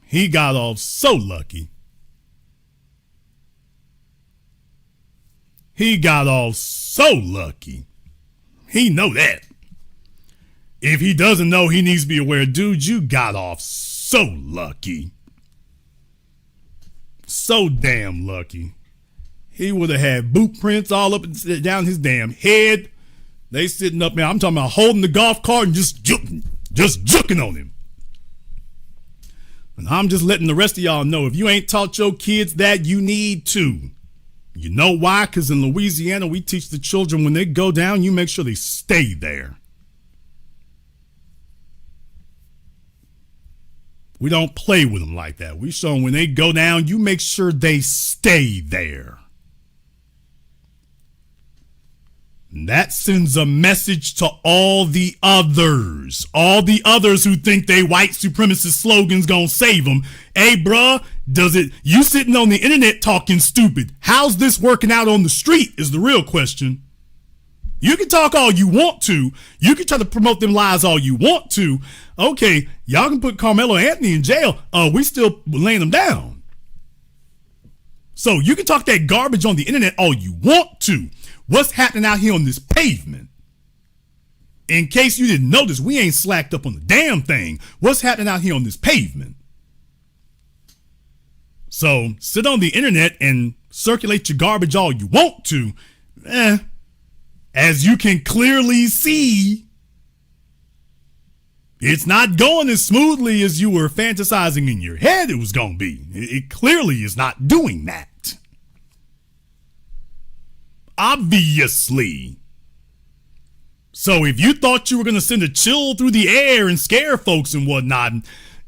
He got off so lucky. He got off so lucky. He know that. If he doesn't know, he needs to be aware. Dude, you got off so lucky. So damn lucky. He would have had boot prints all up and down his damn head. They sitting up there. I'm talking about holding the golf cart and just juking on him. And I'm just letting the rest of y'all know, if you ain't taught your kids that, you need to. You know why? Because in Louisiana, we teach the children when they go down, you make sure they stay there. We don't play with them like that. We show them when they go down, you make sure they stay there. And that sends a message to all the others who think they white supremacist slogans gonna save them. Hey, bruh, you sitting on the internet talking stupid. How's this working out on the street is the real question. You can talk all you want to. You can try to promote them lies all you want to. Okay, y'all can put Carmelo Anthony in jail. We still laying them down. So you can talk that garbage on the internet all you want to. What's happening out here on this pavement? In case you didn't notice, we ain't slacked up on the damn thing. What's happening out here on this pavement? So sit on the internet and circulate your garbage all you want to. As you can clearly see, it's not going as smoothly as you were fantasizing in your head it was going to be. It clearly is not doing that. Obviously. So if you thought you were going to send a chill through the air and scare folks and whatnot,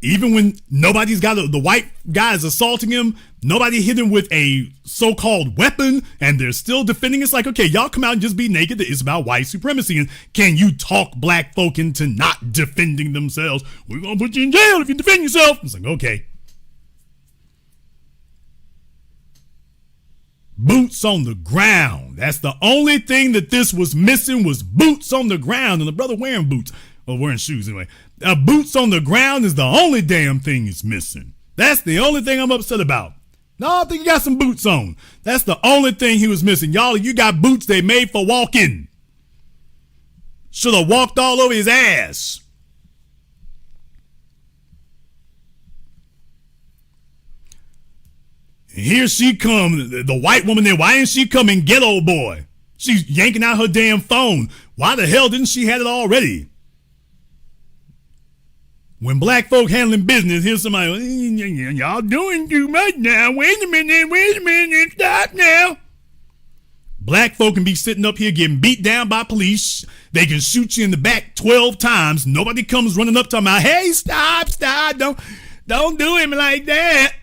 even when nobody's got the white guy is assaulting him, nobody hit him with a so-called weapon, and they're still defending. It's like, okay, y'all come out and just be naked. It's about white supremacy. And can you talk black folk into not defending themselves? We're going to put you in jail if you defend yourself. It's like, okay. Boots on the ground. That's the only thing that this was missing, was boots on the ground. And the brother wearing boots, or wearing shoes anyway. Boots on the ground is the only damn thing is missing. That's the only thing I'm upset about. No, I think he got some boots on. That's the only thing he was missing. Y'all, you got boots they made for walking. Should have walked all over his ass. And here she come, the white woman there. Why ain't she coming ghetto boy? She's yanking out her damn phone. Why the hell didn't she have it already? When black folk handling business, here's somebody, y'all doing too much now. Wait a minute, stop now. Black folk can be sitting up here getting beat down by police. They can shoot you in the back 12 times. Nobody comes running up to my, hey, stop, don't do him like that.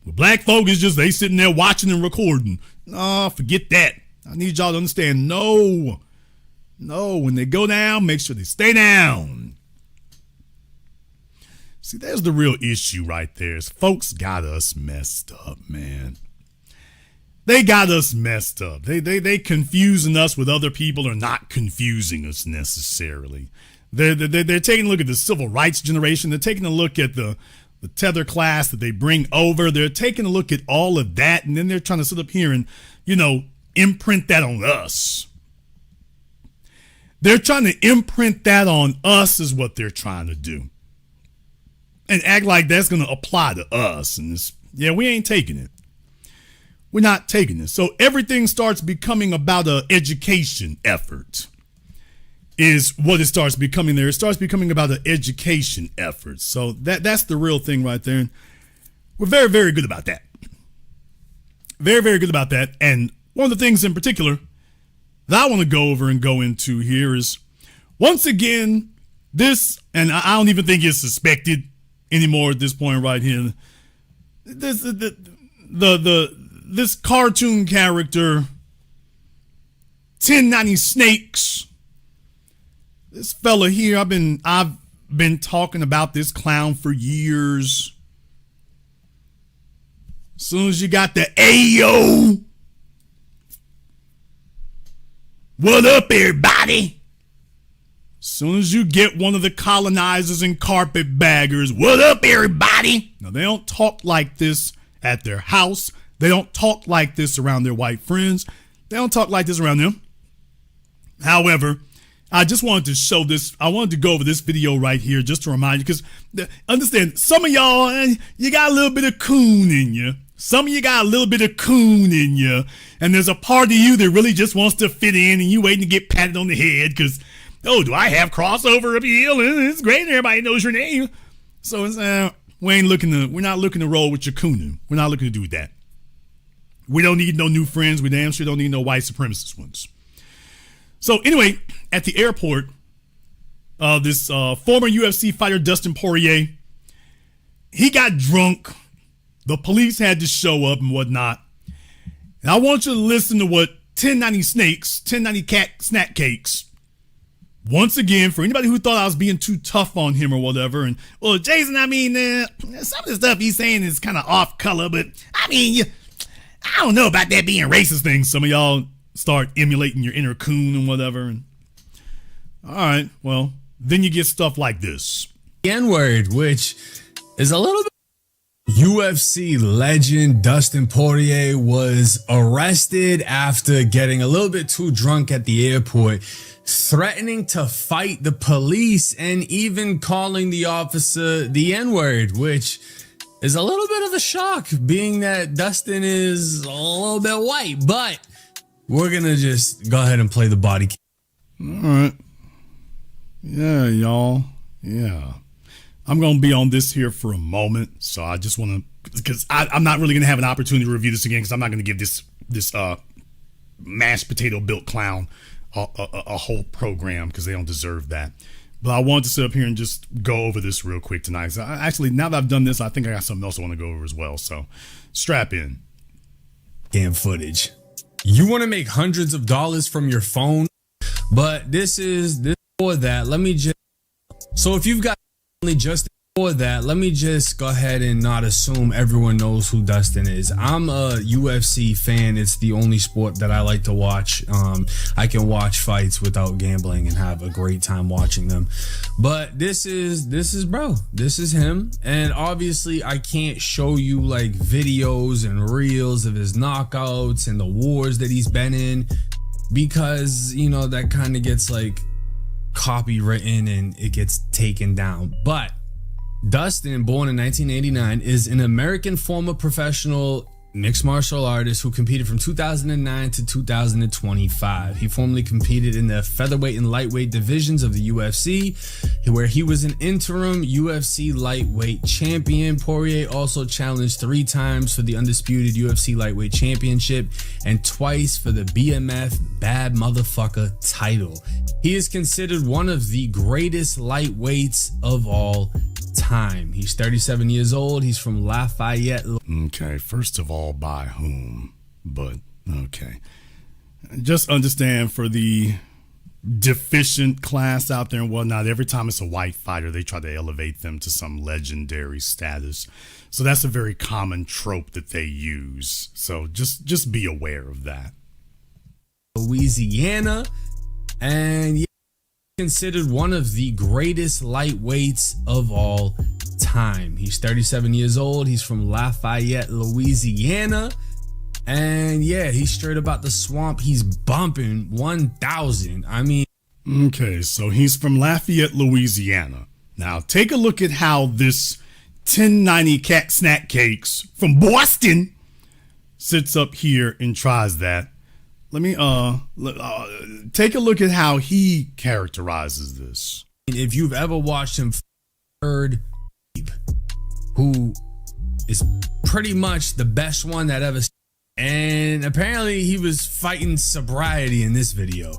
But black folk is just, they sitting there watching and recording. Oh, forget that. I need y'all to understand, no, when they go down, make sure they stay down. See, there's the real issue right there. Is folks got us messed up, man. They got us messed up. They confusing us with other people or not confusing us necessarily. They're taking a look at the civil rights generation. They're taking a look at the tether class that they bring over. They're taking a look at all of that, and then they're trying to sit up here and, imprint that on us. They're trying to imprint that on us is what they're trying to do. And act like that's going to apply to us. And we ain't taking it. We're not taking it. So everything starts becoming about an education effort is what it starts becoming there. It starts becoming about an education effort. So that's the real thing right there. And we're very, very good about that. Very, very good about that. And one of the things in particular that I want to go over and go into here is, once again, this, and I don't even think it's suspected anymore at this point right here. This cartoon character, 1090 Snakes. This fella here, I've been talking about this clown for years. As soon as you got the Ayo, what up, everybody? As soon as you get one of the colonizers and carpetbaggers, what up, everybody? Now, they don't talk like this at their house. They don't talk like this around their white friends. They don't talk like this around them. However, I just wanted to show this. I wanted to go over this video right here just to remind you, because understand, some of y'all, you got a little bit of coon in you. Some of you got a little bit of coon in you. And there's a part of you that really just wants to fit in, and you waiting to get patted on the head because, oh, do I have crossover appeal? It's great. Everybody knows your name. So it's, we're not looking to roll with your coon. We're not looking to do that. We don't need no new friends. We damn sure don't need no white supremacist ones. So anyway, at the airport, this former UFC fighter, Dustin Poirier, he got drunk. The police had to show up and whatnot. And I want you to listen to what 1090 Snakes, 1090 Cat Snack Cakes, once again, for anybody who thought I was being too tough on him or whatever. And, well, Jason, some of the stuff he's saying is kind of off color, but I don't know about that being racist thing. Some of y'all start emulating your inner coon and whatever. And, all right, well, then you get stuff like this. The N-word, which is a little bit. UFC legend Dustin Poirier was arrested after getting a little bit too drunk at the airport, threatening to fight the police and even calling the officer the N-word, which is a little bit of a shock, being that Dustin is a little bit white. But we're going to just go ahead and play the body. All right. Yeah, y'all. Yeah. I'm going to be on this here for a moment. So I just want to, because I'm not really going to have an opportunity to review this again, because I'm not going to give this mashed potato built clown a whole program, because they don't deserve that. But I wanted to sit up here and just go over this real quick tonight. So actually, now that I've done this, I think I got something else I want to go over as well. So strap in. Damn footage. You want to make hundreds of dollars from your phone, but this for that. Let me just, so if you've got only just for that, let me just go ahead and not assume everyone knows who Dustin is. I'm a UFC fan. It's the only sport that I like to watch. I can watch fights without gambling and have a great time watching them. But this is bro. This is him. And obviously I can't show you like videos and reels of his knockouts and the wars that he's been in, because, you know, that kind of gets like copywritten and it gets taken down. But Dustin, born in 1989, is an American former professional mixed martial artist who competed from 2009 to 2025. He formerly competed in the featherweight and lightweight divisions of the UFC, where he was an interim UFC lightweight champion. Poirier also challenged 3 times for the undisputed UFC lightweight championship and twice for the BMF Bad Motherfucker title. He is considered one of the greatest lightweights of all time. He's 37 years old. He's from Lafayette. Okay, first of all, by whom? But okay, just understand, for the deficient class out there and whatnot. Every time it's a white fighter, they try to elevate them to some legendary status. So that's a very common trope that they use. So just be aware of that. Louisiana, and considered one of the greatest lightweights of all time. He's 37 years old. He's from Lafayette, Louisiana. And yeah, he's straight about the swamp. He's bumping 1,000. I mean, okay, so he's from Lafayette, Louisiana. Now take a look at how this 1090 cat snack cakes from Boston sits up here and tries that. Let me take a look at how he characterizes this. If you've ever watched him, heard who is pretty much the best one that ever. And apparently he was fighting sobriety in this video.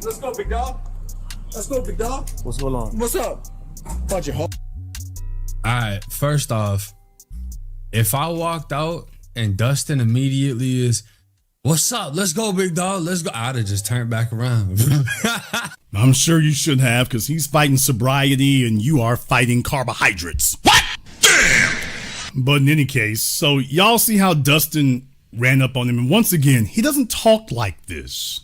Let's go, big dog. Let's go, big dog. What's going on? What's up? Bunch of All right, first off, if I walked out and Dustin immediately is, what's up? Let's go, big dog. Let's go. I'd have just turned back around. I'm sure you should have, because he's fighting sobriety and you are fighting carbohydrates. What? Damn! But in any case, so y'all see how Dustin ran up on him. And once again, he doesn't talk like this.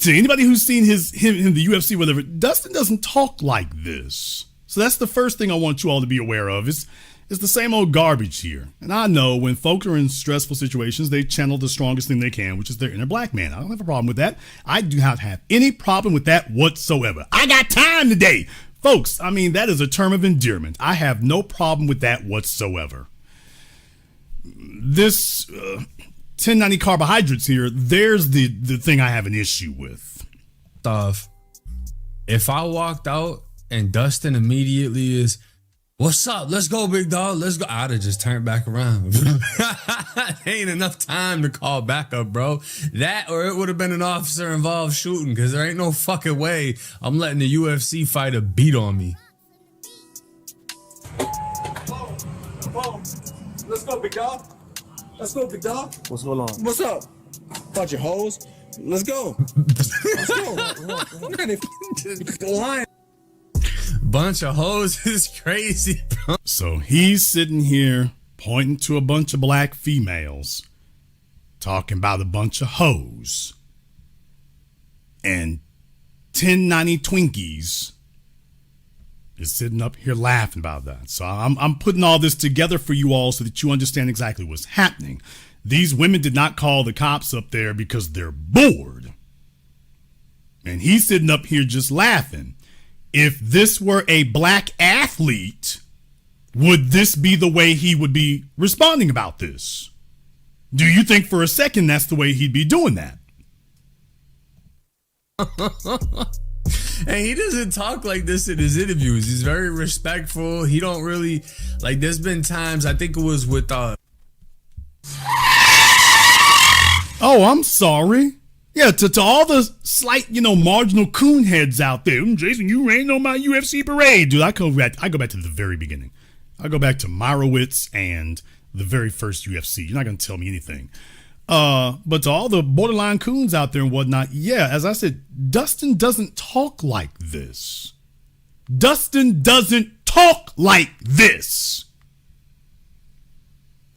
To anybody who's seen him in the UFC, whatever, Dustin doesn't talk like this. So that's the first thing I want you all to be aware of. It's the same old garbage here. And I know when folk are in stressful situations, they channel the strongest thing they can, which is their inner black man. I don't have a problem with that. I do not have any problem with that whatsoever. I got time today. Folks, I mean, that is a term of endearment. I have no problem with that whatsoever. This 1090 carbohydrates here, there's the thing I have an issue with. If I walked out and Dustin immediately is, what's up? Let's go, big dog. Let's go. I'd have just turned back around. Ain't enough time to call backup, bro. That or it would have been an officer involved shooting, because there ain't no fucking way I'm letting the UFC fighter beat on me. Let's go, big dog. Let's go, big dog. What's going on? What's up? Bunch of hoes. Let's go. Let's go. Bunch of hoes is crazy, bro. So he's sitting here pointing to a bunch of black females, talking about a bunch of hoes, and 1090 Twinkies is sitting up here laughing about that. So I'm putting all this together for you all so that you understand exactly what's happening. These women did not call the cops up there because they're bored. And he's sitting up here just laughing. If this were a black athlete, would this be the way he would be responding about this? Do you think for a second that's the way he'd be doing that? And he doesn't talk like this in his interviews. He's very respectful. He don't really, like, there's been times, I think it was with Oh, I'm sorry. Yeah, to all the slight, marginal coon heads out there. Jason, you ran on my UFC parade. Dude, I go back to the very beginning. I go back to Meyerowitz and the very first UFC. You're not going to tell me anything. But to all the borderline coons out there and whatnot, yeah, as I said, Dustin doesn't talk like this. Dustin doesn't talk like this.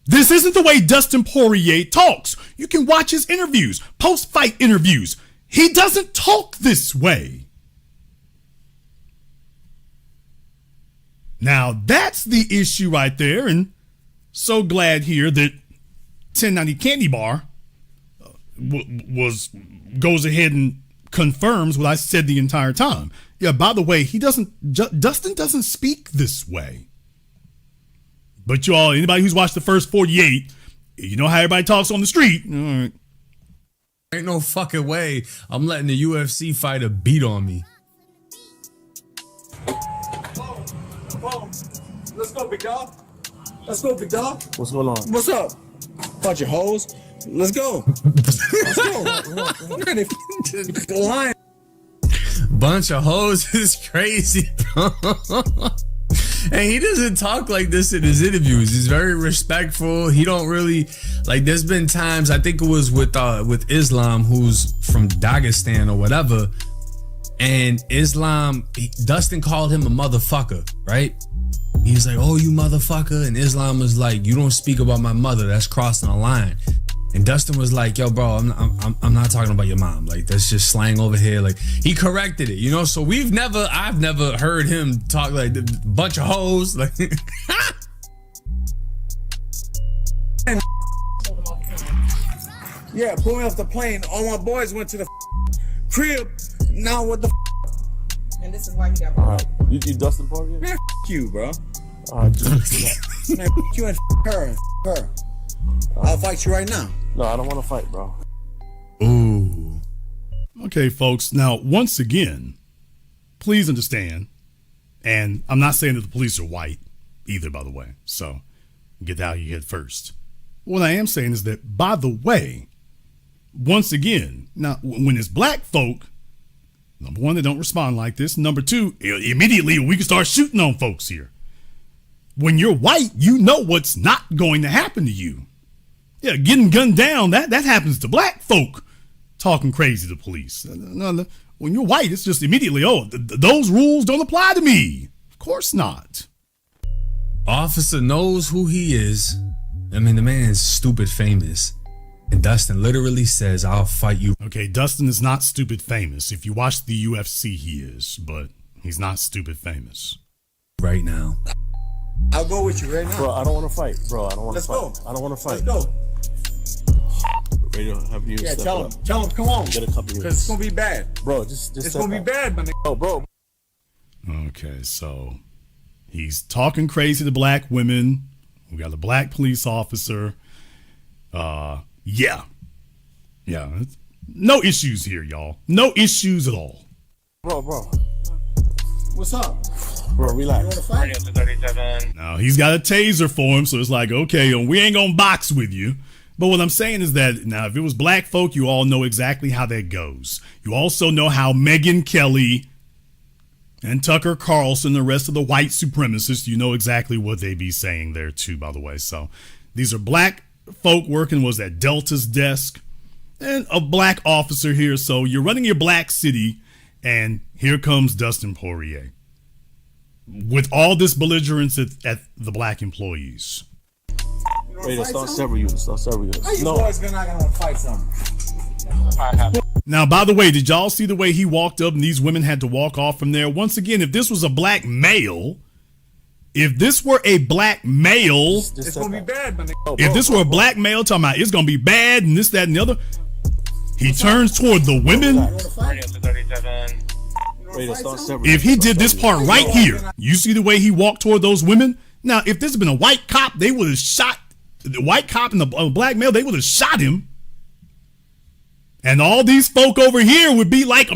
This isn't the way Dustin Poirier talks. You can watch his interviews, post-fight interviews. He doesn't talk this way. Now, that's the issue right there, and so glad here that 1090 Candy Bar goes ahead and confirms what I said the entire time. Yeah, by the way, Dustin doesn't speak this way. But y'all, anybody who's watched the first 48, you know how everybody talks on the street. All right. Ain't no fucking way I'm letting the UFC fighter beat on me. Let's go, big dog. Let's go, big dog. What's going on? What's up? Bunch of hoes. Let's go. Let's go. Bunch of hoes is crazy, bro. And he doesn't talk like this in his interviews. He's very respectful. He don't really like. There's been times, I think it was with Islam, who's from Dagestan or whatever, and Dustin called him a motherfucker, right? He's like, "Oh, you motherfucker," and Islam was like, "You don't speak about my mother. That's crossing a line." And Dustin was like, "Yo, bro, I'm not talking about your mom. Like, that's just slang over here." Like, he corrected it, you know. So I've never heard him talk like a bunch of hoes. Like, Yeah, pull me off the plane. All my boys went to the crib. Now what the? And this is why he got Alright, you Dustin Party? Man, you, bro. Alright, Man, you and her. I'll fight you right now. No, I don't want to fight, bro. Ooh. Okay, folks. Now, once again, please understand, and I'm not saying that the police are white either, by the way, so get out of your head first. What I am saying is that, by the way, once again, now, when it's black folk, number one, they don't respond like this. Number two, immediately we can start shooting on folks here. When you're white, you know what's not going to happen to you. Yeah, getting gunned down, that happens to black folk talking crazy to police. When you're white, it's just immediately, those rules don't apply to me. Of course not. officer knows who he is. I mean, the man is stupid famous. And Dustin literally says, "I'll fight you." Okay, Dustin is not stupid famous. If you watch the UFC, he is, but he's not stupid famous. Right now. I'll go with you right now. Bro, I don't want to fight. Bro, I don't want to fight. Let's go. I don't want to fight. Let's go. Radio, have you Yeah, step tell up. him. Tell him, come on. Get a couple minutes. Because it's going to be bad. Bro, just it's step going to be up. bad, my nigga. Oh, bro. Okay, so he's talking crazy to black women. We got a black police officer. Yeah. No issues here, y'all. No issues at all. Bro. What's up? Bro, relax. You want to fight? Now, he's got a taser for him, so it's like, okay, we ain't gonna box with you. But what I'm saying is that, now, if it was black folk, you all know exactly how that goes. You also know how Megyn Kelly and Tucker Carlson, the rest of the white supremacists, you know exactly what they be saying there too, by the way. So these are black folk working was at Delta's desk and a black officer here. So you're running your black city, and here comes Dustin Poirier with all this belligerence at the black employees. Wait, start several units. How you boys not going to fight something? Now, by the way, did y'all see the way he walked up and these women had to walk off from there? Once again, if this was a black male, it's going to be bad, my nigga. If this were a black male talking about it's going to be bad and this, that, and the other, he turns toward the women. If he did this part right here, you see the way he walked toward those women? Now, if this had been a white cop, they would have shot the white cop and the black male, they would have shot him. And all these folk over here would be like,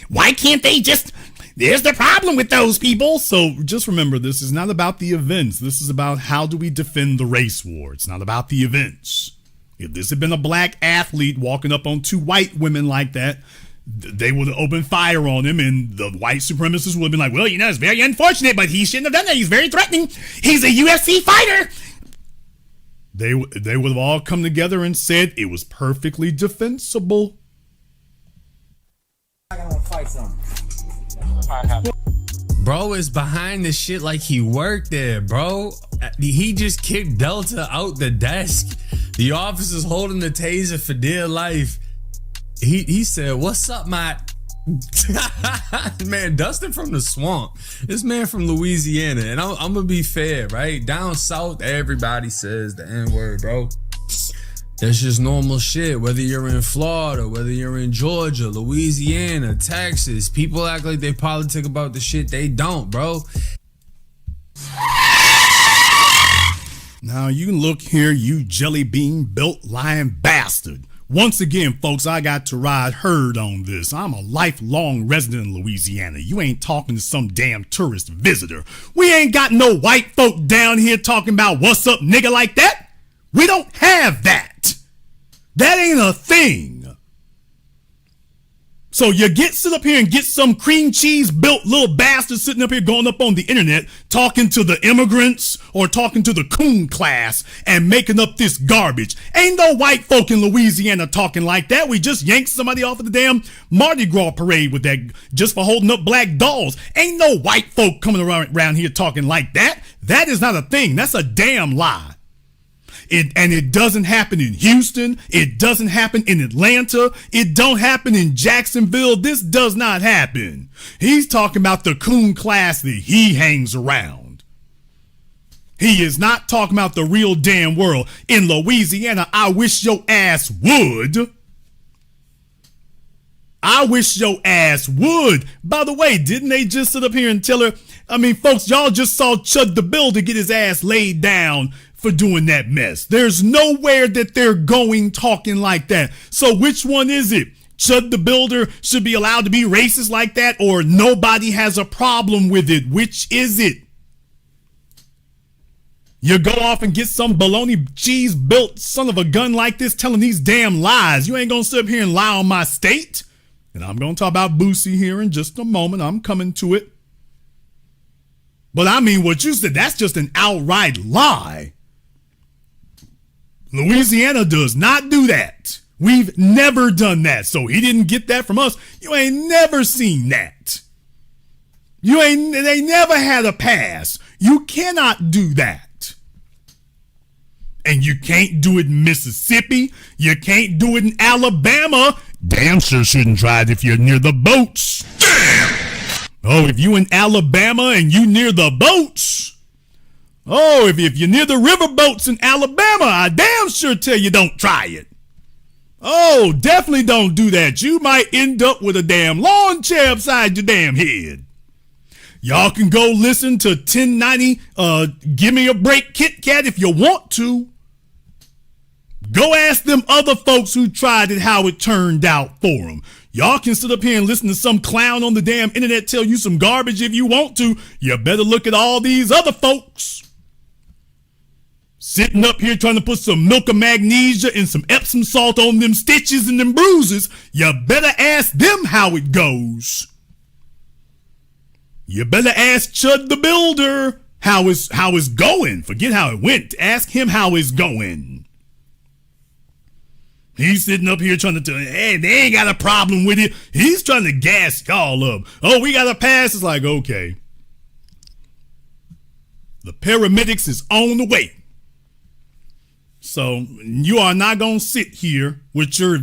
why can't they just, there's the problem with those people. So just remember, this is not about the events. This is about how do we defend the race war. It's not about the events. If this had been a black athlete walking up on two white women like that, they would have opened fire on him, and the white supremacists would have been like, well, it's very unfortunate, but he shouldn't have done that. He's very threatening. He's a UFC fighter. They would have all come together and said it was perfectly defensible. Bro is behind the shit like he worked there, bro. He just kicked Delta out the desk. The officer's holding the taser for dear life. He said, "What's up, mate?" Man, Dustin from the swamp. This man from Louisiana. And I'm gonna be fair, right? Down south, everybody says the N-word, bro. That's just normal shit. Whether you're in Florida, whether you're in Georgia, Louisiana, Texas, people act like they politic about the shit they don't, bro. Now you can look here, you jelly bean built lying bastard. Once again, folks, I got to ride herd on this. I'm a lifelong resident in Louisiana. You ain't talking to some damn tourist visitor. We ain't got no white folk down here talking about what's up, nigga, like that. We don't have that. That ain't a thing. So you sit up here and get some cream cheese built little bastard sitting up here going up on the internet talking to the immigrants or talking to the coon class and making up this garbage. Ain't no white folk in Louisiana talking like that. We just yanked somebody off of the damn Mardi Gras parade with that just for holding up black dolls. Ain't no white folk coming around here talking like that. That is not a thing. That's a damn lie. And it doesn't happen in Houston. It doesn't happen in Atlanta. It don't happen in Jacksonville. This does not happen. He's talking about the coon class that he hangs around. He is not talking about the real damn world. In Louisiana, I wish your ass would. I wish your ass would. By the way, didn't they just sit up here and tell her? I mean, folks, y'all just saw Chud the Builder get his ass laid down for doing that mess. There's nowhere that they're going talking like that. So which one is it? Chud the Builder should be allowed to be racist like that, or nobody has a problem with it? Which is it? You go off and get some bologna cheese built son of a gun like this telling these damn lies. You ain't gonna sit up here and lie on my state. And I'm gonna talk about Boosie here in just a moment. I'm coming to it. But I mean, what you said, that's just an outright lie. Louisiana does not do that. We've never done that. So he didn't get that from us. You ain't never seen that. They never had a pass. You cannot do that. And you can't do it in Mississippi. You can't do it in Alabama. Damn sure shouldn't try it if you're near the boats. Damn! Oh, if you in Alabama and you near the boats. Oh, if you're near the river boats in Alabama, I damn sure tell you don't try it. Oh, definitely don't do that. You might end up with a damn lawn chair upside your damn head. Y'all can go listen to 1090 Give Me a Break Kit Kat if you want to. Go ask them other folks who tried it how it turned out for them. Y'all can sit up here and listen to some clown on the damn internet tell you some garbage if you want to. You better look at all these other folks sitting up here trying to put some milk of magnesia and some Epsom salt on them stitches and them bruises. You better ask them how it goes. You better ask Chud the Builder how it's going. Forget how it went. Ask him how it's going. He's sitting up here trying to tell you, hey, they ain't got a problem with it. He's trying to gas y'all up. Oh, we got to pass. It's like, okay. The paramedics is on the way. So you are not going to sit here with your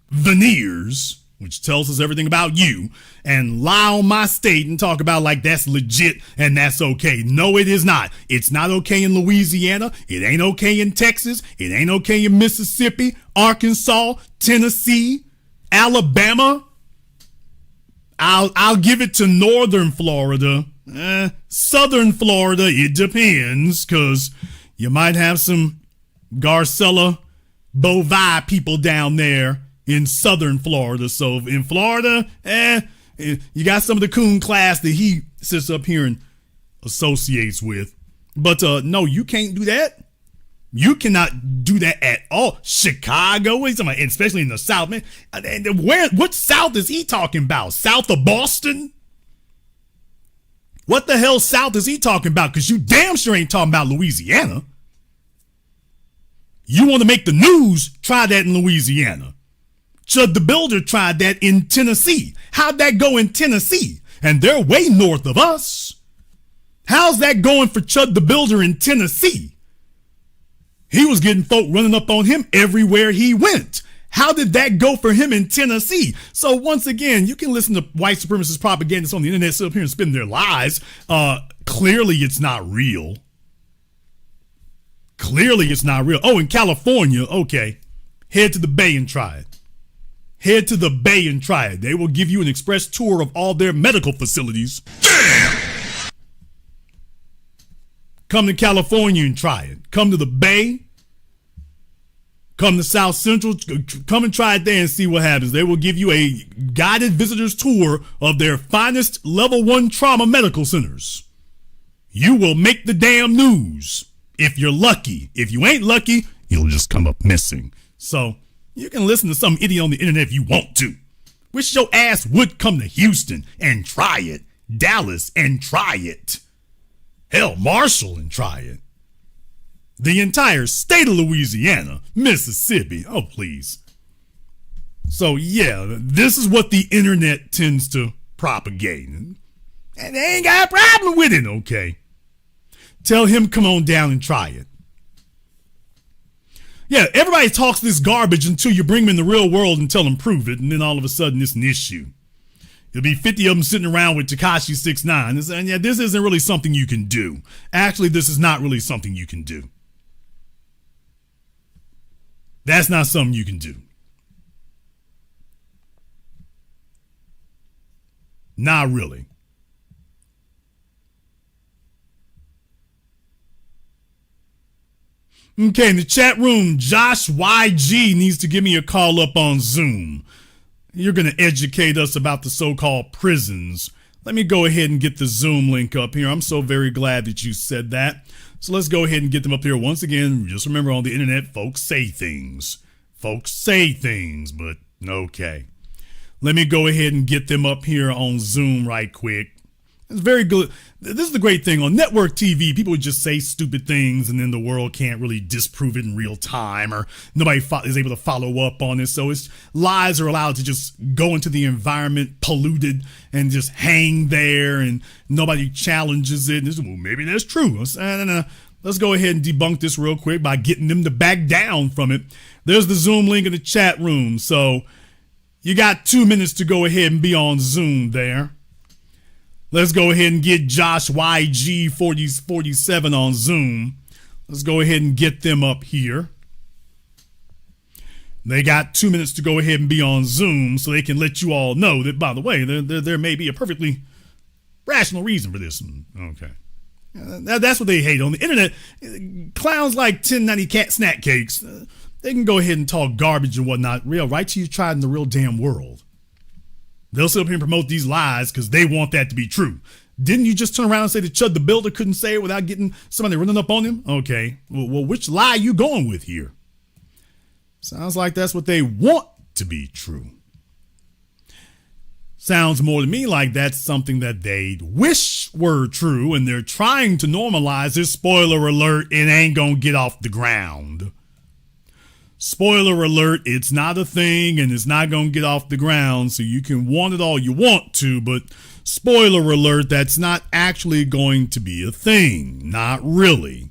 veneers, which tells us everything about you, and lie on my state and talk about like that's legit and that's okay. No, it is not. It's not okay in Louisiana. It ain't okay in Texas. It ain't okay in Mississippi, Arkansas, Tennessee, Alabama. I'll give it to northern Florida. Southern Florida, it depends, because you might have some Garcella Bovi people down there in southern Florida. So in Florida, you got some of the coon class that he sits up here and associates with. But no, you can't do that. You cannot do that at all. Chicago, especially in the South, man. What South is he talking about? South of Boston? What the hell South is he talking about? Because you damn sure ain't talking about Louisiana. You want to make the news, try that in Louisiana. Chud the Builder tried that in Tennessee. How'd that go in Tennessee? And they're way north of us. How's that going for Chud the Builder in Tennessee? He was getting folk running up on him everywhere he went. How did that go for him in Tennessee? So once again, you can listen to white supremacist propagandists on the internet sit up here and spin their lies. Clearly it's not real. Clearly it's not real. Oh, in California, okay. Head to the Bay and try it. Head to the Bay and try it. They will give you an express tour of all their medical facilities. Damn! Come to California and try it. Come to the Bay. Come to South Central. Come and try it there and see what happens. They will give you a guided visitor's tour of their finest level 1 trauma medical centers. You will make the damn news. If you're lucky. If you ain't lucky, you'll just come up missing. So you can listen to some idiot on the internet if you want to. Wish your ass would come to Houston and try it. Dallas and try it. Hell, Marshall and try it. The entire state of Louisiana, Mississippi. Oh, please. So, yeah, this is what the internet tends to propagate. And they ain't got a problem with it, okay? Tell him come on down and try it. Yeah, everybody talks this garbage until you bring them in the real world and tell them prove it, and then all of a sudden it's an issue. There'll be 50 of them sitting around with Tekashi 6ix9ine and yeah, this isn't really something you can do. Actually, this is not really something you can do. That's not something you can do. Not really. Okay, in the chat room, Josh YG needs to give me a call up on Zoom. You're going to educate us about the so-called prisons. Let me go ahead and get the Zoom link up here. I'm so very glad that you said that. So let's go ahead and get them up here. Once again, just remember on the internet, folks say things. Folks say things, but okay. Let me go ahead and get them up here on Zoom right quick. It's very good. This is the great thing. On network TV, people would just say stupid things and then the world can't really disprove it in real time or nobody is able to follow up on it. So lies are allowed to just go into the environment polluted and just hang there and nobody challenges it. And well, maybe that's true. Let's go ahead and debunk this real quick by getting them to back down from it. There's the Zoom link in the chat room. So you got 2 minutes to go ahead and be on Zoom there. Let's go ahead and get Josh YG 4047 on Zoom. Let's go ahead and get them up here. They got 2 minutes to go ahead and be on Zoom so they can let you all know that, by the way, there may be a perfectly rational reason for this. Okay. That's what they hate on the internet. Clowns like 1090 cat snack cakes, they can go ahead and talk garbage and whatnot. Right till you try it in the real damn world. They'll sit up here and promote these lies because they want that to be true. Didn't you just turn around and say that Chud the Builder couldn't say it without getting somebody running up on him? Okay. Well, which lie are you going with here? Sounds like that's what they want to be true. Sounds more to me like that's something that they wish were true and they're trying to normalize this. Spoiler alert, it ain't gonna get off the ground. Spoiler alert, it's not a thing and it's not going to get off the ground, so you can want it all you want to, but spoiler alert, that's not actually going to be a thing. Not really.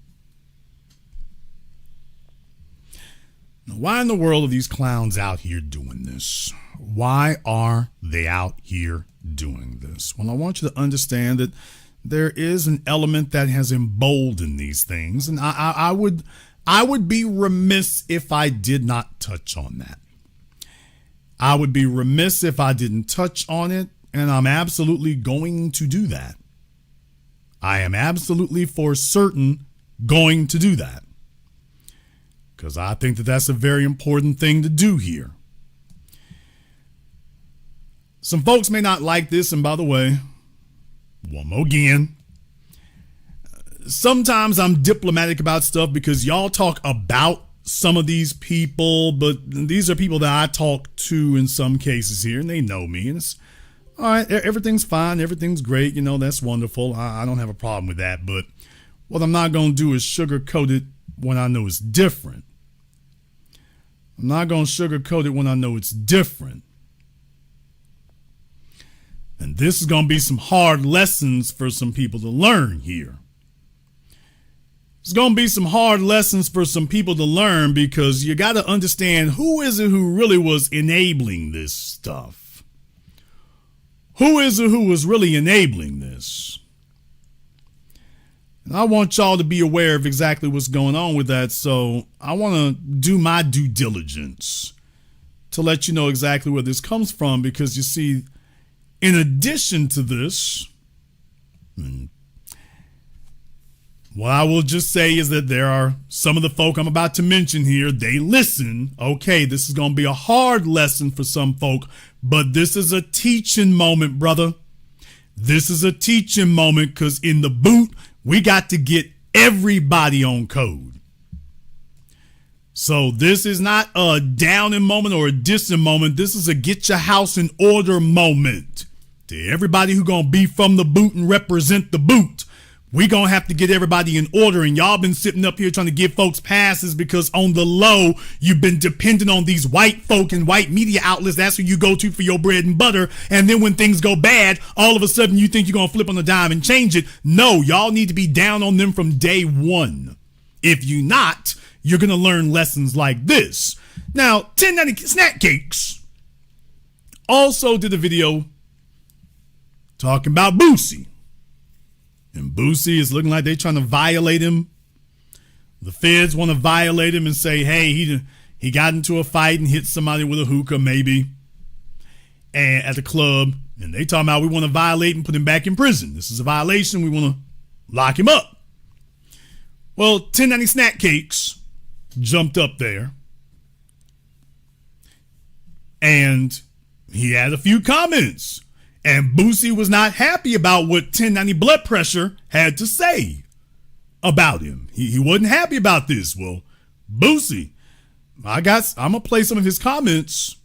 Now, why in the world are these clowns out here doing this? Why are they out here doing this? Well, I want you to understand that there is an element that has emboldened these things, and I would be remiss if I did not touch on that. I would be remiss if I didn't touch on it, and I'm absolutely going to do that. I am absolutely for certain going to do that. Because I think that that's a very important thing to do here. Some folks may not like this, and by the way, one more again. Sometimes I'm diplomatic about stuff because y'all talk about some of these people, but these are people that I talk to in some cases here, and they know me. And it's all right. Everything's fine. Everything's great. You know, that's wonderful. I don't have a problem with that. But what I'm not going to do is sugarcoat it when I know it's different. I'm not going to sugarcoat it when I know it's different. And this is going to be some hard lessons for some people to learn here. It's going to be some hard lessons for some people to learn because you got to understand who is it who really was enabling this stuff. Who is it who was really enabling this? And I want y'all to be aware of exactly what's going on with that. So I want to do my due diligence to let you know exactly where this comes from because you see, in addition to this, what I will just say is that there are some of the folk I'm about to mention here, they listen. Okay, this is going to be a hard lesson for some folk, but this is a teaching moment, brother. This is a teaching moment because in the boot, we got to get everybody on code. So this is not a downing moment or a dissing moment. This is a get your house in order moment. To everybody who gonna be from the boot and represent the boot, we gonna have to get everybody in order. And y'all been sitting up here trying to give folks passes because on the low, you've been dependent on these white folk and white media outlets. That's who you go to for your bread and butter. And then when things go bad, all of a sudden you think you're gonna flip on the dime and change it. No, y'all need to be down on them from day one. If you not, you're going to learn lessons like this. Now, 1090 Snack Cakes also did a video talking about Boosie. And Boosie is looking like they're trying to violate him. The feds want to violate him and say, hey, he got into a fight and hit somebody with a hookah maybe and at the club. And they talking about we want to violate and put him back in prison. This is a violation. We want to lock him up. Well, 1090 Snack Cakes jumped up there and he had a few comments, and Boosie was not happy about what 1090 Blood Pressure had to say about him. He wasn't happy about this. Well, Boosie, I'm gonna play some of his comments.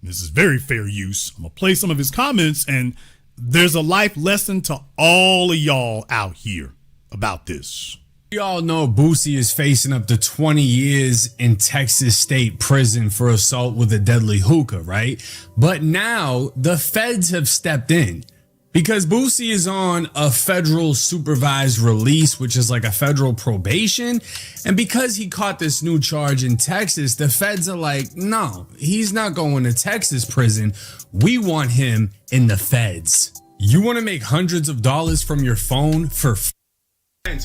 This is very fair use. I'm gonna play some of his comments, and there's a life lesson to all of y'all out here about this. We all know Boosie is facing up to 20 years in Texas state prison for assault with a deadly hookah, right? But now the feds have stepped in because Boosie is on a federal supervised release, which is like a federal probation. And because he caught this new charge in Texas, the feds are like, no, he's not going to Texas prison. We want him in the feds. You want to make hundreds of dollars from your phone for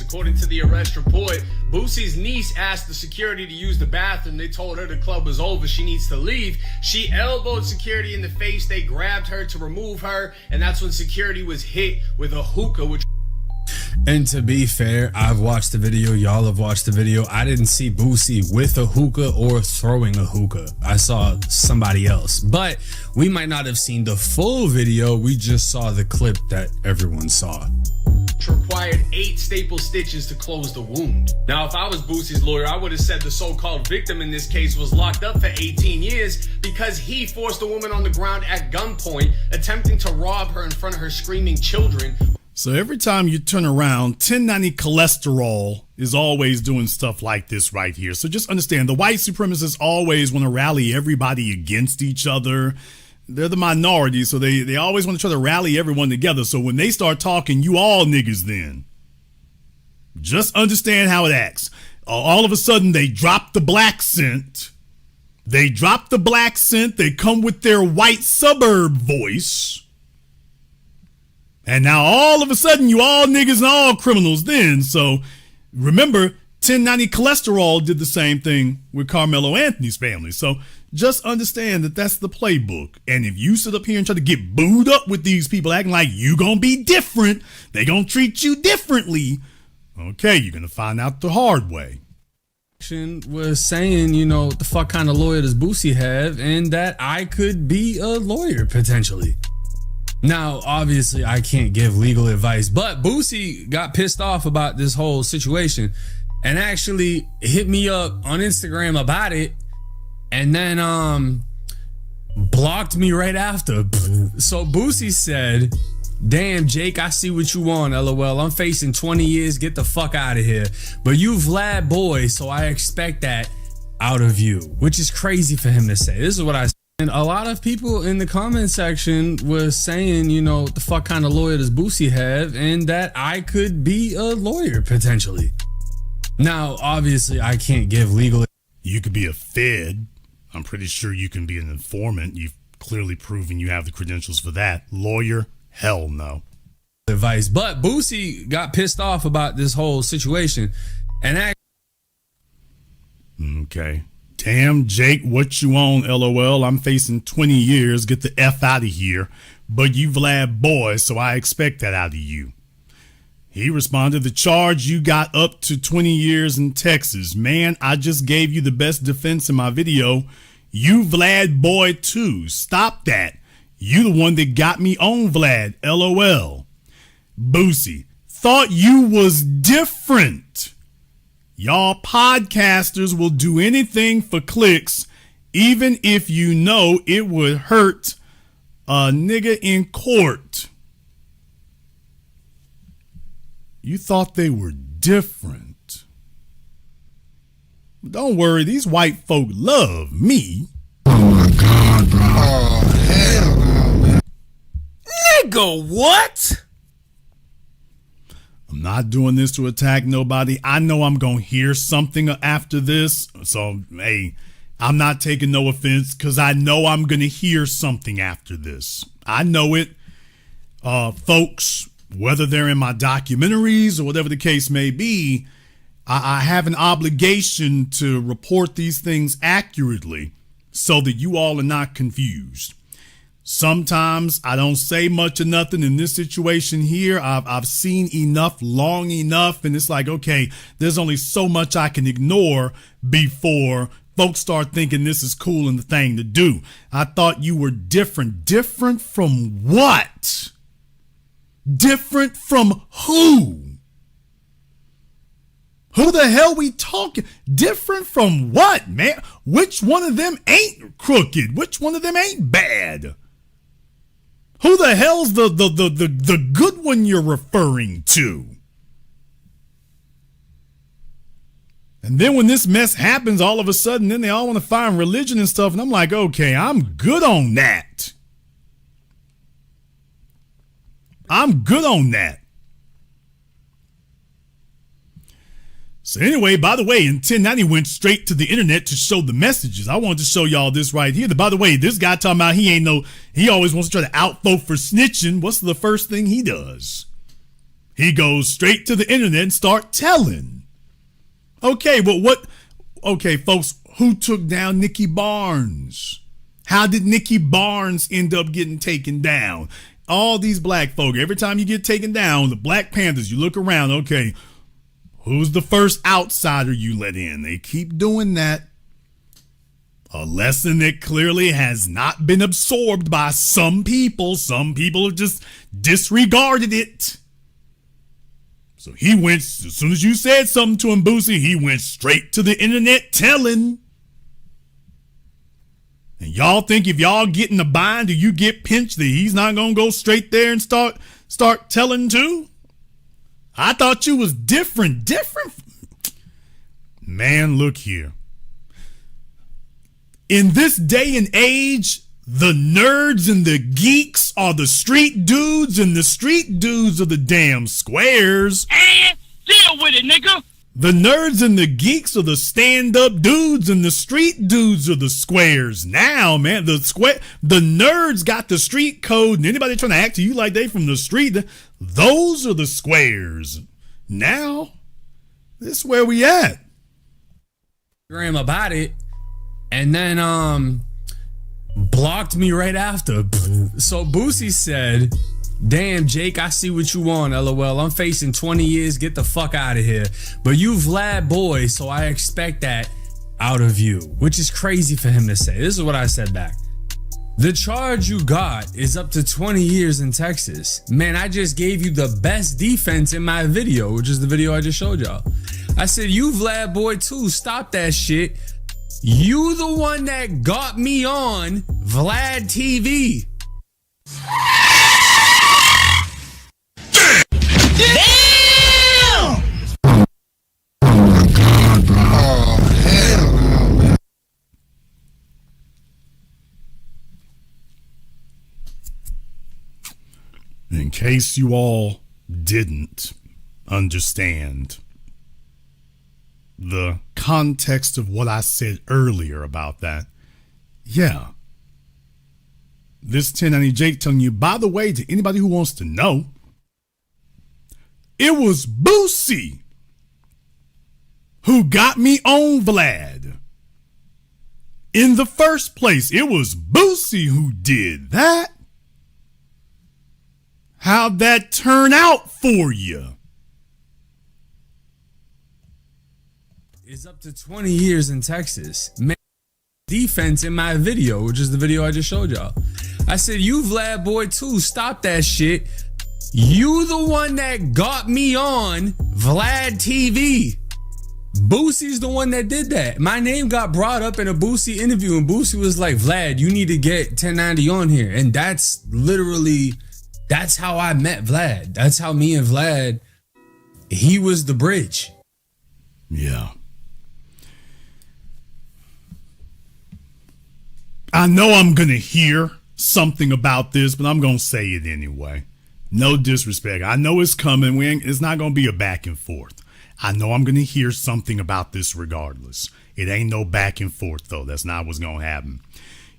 according to the arrest report, Boosie's niece asked the security to use the bathroom. They told her the club was over, she needs to leave. She elbowed security in the face. They grabbed her to remove her, and that's when security was hit with a hookah, which... And to be fair, I've watched the video. Y'all have watched the video. I didn't see Boosie with a hookah or throwing a hookah. I saw somebody else. But we might not have seen the full video. We just saw the clip that everyone saw. Required 8 staple stitches to close the wound. Now, if I was Boosie's lawyer, I would have said the so-called victim in this case was locked up for 18 years because he forced a woman on the ground at gunpoint, attempting to rob her in front of her screaming children. So every time you turn around, 1090 Cholesterol is always doing stuff like this right here. So just understand, the white supremacists always want to rally everybody against each other. They're the minority, so they always want to try to rally everyone together. So when they start talking, you all niggas then. Just understand how it acts. All of a sudden, they drop the black scent. They drop the black scent. They come with their white suburb voice. And now all of a sudden, you all niggas and all criminals then. So remember, 1090 Cholesterol did the same thing with Carmelo Anthony's family. So just understand that that's the playbook. And if you sit up here and try to get booed up with these people acting like you gonna be different, they gonna treat you differently, okay, you're gonna find out the hard way. Was saying, you know, what the fuck kind of lawyer does Boosie have, and that I could be a lawyer potentially. Now, obviously, I can't give legal advice, but Boosie got pissed off about this whole situation and actually hit me up on Instagram about it, and then blocked me right after. So Boosie said, damn, Jake, I see what you want, LOL. I'm facing 20 years. Get the fuck out of here. But you Vlad boy, so I expect that out of you, which is crazy for him to say. This is what I said. And a lot of people in the comment section were saying, you know, what the fuck kind of lawyer does Boosie have, and that I could be a lawyer potentially. Now, obviously, I can't give legal. You could be a fed. I'm pretty sure you can be an informant. You've clearly proven you have the credentials for that. Lawyer, hell no. Advice, but Boosie got pissed off about this whole situation, and okay. Damn, Jake, what you on, LOL? I'm facing 20 years. Get the F out of here. But you Vlad boy, so I expect that out of you. He responded, the charge you got up to 20 years in Texas. Man, I just gave you the best defense in my video. You Vlad boy too. Stop that. You the one that got me on Vlad, LOL. Boosie, thought you was different. Y'all podcasters will do anything for clicks, even if you know it would hurt a nigga in court. You thought they were different. Don't worry, these white folk love me. Oh my God, bro. Oh, hell no, man. Nigga, what? I'm not doing this to attack nobody. I know I'm going to hear something after this. So, hey, I'm not taking no offense because I know I'm going to hear something after this. I know it. Folks, whether they're in my documentaries or whatever the case may be, I have an obligation to report these things accurately so that you all are not confused. Sometimes I don't say much of nothing. In this situation here, I've seen enough long enough, and it's like, okay, there's only so much I can ignore before folks start thinking this is cool and the thing to do. I thought you were different. Different from what? Different from who? Who the hell we talking? Different from what, man? Which one of them ain't crooked? Which one of them ain't bad? Who the hell's the good one you're referring to? And then when this mess happens, all of a sudden, then they all want to find religion and stuff. And I'm like, okay, I'm good on that. I'm good on that. So anyway, by the way, in 1090 went straight to the internet to show the messages. I wanted to show y'all this right here. By the way, this guy talking about he always wants to try to outvote for snitching. What's the first thing he does? He goes straight to the internet and start telling. Okay, well, okay, folks, who took down Nikki Barnes? How did Nikki Barnes end up getting taken down? All these black folk, every time you get taken down, the Black Panthers, you look around, okay, who's the first outsider you let in? They keep doing that. A lesson that clearly has not been absorbed by some people. Some people have just disregarded it. So he went, as soon as you said something to him, Boosie, he went straight to the internet telling. And y'all think if y'all get in a bind or you get pinched that he's not going to go straight there and start telling too? I thought you was different. Man, look here. In this day and age, the nerds and the geeks are the street dudes and the street dudes are the damn squares. And deal with it, nigga. The nerds and the geeks are the stand-up dudes and the street dudes are the squares. Now, man, the nerds got the street code, and anybody trying to act to you like they from the street, those are the squares. Now, this is where we at. About it, and then blocked me right after. So Boosie said, "Damn, Jake, I see what you want, LOL. I'm facing 20 years. Get the fuck out of here. But you Vlad boy, so I expect that out of you." Which is crazy for him to say. This is what I said back. "The charge you got is up to 20 years in Texas. Man, I just gave you the best defense in my video," which is the video I just showed y'all. I said, "You Vlad boy too. Stop that shit. You the one that got me on Vlad TV." Damn! Oh my God, bro. Oh, hell no, man. In case you all didn't understand the context of what I said earlier about that, yeah. This 1090 Jake telling you, by the way, to anybody who wants to know, it was Boosie who got me on Vlad. In the first place, it was Boosie who did that. How'd that turn out for you? Is up to 20 years in Texas. Man, defense in my video, which is the video I just showed y'all. I said, "You Vlad boy too. Stop that shit. You the one that got me on Vlad TV." Boosie's the one that did that. My name got brought up in a Boosie interview, and Boosie was like, Vlad, you need to get 1090 on here. And that's how I met Vlad. That's how me and Vlad, he was the bridge. Yeah. I know I'm going to hear something about this, but I'm going to say it anyway. No disrespect. I know it's coming. It's not going to be a back and forth. I know I'm going to hear something about this regardless. It ain't no back and forth, though. That's not what's going to happen.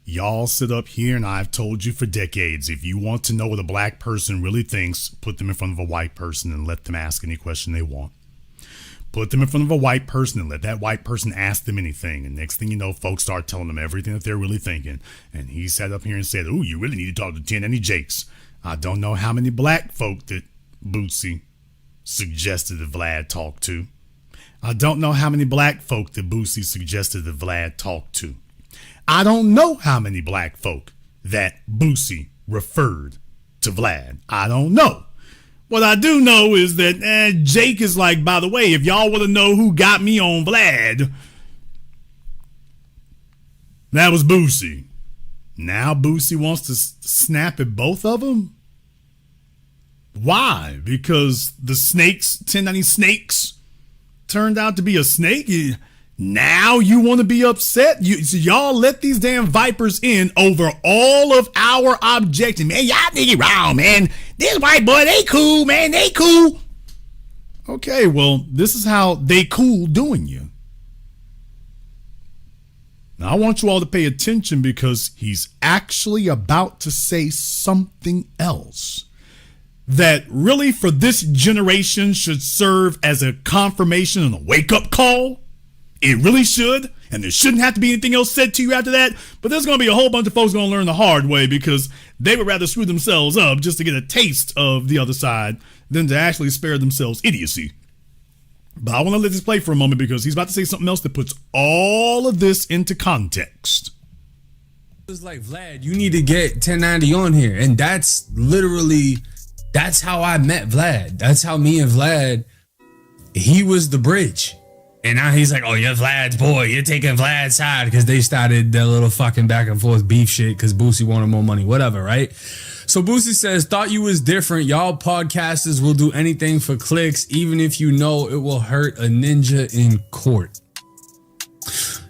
Y'all sit up here, and I've told you for decades, if you want to know what a black person really thinks, put them in front of a white person and let them ask any question they want. Put them in front of a white person and let that white person ask them anything. And next thing you know, folks start telling them everything that they're really thinking. And he sat up here and said, "Ooh, you really need to talk to 10 any Jakes." I don't know how many black folk that Boosie suggested that Vlad talk to. I don't know how many black folk that Boosie suggested that Vlad talk to. I don't know how many black folk that Boosie referred to Vlad. I don't know. What I do know is that Jake is like, by the way, if y'all want to know who got me on Vlad, that was Boosie. Now Boosie wants to snap at both of them? Why? Because the snakes, 1090 snakes, turned out to be a snake? Now you want to be upset? So y'all let these damn vipers in over all of our objecting. Man, y'all think it wrong, man. This white boy, they cool, man. They cool. Okay, well, this is how they cool doing you. Now, I want you all to pay attention because he's actually about to say something else that really for this generation should serve as a confirmation and a wake-up call. It really should, and there shouldn't have to be anything else said to you after that, but there's going to be a whole bunch of folks going to learn the hard way because they would rather screw themselves up just to get a taste of the other side than to actually spare themselves idiocy. But I want to let this play for a moment because he's about to say something else that puts all of this into context. It was like, Vlad, you need to get 1090 on here, and that's how I met Vlad. That's how me and Vlad, he was the bridge. And now he's like, oh, you're Vlad's boy. You're taking Vlad's side because they started their little fucking back and forth beef shit because Boosie wanted more money, whatever, right? So Boosie says, thought you was different. Y'all podcasters will do anything for clicks, even if you know it will hurt a ninja in court.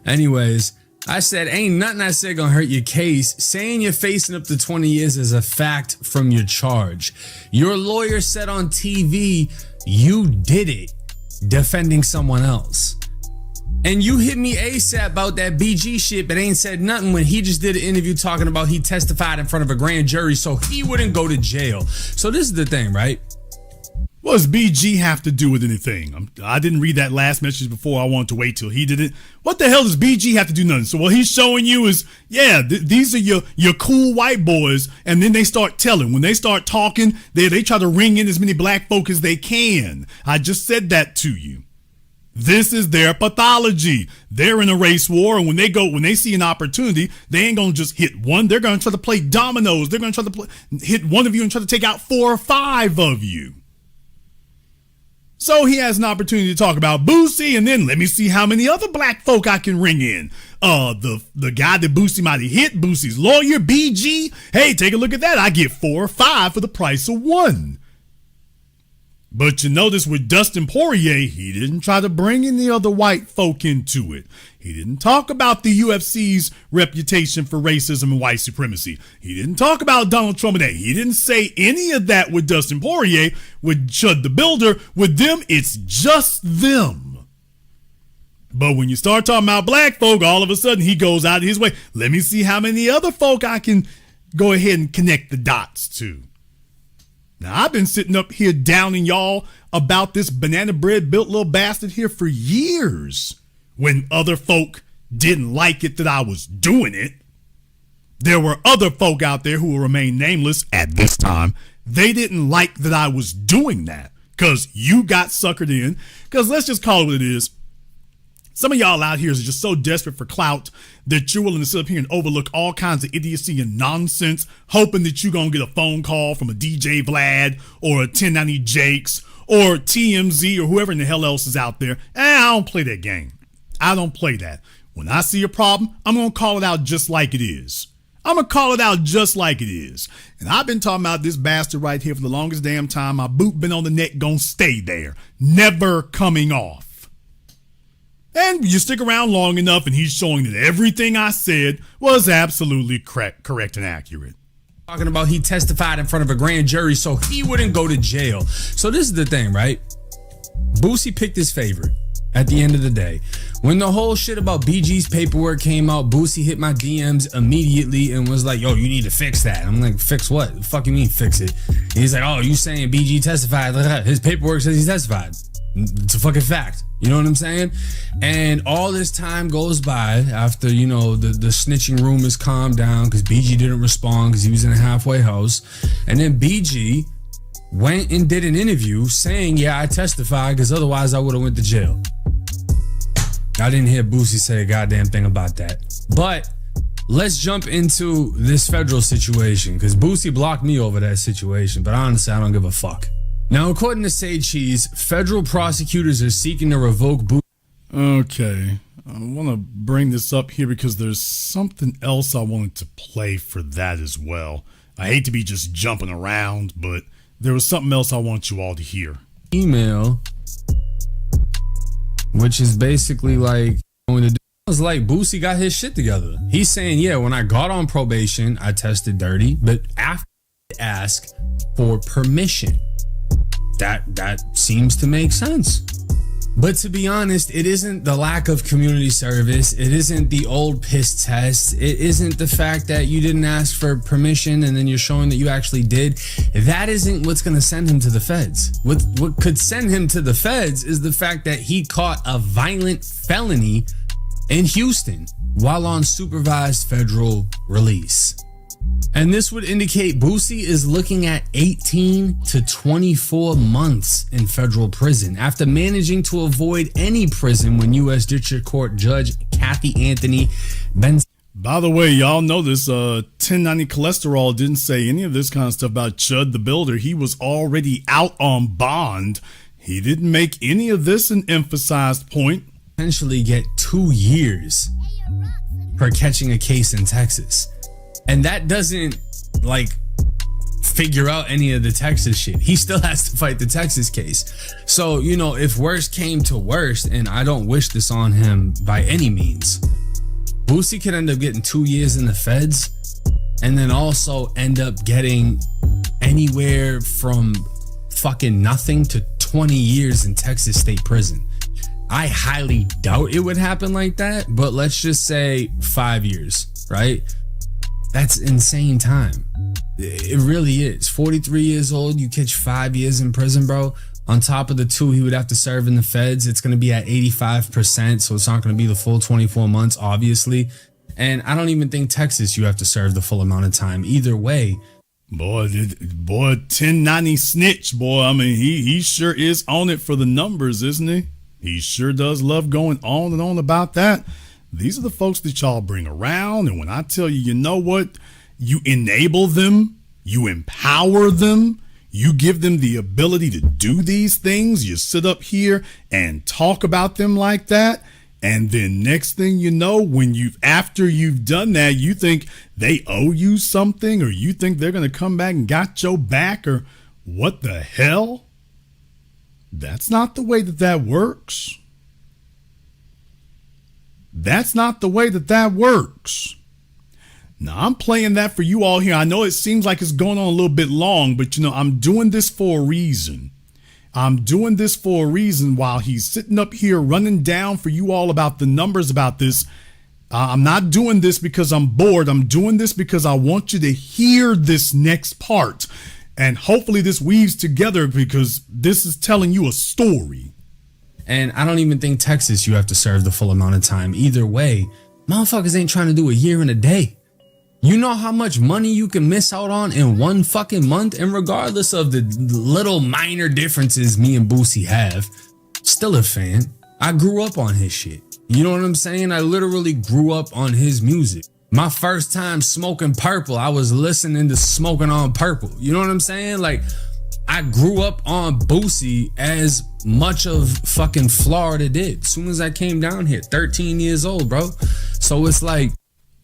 Anyways, I said, ain't nothing I said gonna hurt your case. Saying you're facing up to 20 years is a fact from your charge. Your lawyer said on TV, you did it. Defending someone else. And you hit me ASAP about that BG shit, but ain't said nothing when he just did an interview talking about he testified in front of a grand jury so he wouldn't go to jail. So this is the thing, right? What does BG have to do with anything? I didn't read that last message before. I wanted to wait till he did it. What the hell does BG have to do nothing? So what he's showing you is, yeah, these are your cool white boys, and then they start telling. When they start talking, they try to ring in as many black folk as they can. I just said that to you. This is their pathology. They're in a race war, and when they see an opportunity, they ain't gonna just hit one. They're gonna try to play dominoes. They're gonna try to hit one of you and try to take out 4 or 5 of you. So he has an opportunity to talk about Boosie, and then let me see how many other black folk I can ring in. The guy that Boosie might have hit, Boosie's lawyer, BG. Hey, take a look at that. I get 4 or 5 for the price of 1. But you notice with Dustin Poirier, he didn't try to bring any other white folk into it. He didn't talk about the UFC's reputation for racism and white supremacy. He didn't talk about Donald Trump and that. He didn't say any of that with Dustin Poirier, with Chud the Builder. With them, it's just them. But when you start talking about black folk, all of a sudden he goes out of his way. Let me see how many other folk I can go ahead and connect the dots to. Now, I've been sitting up here downing y'all about this banana bread built little bastard here for years. When other folk didn't like it that I was doing it, there were other folk out there who will remain nameless at this time. They didn't like that I was doing that because you got suckered in. Because let's just call it what it is. Some of y'all out here is just so desperate for clout that you're willing to sit up here and overlook all kinds of idiocy and nonsense, hoping that you're going to get a phone call from a DJ Vlad or a 1090 Jakes or TMZ or whoever in the hell else is out there. I don't play that game. I don't play that. When I see a problem, I'm going to call it out just like it is. I'm going to call it out just like it is. And I've been talking about this bastard right here for the longest damn time. My boot been on the neck, gonna stay there. Never coming off. And you stick around long enough and he's showing that everything I said was absolutely correct and accurate. Talking about he testified in front of a grand jury so he wouldn't go to jail. So this is the thing, right? Boosie picked his favorite at the end of the day. When the whole shit about BG's paperwork came out, Boosie hit my DMs immediately and was like, yo, you need to fix that. I'm like, fix what? The fuck you mean fix it? And he's like, oh, you saying BG testified? His paperwork says he testified. It's a fucking fact. You know what I'm saying? And all this time goes by after, you know, the snitching rumors calmed down because BG didn't respond because he was in a halfway house. And then BG went and did an interview saying, yeah, I testified because otherwise I would have went to jail. I didn't hear Boosie say a goddamn thing about that. But let's jump into this federal situation because Boosie blocked me over that situation. But honestly, I don't give a fuck. Now, according to Say Cheese, federal prosecutors are seeking to revoke Boosie. Okay, I want to bring this up here because there's something else I wanted to play for that as well. I hate to be just jumping around, but there was something else I want you all to hear. Email, which is basically like going to do. It's like Boosie got his shit together. He's saying, yeah, when I got on probation, I tested dirty, but after I asked for permission. That seems to make sense. But to be honest, it isn't the lack of community service. It isn't the old piss test. It isn't the fact that you didn't ask for permission and then you're showing that you actually did. That isn't what's going to send him to the feds. What could send him to the feds is the fact that he caught a violent felony in Houston while on supervised federal release. And this would indicate Boosie is looking at 18 to 24 months in federal prison after managing to avoid any prison when U.S. District Court Judge Kathy Anthony Ben. By the way, y'all know this 1090 cholesterol didn't say any of this kind of stuff about Chud the Builder. He was already out on bond. He didn't make any of this an emphasized point. Potentially get 2 years for catching a case in Texas. And that doesn't like figure out any of the Texas shit. He still has to fight the Texas case. So, you know, if worst came to worst, and I don't wish this on him by any means, Boosie could end up getting 2 years in the feds and then also end up getting anywhere from fucking nothing to 20 years in Texas state prison. I highly doubt it would happen like that, but let's just say 5 years, right? That's insane time. It really is. 43 years old, you catch 5 years in prison, bro. On top of the 2 he would have to serve in the feds, it's going to be at 85%, so it's not going to be the full 24 months, obviously. And I don't even think Texas you have to serve the full amount of time. Either way. Boy, 1090 snitch, boy. I mean, he sure is on it for the numbers, isn't he? He sure does love going on and on about that. These are the folks that y'all bring around. And when I tell you, you know what? You enable them. You empower them. You give them the ability to do these things. You sit up here and talk about them like that. And then next thing you know, after you've done that, you think they owe you something, or you think they're going to come back and got your back, or what the hell? That's not the way that works. That's not the way that works. Now, I'm playing that for you all here. I know it seems like it's going on a little bit long, but you know, I'm doing this for a reason. I'm doing this for a reason while he's sitting up here running down for you all about the numbers about this. I'm not doing this because I'm bored. I'm doing this because I want you to hear this next part. And hopefully this weaves together because this is telling you a story. And I don't even think Texas you have to serve the full amount of time. Either way, motherfuckers ain't trying to do a year and a day. You know how much money you can miss out on in one fucking month? And regardless of the little minor differences me and Boosie have, still a fan. I grew up on his shit. You know what I'm saying? I literally grew up on his music. My first time smoking purple, I was listening to Smoking on Purple. You know what I'm saying? Like, I grew up on Boosie as much of fucking Florida did. As soon as I came down here, 13 years old, bro. So it's like,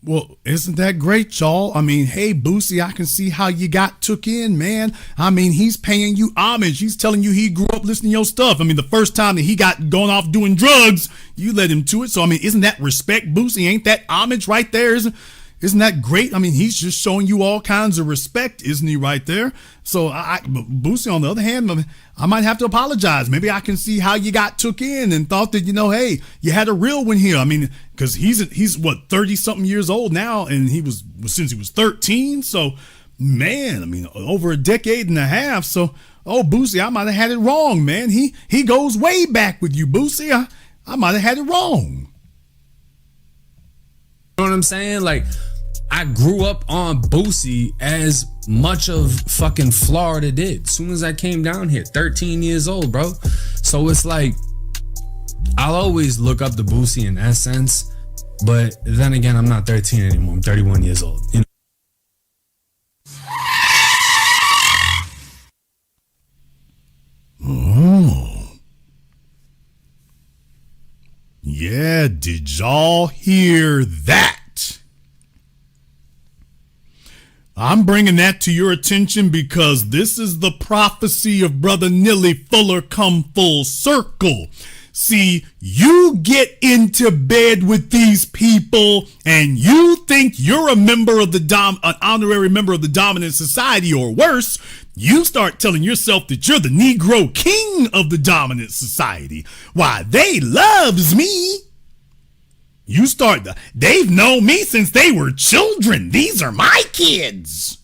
well, isn't that great, y'all? I mean, hey, Boosie, I can see how you got took in, man. I mean, he's paying you homage. He's telling you he grew up listening to your stuff. I mean, the first time that he got going off doing drugs, you led him to it. So, I mean, isn't that respect, Boosie? Ain't that homage right there? Isn't that great? I mean, he's just showing you all kinds of respect, isn't he, right there? So, Boosie, on the other hand, I might have to apologize. Maybe I can see how you got took in and thought that, hey, you had a real one here. I mean, because he's what, 30-something years old now, and he was since he was 13. So, man, I mean, over a decade and a half. So, Boosie, I might have had it wrong, man. He goes way back with you, Boosie. I might have had it wrong. You know what I'm saying? Like, I grew up on Boosie as much of fucking Florida did. As soon as I came down here, 13 years old, bro. So it's like, I'll always look up to Boosie in that sense. But then again, I'm not 13 anymore. I'm 31 years old. You know? Oh. Yeah, did y'all hear that? I'm bringing that to your attention because this is the prophecy of Brother Nilly Fuller come full circle. See, you get into bed with these people and you think you're a member of an honorary member of the dominant society, or worse, you start telling yourself that you're the Negro king of the dominant society. Why, they loves me. They've known me since they were children. These are my kids.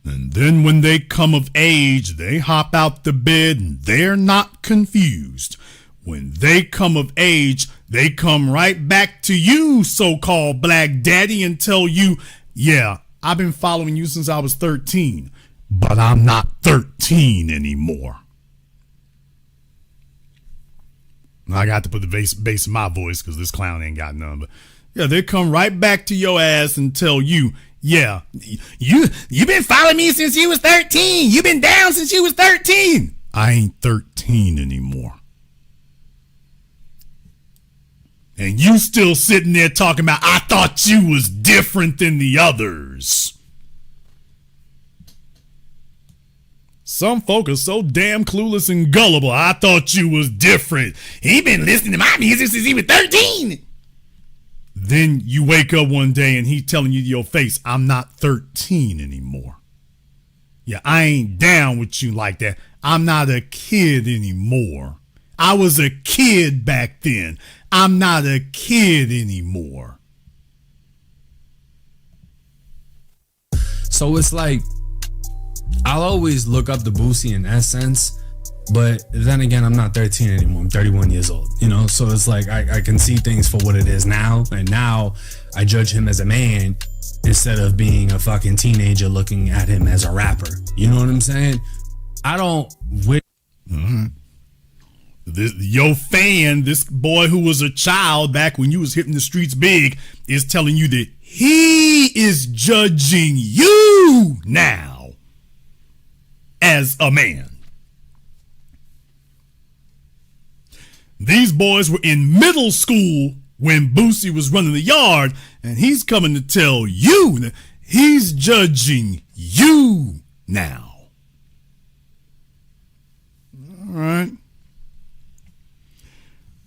And then when they come of age, they hop out the bed and they're not confused. When they come of age, they come right back to you, so-called black daddy, and tell you, yeah, I've been following you since I was 13, but I'm not 13 anymore. I got to put the bass in my voice because this clown ain't got none. But yeah, they come right back to your ass and tell you, yeah, you been following me since you was 13. You been down since you was 13. I ain't 13 anymore. And you still sitting there talking about, I thought you was different than the others. Some folk are so damn clueless and gullible. I thought you was different. He been listening to my music since he was 13. Then you wake up one day and he telling you to your face, I'm not 13 anymore. Yeah, I ain't down with you like that. I'm not a kid anymore. I was a kid back then. I'm not a kid anymore. So it's like, I'll always look up to Boosie in that sense, but then again, I'm not 13 anymore. I'm 31 years old, so it's like I can see things for what it is now, and now I judge him as a man instead of being a fucking teenager looking at him as a rapper. You know what I'm saying? I don't wish. Your fan, this boy who was a child back when you was hitting the streets big, is telling you that he is judging you now as a man. These boys were in middle school when Boosie was running the yard, and he's coming to tell you that he's judging you now. All right.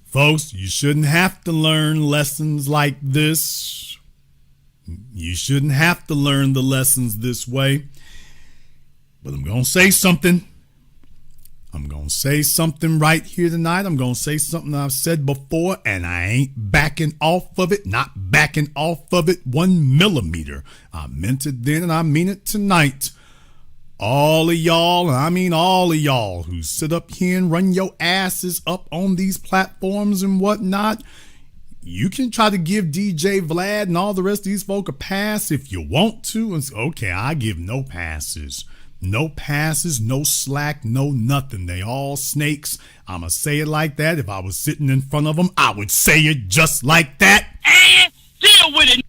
Folks, you shouldn't have to learn lessons like this. You shouldn't have to learn the lessons this way. But I'm going to say something. I'm going to say something right here tonight. I'm going to say something I've said before, and I ain't backing off of it, not backing off of it 1 millimeter. I meant it then, and I mean it tonight. All of y'all, and I mean all of y'all, who sit up here and run your asses up on these platforms and whatnot, you can try to give DJ Vlad and all the rest of these folk a pass if you want to. And say, okay, I give no passes. No passes, no slack, no nothing. They all snakes. I'ma say it like that. If I was sitting in front of them, I would say it just like that. Deal with it.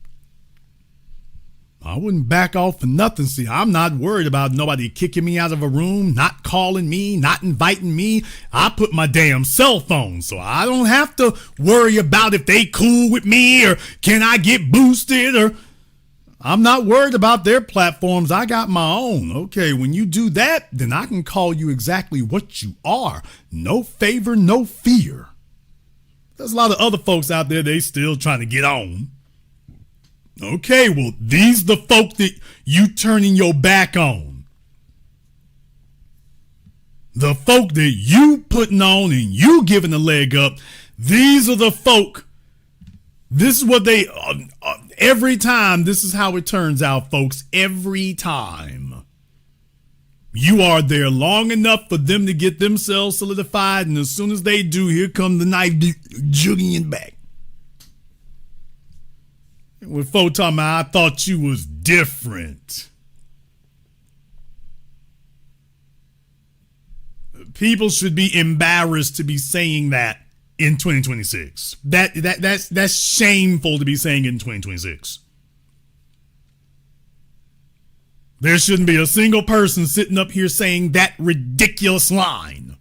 I wouldn't back off for nothing. See, I'm not worried about nobody kicking me out of a room, not calling me, not inviting me. I put my damn cell phone, so I don't have to worry about if they cool with me or can I get boosted or... I'm not worried about their platforms. I got my own. Okay, when you do that, then I can call you exactly what you are. No favor, no fear. There's a lot of other folks out there, they still trying to get on. Okay, well, these the folk that you turning your back on. The folk that you putting on and you giving a leg up, these are the folk. This is what they, every time, this is how it turns out, folks. Every time. You are there long enough for them to get themselves solidified, and as soon as they do, here come the knife jugging back. When folks talking about, I thought you was different. People should be embarrassed to be saying that in 2026. That's shameful to be saying in 2026. There shouldn't be a single person sitting up here saying that ridiculous line.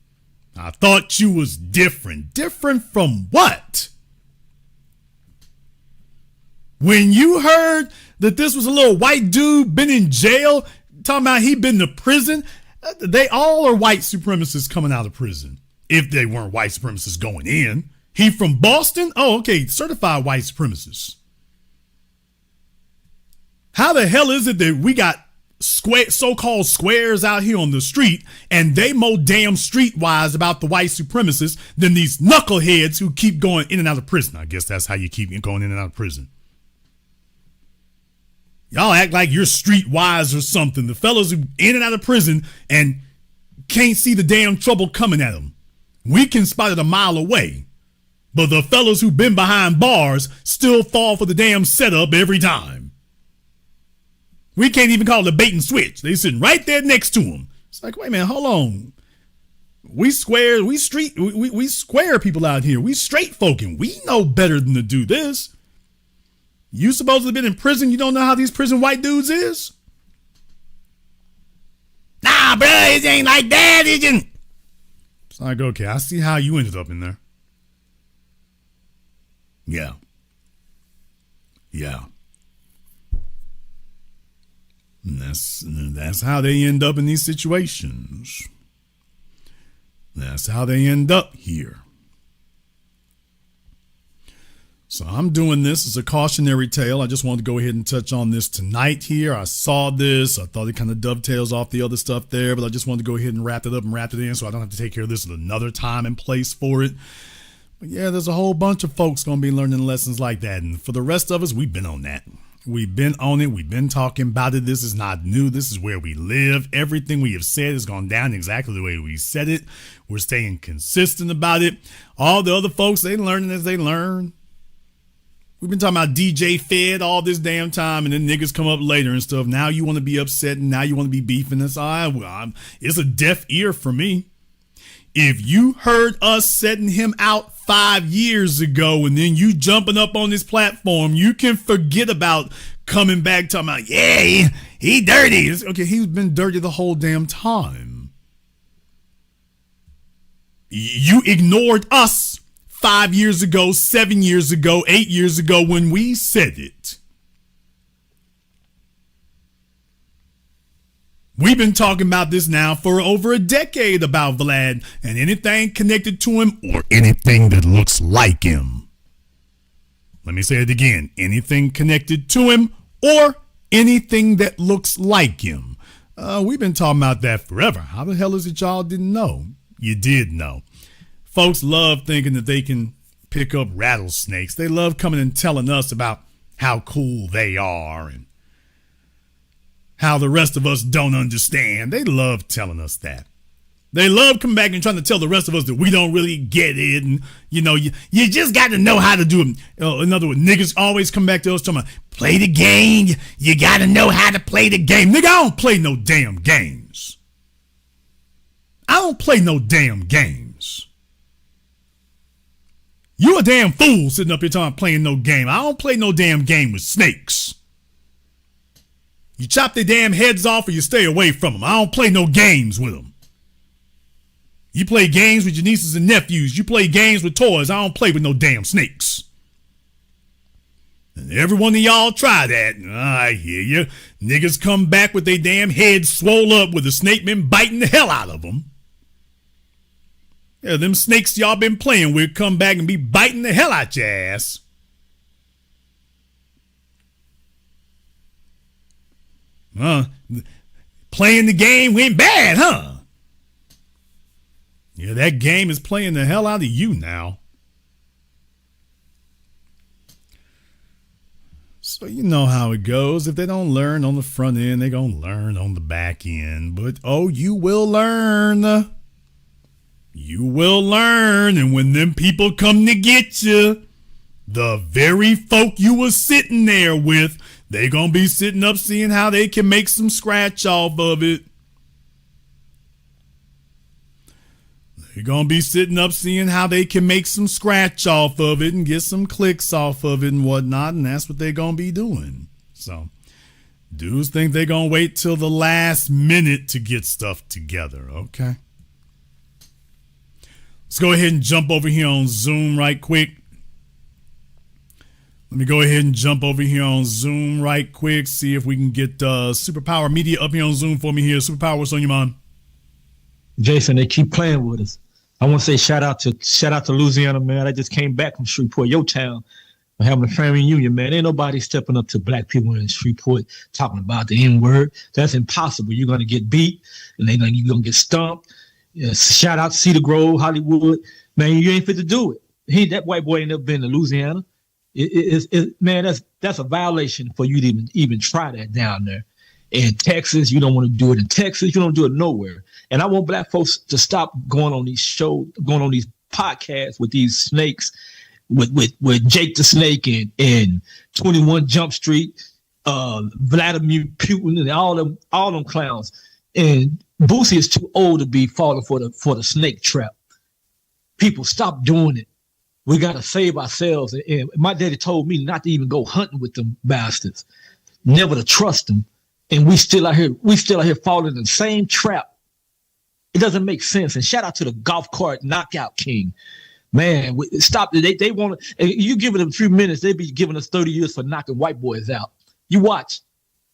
I thought you was different. Different from what? When you heard that this was a little white dude been in jail, talking about he been to prison, they all are white supremacists coming out of prison. If they weren't white supremacists going in. He from Boston? Oh, okay, certified white supremacists. How the hell is it that we got so-called squares out here on the street and they more damn streetwise about the white supremacists than these knuckleheads who keep going in and out of prison? I guess that's how you keep going in and out of prison. Y'all act like you're streetwise or something. The fellas who in and out of prison and can't see the damn trouble coming at them. We can spot it a mile away. But the fellas who've been behind bars still fall for the damn setup every time. We can't even call it a bait and switch. They sitting right there next to them. It's like, wait a minute, hold on. We square people out here. We straight folk, and we know better than to do this. You supposedly been in prison. You don't know how these prison white dudes is? Nah, bro, it ain't like that, it ain't. It's like, okay, I see how you ended up in there. Yeah. And that's how they end up in these situations. That's how they end up here. So I'm doing this as a cautionary tale. I just wanted to go ahead and touch on this tonight here. I saw this. I thought it kind of dovetails off the other stuff there, but I just wanted to go ahead and wrap it up and wrap it in so I don't have to take care of this at another time and place for it. But yeah, there's a whole bunch of folks going to be learning lessons like that. And for the rest of us, we've been on that. We've been on it. We've been talking about it. This is not new. This is where we live. Everything we have said has gone down exactly the way we said it. We're staying consistent about it. All the other folks, they learning as they learn. We've been talking about DJ Fed all this damn time, and then niggas come up later and stuff. Now you want to be upset, and now you want to be beefing. That's all right. Well, it's a deaf ear for me. If you heard us setting him out 5 years ago, and then you jumping up on this platform, you can forget about coming back talking about, yeah, he dirty. Okay, he's been dirty the whole damn time. You ignored us 5 years ago, 7 years ago, 8 years ago when we said it. We've been talking about this now for over a decade about Vlad and anything connected to him or anything that looks like him. Let me say it again. Anything connected to him or anything that looks like him. We've been talking about that forever. How the hell is it y'all didn't know? You did know. Folks love thinking that they can pick up rattlesnakes. They love coming and telling us about how cool they are and how the rest of us don't understand. They love telling us that. They love coming back and trying to tell the rest of us that we don't really get it. And, you know, you just got to know how to do it. In other words, niggas always come back to us talking about, play the game. You got to know how to play the game. Nigga, I don't play no damn games. I don't play no damn games. You a damn fool sitting up here talking playing no game. I don't play no damn game with snakes. You chop their damn heads off or you stay away from them. I don't play no games with them. You play games with your nieces and nephews. You play games with toys. I don't play with no damn snakes. And every one of y'all try that. I hear you. Niggas come back with their damn heads swole up with a snake been biting the hell out of them. Yeah, them snakes y'all been playing with come back and be biting the hell out your ass. Playing the game went bad, huh? Yeah, that game is playing the hell out of you now. So you know how it goes. If they don't learn on the front end, they're going to learn on the back end. But, you will learn. You will learn. And when them people come to get you, the very folk you was sitting there with, they going to be sitting up seeing how they can make some scratch off of it. They're going to be sitting up seeing how they can make some scratch off of it and get some clicks off of it and whatnot, and that's what they're going to be doing. So, dudes think they're going to wait till the last minute to get stuff together, okay? Let's go ahead and jump over here on Zoom right quick. Let me go ahead and jump over here on Zoom right quick, see if we can get Superpower Media up here on Zoom for me here. Superpower, what's on your mind? Jason, they keep playing with us. I want to say shout out to Louisiana, man. I just came back from Shreveport, your town. I'm having a family reunion, man. Ain't nobody stepping up to black people in Shreveport talking about the N-word. That's impossible. You're going to get beat, and you're going to get stomped. Yeah, shout out to Cedar Grove, Hollywood. Man, you ain't fit to do it. That white boy ain't never been to Louisiana. Man, that's a violation for you to even try that down there. In Texas, you don't want to do it in Texas. You don't do it nowhere. And I want black folks to stop going on these shows, going on these podcasts with these snakes, with Jake the Snake and 21 Jump Street, Vladimir Putin, and all them clowns. And Boosie is too old to be falling for the snake trap. People, stop doing it. We got to save ourselves. And my daddy told me not to even go hunting with them bastards, never to trust them. And we still out here falling in the same trap. It doesn't make sense. And shout out to the golf cart knockout king. Man, stop. They want to, you giving them a few minutes, they be giving us 30 years for knocking white boys out. You watch,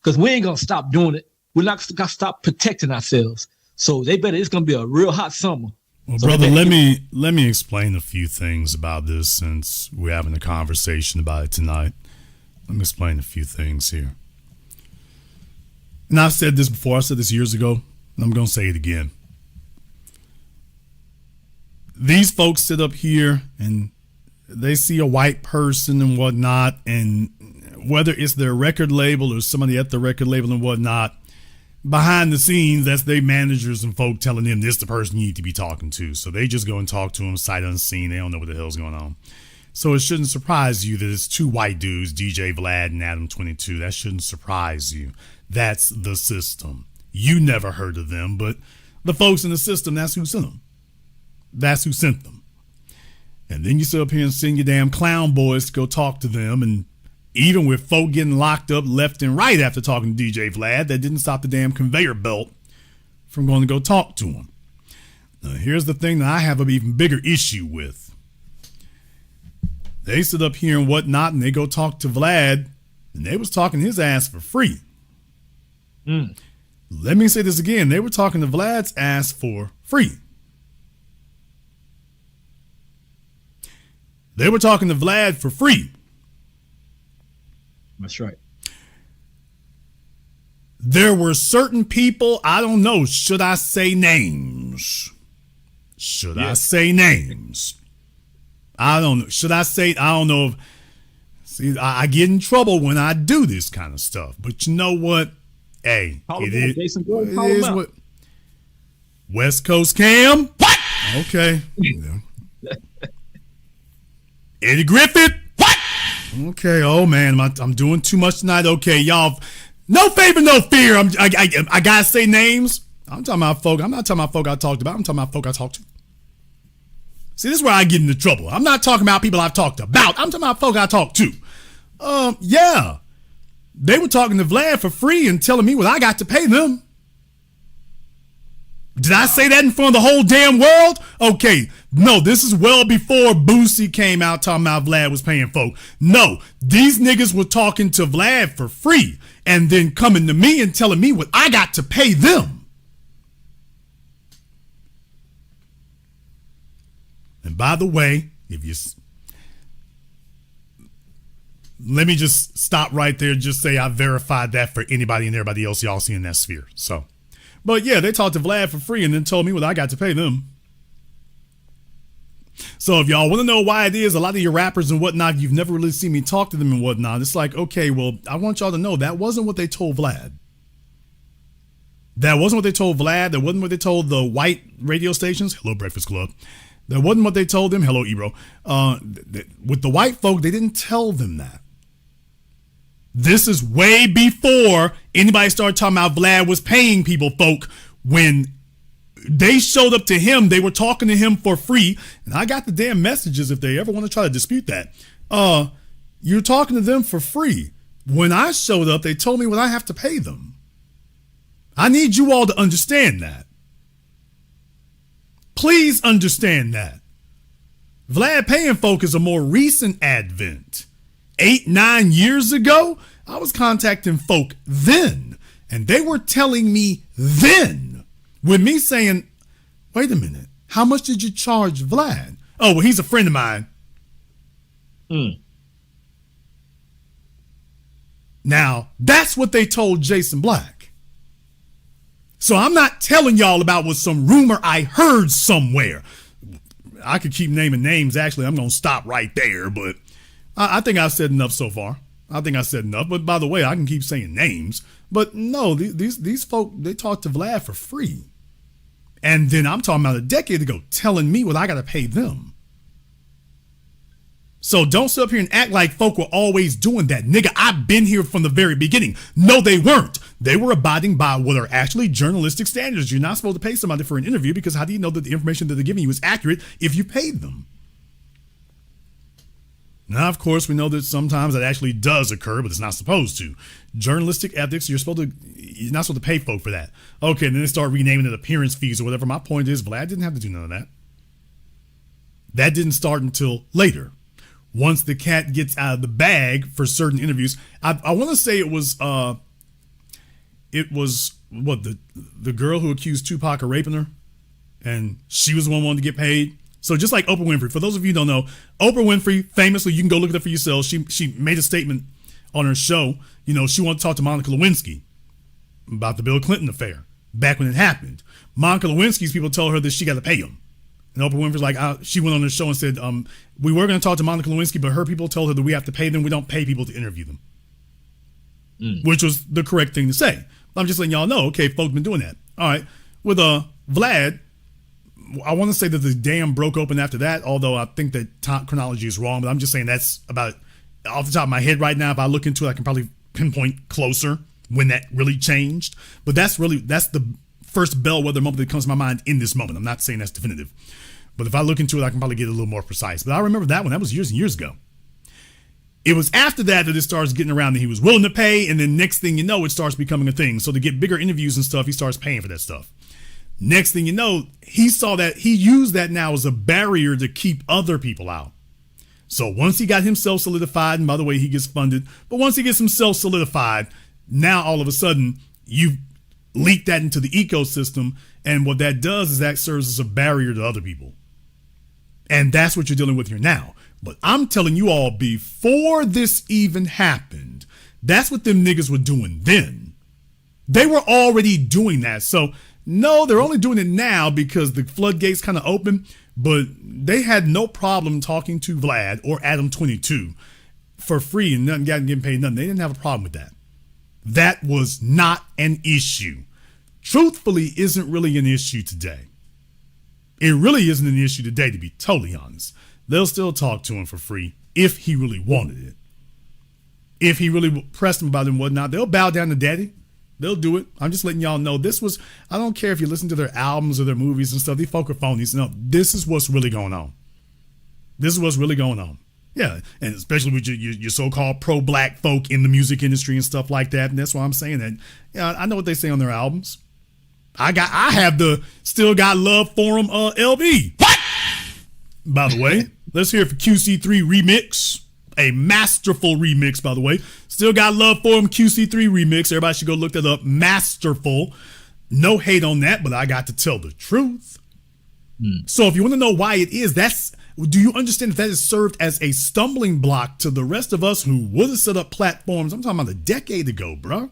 because we ain't going to stop doing it. We're not going to stop protecting ourselves. So it's going to be a real hot summer. Well, so brother, let me explain a few things about this since we're having a conversation about it tonight. Let me explain a few things here. And I've said this before. I said this years ago, and I'm going to say it again. These folks sit up here and they see a white person and whatnot, and whether it's their record label or somebody at the record label and whatnot, behind the scenes, that's their managers and folk telling them this is the person you need to be talking to. So they just go and talk to them sight unseen. They don't know what the hell's going on. So it shouldn't surprise you that it's two white dudes, DJ Vlad and Adam 22. That shouldn't surprise you. That's the system. You never heard of them, but the folks in the system, that's who sent them. That's who sent them. And then you sit up here and send your damn clown boys to go talk to them. And even with folk getting locked up left and right after talking to DJ Vlad, that didn't stop the damn conveyor belt from going to go talk to him. Now, here's the thing that I have an even bigger issue with. They sit up here and whatnot, and they go talk to Vlad, and they was talking his ass for free. Let me say this again. They were talking to Vlad's ass for free. They were talking to Vlad for free. That's right. There were certain people, I don't know, should I say names? I say names? I don't know. Should I say, I don't know. See, I get in trouble when I do this kind of stuff. But you know what? Hey, it is what. West Coast Cam? What? Okay. Eddie Griffith? What? Okay. Oh man, I'm doing too much tonight. Okay, y'all. No favor, no fear. I gotta say names. I'm talking about folk. I'm not talking about folk I talked about. I'm talking about folk I talked to. See, this is where I get into trouble. I'm not talking about people I've talked about. I'm talking about folk I talked to. Yeah. They were talking to Vlad for free and telling me what I got to pay them. Did I say that in front of the whole damn world? Okay, no, this is well before Boosie came out talking about Vlad was paying folk. No, these niggas were talking to Vlad for free and then coming to me and telling me what I got to pay them. And by the way, let me just stop right there. Just say I verified that for anybody and everybody else y'all see in that sphere. So. But yeah, they talked to Vlad for free and then told me what I got to pay them. So if y'all want to know why it is, a lot of your rappers and whatnot, you've never really seen me talk to them and whatnot. It's like, okay, well, I want y'all to know that wasn't what they told Vlad. That wasn't what they told Vlad. That wasn't what they told the white radio stations. Hello, Breakfast Club. That wasn't what they told them. Hello, Ebro. With the white folk, they didn't tell them that. This is way before anybody started talking about Vlad was paying people, folk. When they showed up to him, they were talking to him for free. And I got the damn messages if they ever want to try to dispute that. You're talking to them for free. When I showed up, they told me what I have to pay them. I need you all to understand that. Please understand that. Vlad paying folk is a more recent advent. 8-9 years ago, I was contacting folk then, and they were telling me then, with me saying, wait a minute, how much did you charge Vlad? Oh, well, he's a friend of mine. Now, that's what they told Jason Black. So I'm not telling y'all about what some rumor I heard somewhere. I could keep naming names. Actually, I'm going to stop right there, but I think I've said enough so far. I think I said enough. But by the way, I can keep saying names. But no, these folk, they talked to Vlad for free. And then I'm talking about a decade ago telling me what I got to pay them. So don't sit up here and act like folk were always doing that. Nigga, I've been here from the very beginning. No, they weren't. They were abiding by what are actually journalistic standards. You're not supposed to pay somebody for an interview because how do you know that the information that they're giving you is accurate if you paid them? Now, of course, we know that sometimes that actually does occur, but it's not supposed to. Journalistic ethics, you're not supposed to pay folk for that. Okay, then they start renaming it appearance fees or whatever. My point is, Vlad didn't have to do none of that. That didn't start until later. Once the cat gets out of the bag for certain interviews, I want to say it was what, the girl who accused Tupac of raping her, and she was the one who wanted to get paid. So just like Oprah Winfrey, for those of you who don't know, Oprah Winfrey, famously, you can go look it up for yourself. She made a statement on her show. You know, she wanted to talk to Monica Lewinsky about the Bill Clinton affair back when it happened. Monica Lewinsky's people told her that she got to pay him. And Oprah Winfrey's like, she went on her show and said, we were going to talk to Monica Lewinsky, but her people told her that we have to pay them. We don't pay people to interview them. Which was the correct thing to say. I'm just letting y'all know, okay, folks been doing that. All right. With Vlad, I want to say that the dam broke open after that, although I think that chronology is wrong, but I'm just saying that's about off the top of my head right now. If I look into it, I can probably pinpoint closer when that really changed. But that's the first bellwether moment that comes to my mind in this moment. I'm not saying that's definitive, but if I look into it, I can probably get a little more precise. But I remember that one. That was years and years ago. It was after that it starts getting around that he was willing to pay, and then next thing you know, it starts becoming a thing. So to get bigger interviews and stuff, he starts paying for that stuff. Next thing you know, he saw that he used that now as a barrier to keep other people out. So once he got himself solidified, and by the way, he gets funded, but once he gets himself solidified, now all of a sudden you leak that into the ecosystem, and what that does is that serves as a barrier to other people. And that's what you're dealing with here now. But I'm telling you all, before this even happened, that's what them niggas were doing then. They were already doing that. So no, they're only doing it now because the floodgates kind of open, but they had no problem talking to Vlad or Adam 22 for free and nothing getting paid nothing. They didn't have a problem with that. That was not an issue. Truthfully, isn't really an issue today. It really isn't an issue today, to be totally honest. They'll still talk to him for free if he really wanted it. If he really pressed him about it and whatnot, they'll bow down to daddy. They'll do it. I'm just letting y'all know this was, I don't care if you listen to their albums or their movies and stuff. These folk are phonies. No, this is what's really going on. This is what's really going on. Yeah, and especially with your so-called pro-black folk in the music industry and stuff like that. And that's why I'm saying that. Yeah, I know what they say on their albums. I have the Still Got Love Forum LB. What? By the way, let's hear it for QC3 remix. A masterful remix, by the way. Still Got Love Forum QC3 remix. Everybody should go look that up. Masterful. No hate on that, but I got to tell the truth. So if you want to know why it is, do you understand that has served as a stumbling block to the rest of us who would have set up platforms? I'm talking about a decade ago, bro.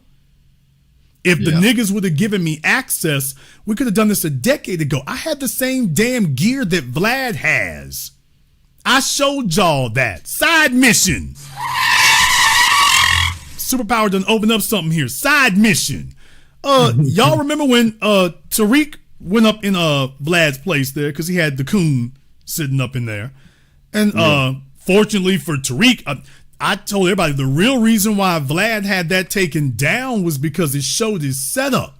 If the niggas would have given me access, we could have done this a decade ago. I had the same damn gear that Vlad has. I showed y'all that. Side mission. Superpower done open up something here. Side mission. Y'all remember when Tariq went up in Vlad's place there because he had the coon sitting up in there. And fortunately for Tariq, I told everybody the real reason why Vlad had that taken down was because it showed his setup.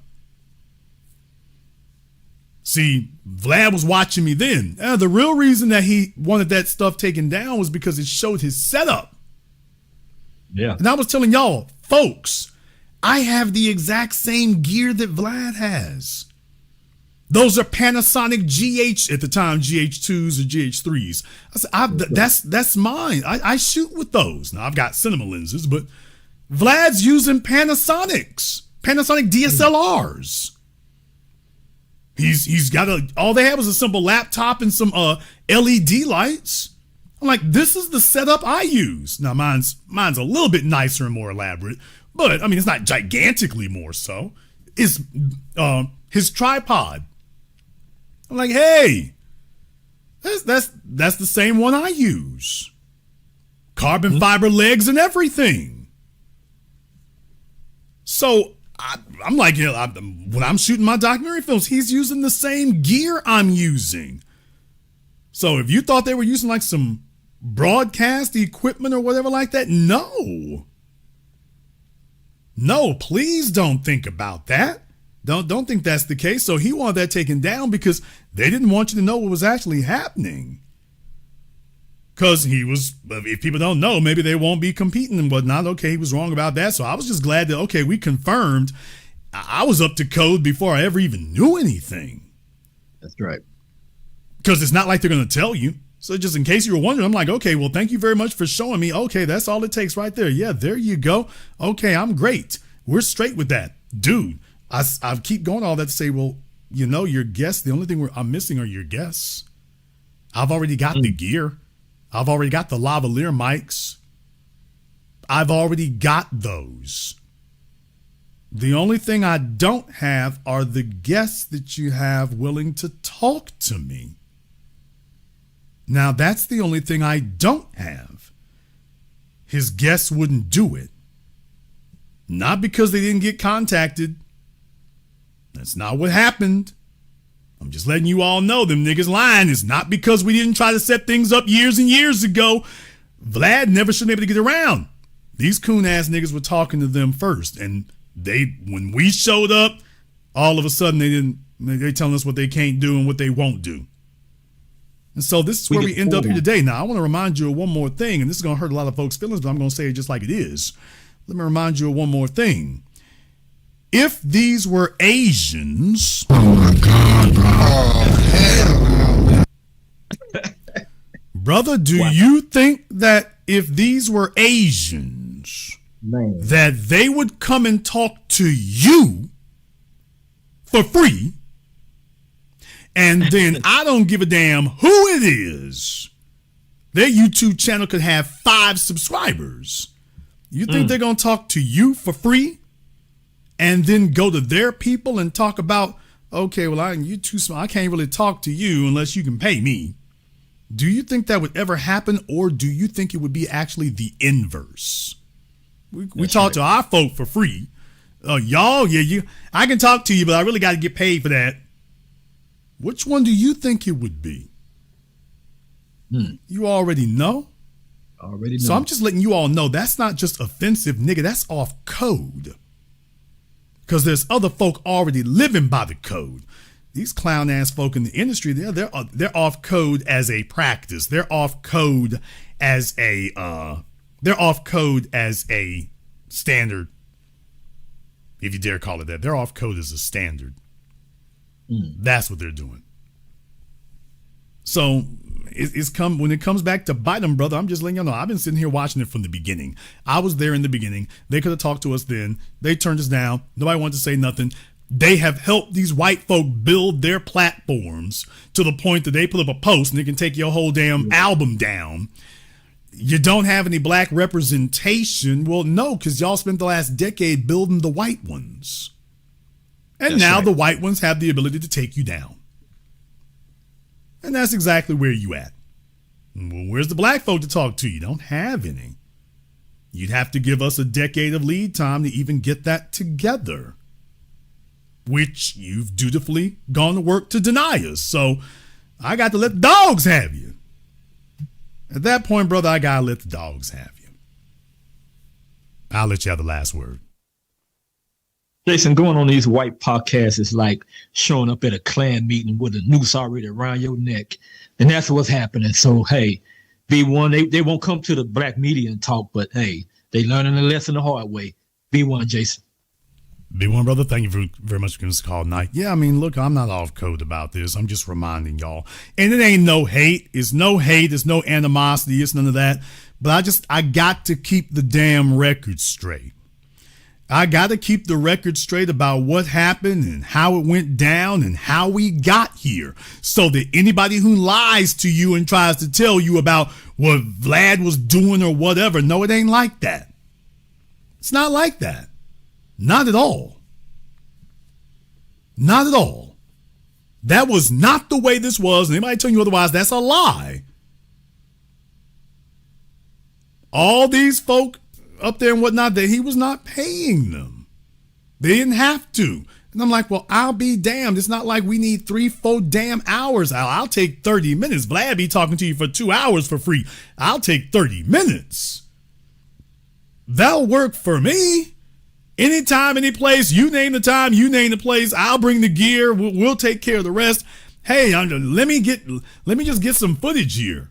See, Vlad was watching me then. The real reason that he wanted that stuff taken down was because it showed his setup. Yeah. And I was telling y'all, folks, I have the exact same gear that Vlad has. Those are Panasonic GH, at the time, GH2s or GH3s. I said, that's mine. I shoot with those. Now, I've got cinema lenses, but Vlad's using Panasonic DSLRs. He's got all they had was a simple laptop and some LED lights. I'm like, this is the setup I use. Now, mine's a little bit nicer and more elaborate, but I mean, it's not gigantically more so. It's his tripod. I'm like, hey, that's the same one I use. Carbon fiber legs and everything. So I'm like, when I'm shooting my documentary films, he's using the same gear I'm using. So if you thought they were using like some broadcast equipment or whatever like that, no, please don't think about that. Don't think that's the case. So he wanted that taken down because they didn't want you to know what was actually happening. Because he was, if people don't know, maybe they won't be competing and whatnot. Okay, he was wrong about that. So I was just glad that, okay, we confirmed I was up to code before I ever even knew anything. That's right. Because it's not like they're going to tell you. So just in case you were wondering, I'm like, okay, well, thank you very much for showing me. Okay, that's all it takes right there. Yeah, there you go. Okay, I'm great. We're straight with that. Dude. I keep going all that to say, well, you know, your guests, the only thing I'm missing are your guests. I've already got the gear. I've already got the lavalier mics. I've already got those. The only thing I don't have are the guests that you have willing to talk to me. Now, that's the only thing I don't have. His guests wouldn't do it. Not because they didn't get contacted. That's not what happened. I'm just letting you all know them niggas lying. It's not because we didn't try to set things up years and years ago. Vlad never should be able to get around. These coon ass niggas were talking to them first. And when we showed up, all of a sudden they telling us what they can't do and what they won't do. And so this is where we end up here today. Now, I want to remind you of one more thing, and this is going to hurt a lot of folks' feelings, but I'm going to say it just like it is. Let me remind you of one more thing. If these were Asians, oh my God, bro. Oh, hell. Brother, do you think that if these were Asians, that they would come and talk to you for free, and then I don't give a damn who it is, their YouTube channel could have 5 subscribers. You think they're going to talk to you for free? And then go to their people and talk about, okay, well, you're too small. I can't really talk to you unless you can pay me. Do you think that would ever happen, or do you think it would be actually the inverse? We talk to our folk for free. Y'all, I can talk to you, but I really got to get paid for that. Which one do you think it would be? You already know? Already know. So I'm just letting you all know that's not just offensive, nigga. That's off code. Because there's other folk already living by the code. These clown ass folk in the industry, they're off code as a practice. They're off code as a they're off code as a standard, if you dare call it that. They're off code as a standard. That's what they're doing. So when it comes back to bite them, brother, I'm just letting you know, I've been sitting here watching it from the beginning. I was there in the beginning. They could have talked to us then. They turned us down. Nobody wanted to say nothing. They have helped these white folk build their platforms to the point that they put up a post and they can take your whole damn album down. You don't have any black representation. Well, no, because y'all spent the last decade building the white ones. And That's now right. the white ones have the ability to take you down. And that's exactly where you at. Well, where's the black folk to talk to? You don't have any. You'd have to give us a decade of lead time to even get that together, which you've dutifully gone to work to deny us. So I got to let the dogs have you. At that point, brother, I got to let the dogs have you. I'll let you have the last word. Jason, going on these white podcasts is like showing up at a Klan meeting with a noose already around your neck. And that's what's happening. So, hey, B1, they won't come to the black media and talk, but, hey, they learning the lesson the hard way. B1, Jason. B1, brother, thank you very much for giving us a call tonight. Yeah, I mean, look, I'm not off code about this. I'm just reminding y'all. And it ain't no hate. It's no hate. It's no animosity. It's none of that. But I got to keep the damn record straight. I got to keep the record straight about what happened and how it went down and how we got here, so that anybody who lies to you and tries to tell you about what Vlad was doing or whatever, no, it ain't like that. It's not like that. Not at all. Not at all. That was not the way this was. And anybody telling you otherwise, that's a lie. All these folk up there and whatnot, that he was not paying them. They didn't have to. And I'm like, well, I'll be damned. It's not like we need 3-4 damn hours. I'll take 30 minutes. Vlad be talking to you for 2 hours for free. I'll take 30 minutes. That'll work for me. Anytime, any place, you name the time, you name the place, I'll bring the gear. We'll take care of the rest. Hey, let me just get some footage here,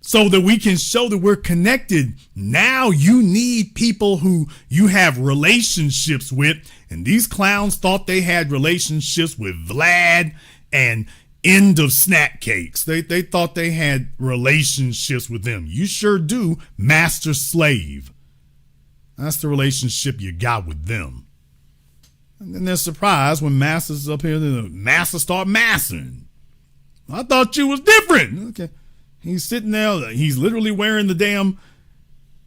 so that we can show that we're connected. Now you need people who you have relationships with. And these clowns thought they had relationships with Vlad and End of Snack Cakes. They thought they had relationships with them. You sure do, master slave. That's the relationship you got with them. And then they're surprised when Master's up here, then the Master start massing. I thought you was different. Okay. He's sitting there. He's literally wearing the damn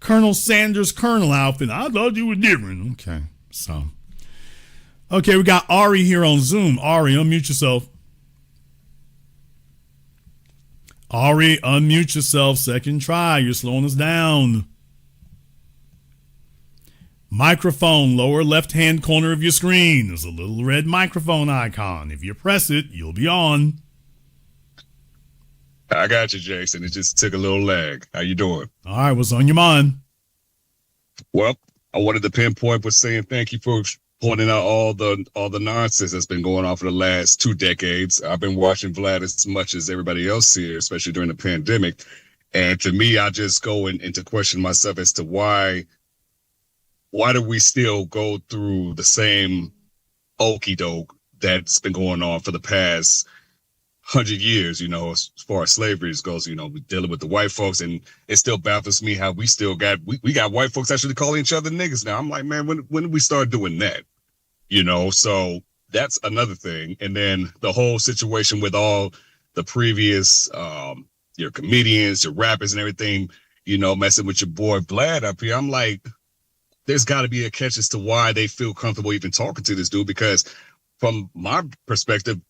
Colonel Sanders Colonel outfit. I thought you were different. Okay. So, okay, we got Ari here on Zoom. Ari, unmute yourself. Ari, unmute yourself. Second try. You're slowing us down. Microphone, lower left-hand corner of your screen. There's a little red microphone icon. If you press it, you'll be on. I got you, Jason. It just took a little lag. How you doing? All right, what's on your mind? Well, I wanted to pinpoint with saying thank you for pointing out all the nonsense that's been going on for the last 2 decades. I've been watching Vlad as much as everybody else here, especially during the pandemic. And to me, I just go into question myself as to why do we still go through the same okie doke that's been going on for the past 100 years, as far as slavery goes, we're dealing with the white folks, and it still baffles me how we still got, we got white folks actually calling each other niggas now. I'm like, man, when did we start doing that? So that's another thing. And then the whole situation with all the previous, your comedians, your rappers and everything, messing with your boy Vlad up here. I'm like, there's got to be a catch as to why they feel comfortable even talking to this dude, because from my perspective,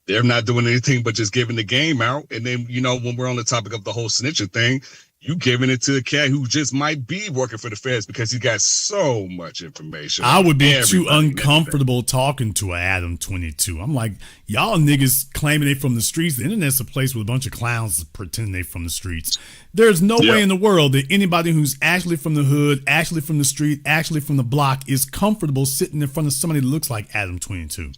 they're not doing anything but just giving the game out. And then, when we're on the topic of the whole snitching thing, you giving it to a cat who just might be working for the feds because he got so much information. I would be too uncomfortable talking to an Adam 22. I'm like, y'all niggas claiming they from the streets. The internet's a place with a bunch of clowns pretending they from the streets. There's no way in the world that anybody who's actually from the hood, actually from the street, actually from the block is comfortable sitting in front of somebody that looks like Adam 22.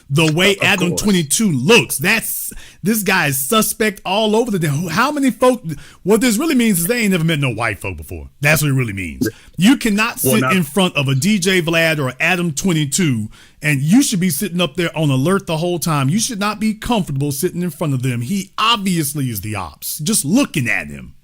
The way Of Adam course. 22 looks, this guy is suspect all over the damn. How many folk? What this really means is they ain't never met no white folk before. That's what it really means. You cannot sit in front of a DJ Vlad or Adam 22, and you should be sitting up there on alert the whole time. You should not be comfortable sitting in front of them. He obviously is the ops. Just looking at him.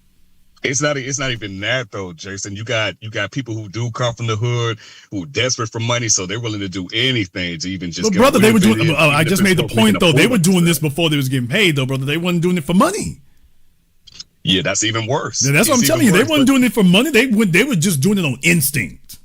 It's not even that though, Jason. You got people who do come from the hood, who are desperate for money, so they're willing to do anything to even just. But get brother, they were doing. even I if just it's made the folks making point a though. They fool were of doing this themselves. before they was getting paid though, brother. They wasn't doing it for money. Yeah, that's even worse. Yeah, that's what I'm It's telling you. even They worse, wasn't doing it for money. They were just doing it on instinct.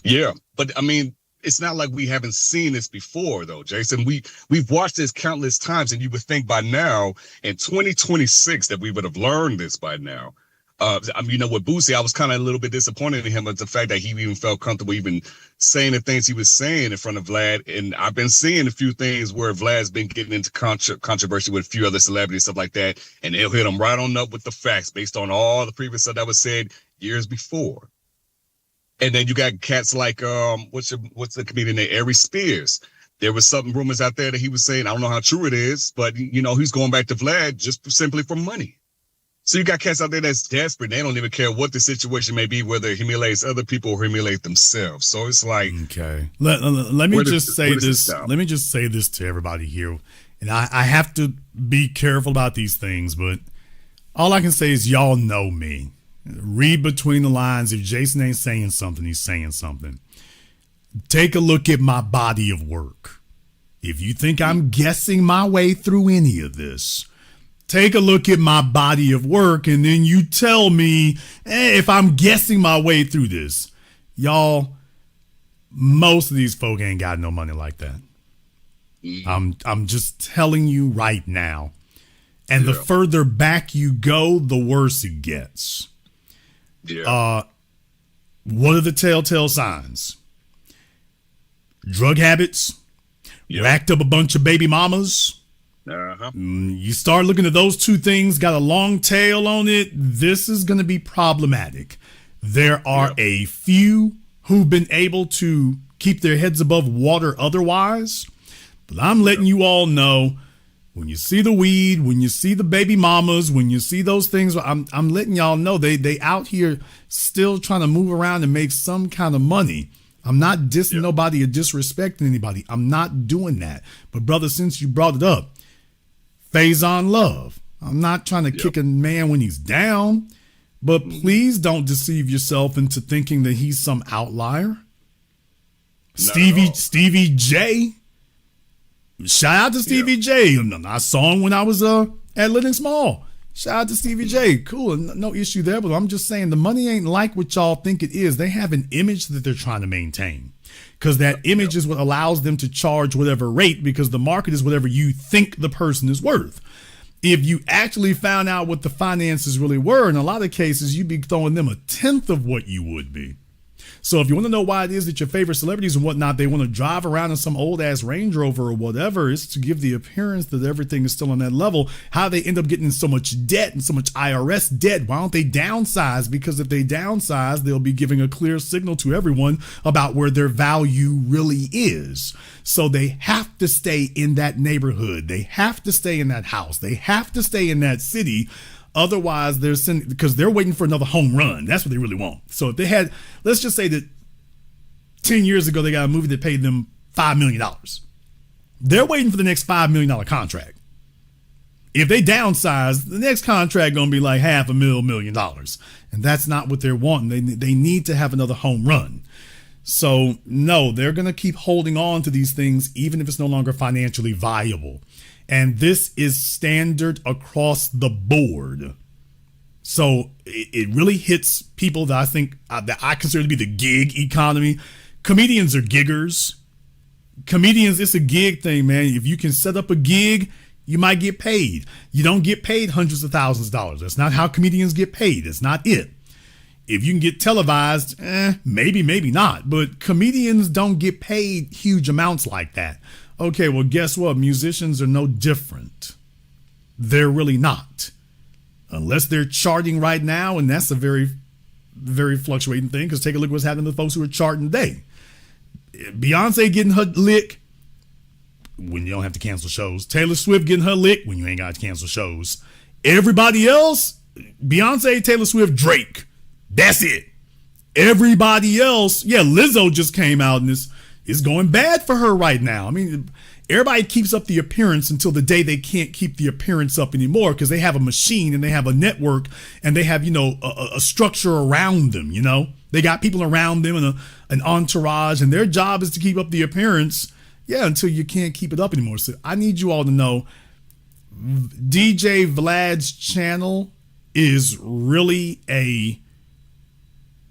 Yeah, but I mean, it's not like we haven't seen this before, though, Jason. We've watched this countless times, and you would think by now, in 2026, that we would have learned this by now. I mean, with Boosie, I was kind of a little bit disappointed in him at the fact that he even felt comfortable even saying the things he was saying in front of Vlad. And I've been seeing a few things where Vlad's been getting into controversy with a few other celebrities, stuff like that, and they'll hit him right on up with the facts based on all the previous stuff that was said years before. And then you got cats like what's the comedian name? Ari Spears. There was some rumors out there that he was saying, I don't know how true it is, but he's going back to Vlad just simply for money. So you got cats out there that's desperate. They don't even care what the situation may be, whether it humiliates other people or humiliate themselves. So it's like, okay. Let me just say this. Let me just say this to everybody here, and I have to be careful about these things, but all I can say is y'all know me. Read between the lines. If Jason ain't saying something, he's saying something. Take a look at my body of work. If you think I'm guessing my way through any of this, take a look at my body of work, and then you tell me if I'm guessing my way through this. Y'all, most of these folk ain't got no money like that. I'm just telling you right now. And the further back you go, the worse it gets. Yeah. What are the telltale signs? Drug habits, racked up a bunch of baby mamas. You start looking at those two things, got a long tail on it. This is going to be problematic. There are a few who've been able to keep their heads above water otherwise. But I'm letting you all know, when you see the weed, when you see the baby mamas, when you see those things, I'm letting y'all know they out here still trying to move around and make some kind of money. I'm not dissing nobody or disrespecting anybody. I'm not doing that. But brother, since you brought it up, Faison Love. I'm not trying to kick a man when he's down, but please don't deceive yourself into thinking that he's some outlier. Stevie J. Shout out to Stevie J. I saw him when I was at Linux Mall. Shout out to Stevie J. Cool, no issue there, but I'm just saying the money ain't like what y'all think it is. They have an image that they're trying to maintain, because that image is what allows them to charge whatever rate, because the market is whatever you think the person is worth. If you actually found out what the finances really were, in a lot of cases, you'd be throwing them a tenth of what you would be. So if you want to know why it is that your favorite celebrities and whatnot, they want to drive around in some old ass Range Rover or whatever, it's to give the appearance that everything is still on that level. How they end up getting in so much debt and so much IRS debt? Why don't they downsize? Because if they downsize, they'll be giving a clear signal to everyone about where their value really is. So they have to stay in that neighborhood. They have to stay in that house. They have to stay in that city. Otherwise, because they're waiting for another home run. That's what they really want. So if they had, let's just say that 10 years ago, they got a movie that paid them $5 million. They're waiting for the next $5 million contract. If they downsize, the next contract going to be like $500,000, $1 million. And that's not what they're wanting. They need to have another home run. So no, they're going to keep holding on to these things, even if it's no longer financially viable. And this is standard across the board. So it really hits people that I think that I consider to be the gig economy. Comedians are giggers. Comedians, it's a gig thing, man. If you can set up a gig, you might get paid. You don't get paid hundreds of thousands of dollars. That's not how comedians get paid. That's not it. If you can get televised, maybe, maybe not. But comedians don't get paid huge amounts like that. Okay, well, guess what? Musicians are no different. They're really not. Unless they're charting right now, and that's a very, very fluctuating thing, because take a look at what's happening to folks who are charting today. Beyonce getting her lick, when you don't have to cancel shows. Taylor Swift getting her lick when you ain't got to cancel shows. Everybody else, Beyonce, Taylor Swift, Drake. That's it. Everybody else, yeah, Lizzo just came out and it's going bad for her right now. I mean, everybody keeps up the appearance until the day they can't keep the appearance up anymore because they have a machine and they have a network and they have, a structure around them, They got people around them and an entourage, and their job is to keep up the appearance, until you can't keep it up anymore. So I need you all to know DJ Vlad's channel is really a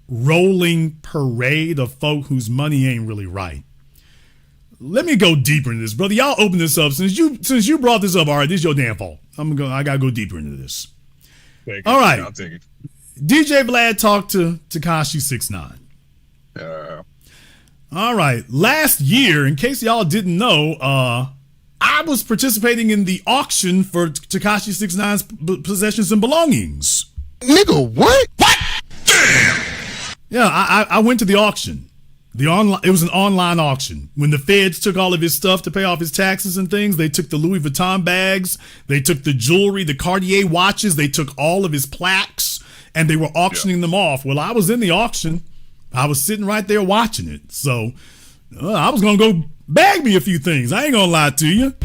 rolling parade of folk whose money ain't really right. Let me go deeper into this, brother. Y'all open this up. Since you brought this up, all right, this is your damn fault. I gotta go deeper into this. All right. I'll take it. DJ Vlad talked to Tekashi 6ix9ine. All right. Last year, in case y'all didn't know, I was participating in the auction for Tekashi 6ix9ine's possessions and belongings. Nigga, what? What? Damn. Yeah, I went to the auction. It was an online auction. When the feds took all of his stuff to pay off his taxes and things, they took the Louis Vuitton bags, they took the jewelry, the Cartier watches, they took all of his plaques, and they were auctioning them off. Well, I was in the auction. I was sitting right there watching it. So I was going to go bag me a few things. I ain't going to lie to you.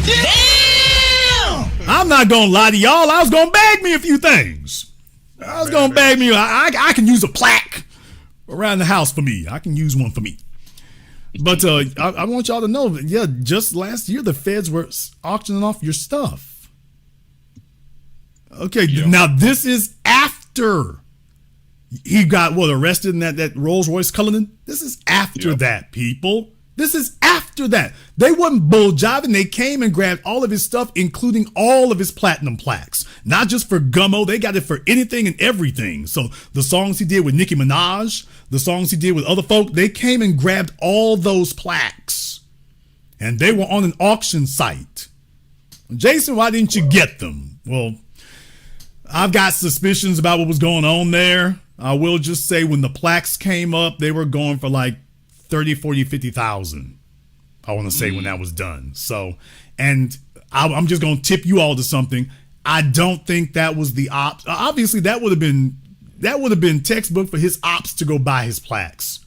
Damn! I'm not going to lie to y'all. I was going to bag me a few things. I was going to bag me. I can use a plaque around the house for me. I can use one for me. But I want y'all to know that, just last year, the feds were auctioning off your stuff. Okay, now this is after he got, arrested in that Rolls Royce Cullinan? This is after that, people. This is after that. They wasn't bull jiving. They came and grabbed all of his stuff, including all of his platinum plaques. Not just for Gummo. They got it for anything and everything. So the songs he did with Nicki Minaj, the songs he did with other folk, they came and grabbed all those plaques. And they were on an auction site. Jason, why didn't you get them? Well, I've got suspicions about what was going on there. I will just say when the plaques came up, they were going for like 30, 40, 50,000. I want to say when that was done. So, and I'm just going to tip you all to something. I don't think that was the ops. Obviously, that would have been textbook for his ops to go buy his plaques.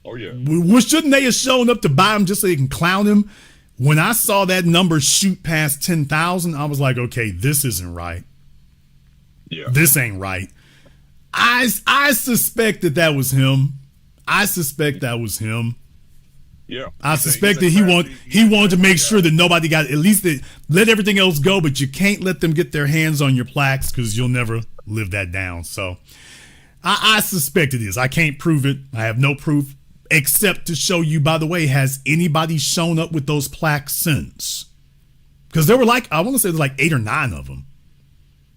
Oh yeah. Shouldn't they have shown up to buy him just so they can clown him? When I saw that number shoot past 10,000, I was like, okay, this isn't right. Yeah. This ain't right. I suspect that was him. I suspect that was him. Yeah. I suspect that he wanted to make sure that nobody got, at least let everything else go, but you can't let them get their hands on your plaques because you'll never live that down. So I suspect it is. I can't prove it. I have no proof except to show you, by the way, has anybody shown up with those plaques since? Because there were I want to say there's like 8 or 9 of them.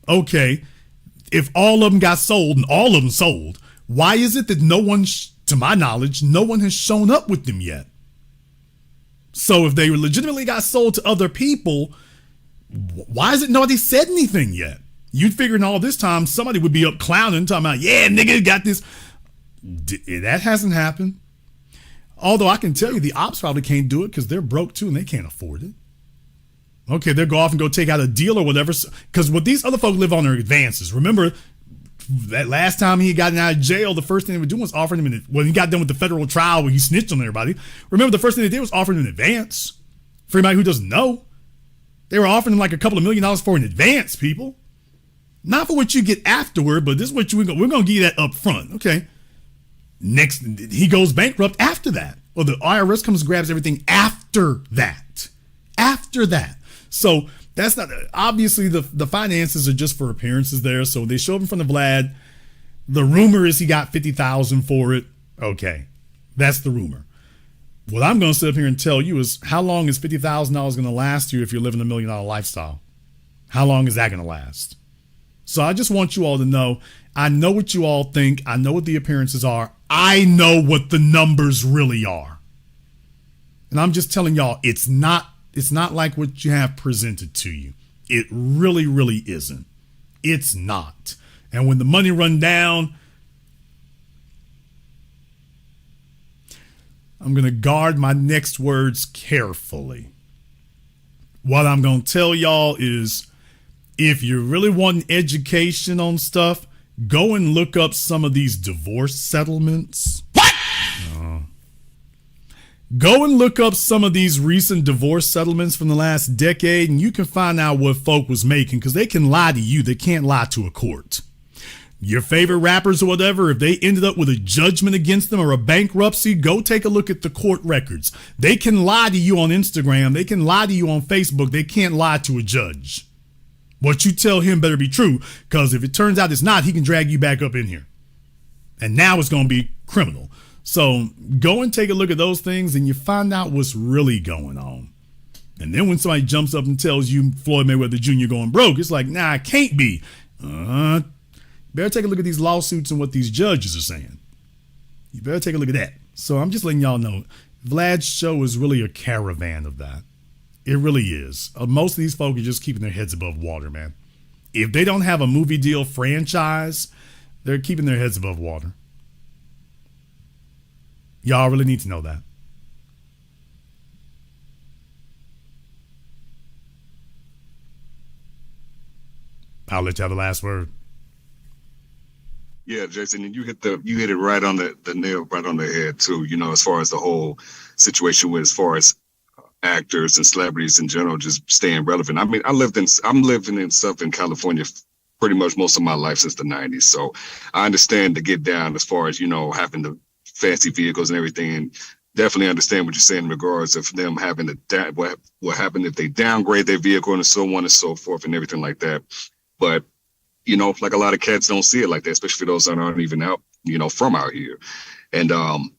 Okay. If all of them got sold and all of them sold, why is it that no one, to my knowledge, no one has shown up with them yet? So if they legitimately got sold to other people, why is it nobody said anything yet? You'd figure in all this time somebody would be up clowning, talking about, yeah, nigga, got this. That hasn't happened. Although I can tell you the ops probably can't do it because they're broke too and they can't afford it. Okay, they'll go off and go take out a deal or whatever. Because what these other folks live on are advances. Remember, that last time he got out of jail, the first thing they were doing was offering him, when he got done with the federal trial where he snitched on everybody, remember the first thing they did was offering him an advance. For anybody who doesn't know, they were offering him like a couple of $1 million for an advance, people. Not for what you get afterward, but this is what we're going to give you that up front. Okay. Next, he goes bankrupt after that. Well, the IRS comes and grabs everything after that. After that. So that's not, obviously the finances are just for appearances there. So they show up in front of Vlad. The rumor is he got 50,000 for it. Okay. That's the rumor. What I'm going to sit up here and tell you is how long is $50,000 going to last you if you're living $1 million lifestyle? How long is that going to last? So I just want you all to know, I know what you all think. I know what the appearances are. I know what the numbers really are. And I'm just telling y'all, it's not like what you have presented to you. It really, really isn't. It's not. And when the money run down, I'm going to guard my next words carefully. What I'm going to tell y'all is, if you really want education on stuff, go and look up some of these divorce settlements. What? Go and look up some of these recent divorce settlements from the last decade, and you can find out what folk was making, because they can lie to you. They can't lie to a court. Your favorite rappers or whatever, if they ended up with a judgment against them or a bankruptcy, go take a look at the court records. They can lie to you on Instagram. They can lie to you on Facebook. They can't lie to a judge. What you tell him better be true, because if it turns out it's not, he can drag you back up in here. And now it's going to be criminal. So go and take a look at those things, and you find out what's really going on. And then when somebody jumps up and tells you Floyd Mayweather Jr. going broke, it's like, nah, it can't be. Better take a look at these lawsuits and what these judges are saying. You better take a look at that. So I'm just letting y'all know, Vlad's show is really a caravan of that. It really is. Most of these folk are just keeping their heads above water, man. If they don't have a movie deal franchise, they're keeping their heads above water. Y'all really need to know that. I'll let you have the last word. Yeah, Jason, and you hit it right on the nail, right on the head too. You know, as far as the whole situation with, as far as actors and celebrities in general, just staying relevant. I mean, I'm living in Southern California pretty much most of my life since the 90s. So I understand to get down as far as, you know, having the fancy vehicles and everything, and definitely understand what you're saying in regards of them having to, what happened if they downgrade their vehicle and so on and so forth and everything like that. But you know, like a lot of cats don't see it like that, especially for those that aren't even out, you know, from out here. And,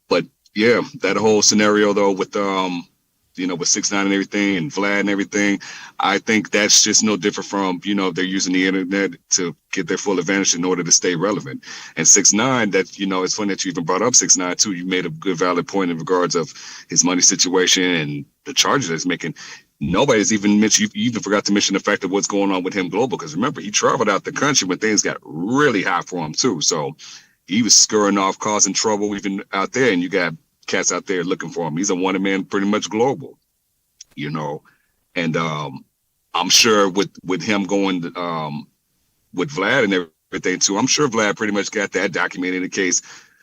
but yeah, that whole scenario though with, you know, with 6ix9ine and everything and Vlad and everything, I think that's just no different from, you know, they're using the internet to get their full advantage in order to stay relevant. And 6ix9ine, that, you know, it's funny that you even brought up 6ix9ine too. You made a good valid point in regards of his money situation and the charges that he's making. Nobody's even mentioned, you even forgot to mention the fact of what's going on with him global. Because remember, he traveled out the country when things got really hot for him too. So he was scurrying off, causing trouble even out there. And you got cats out there looking for him. He's a wanted man, pretty much global, you know. And I'm sure with him going with Vlad and everything too, I'm sure Vlad pretty much got that documented in case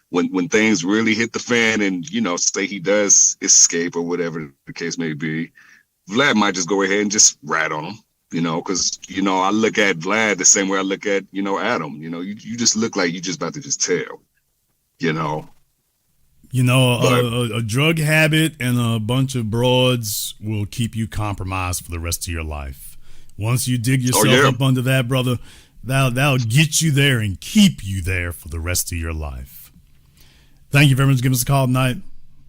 when things really hit the fan and, you know, say he does escape or whatever the case may be. Vlad might just go ahead and just rat on him, you know, because, you know, I look at Vlad the same way I look at, you know, Adam. You know, you just look like you just about to just tell, you know. You know, a drug habit and a bunch of broads will keep you compromised for the rest of your life. Once you dig yourself up under that, brother, that'll get you there and keep you there for the rest of your life. Thank you very much for giving us a call tonight.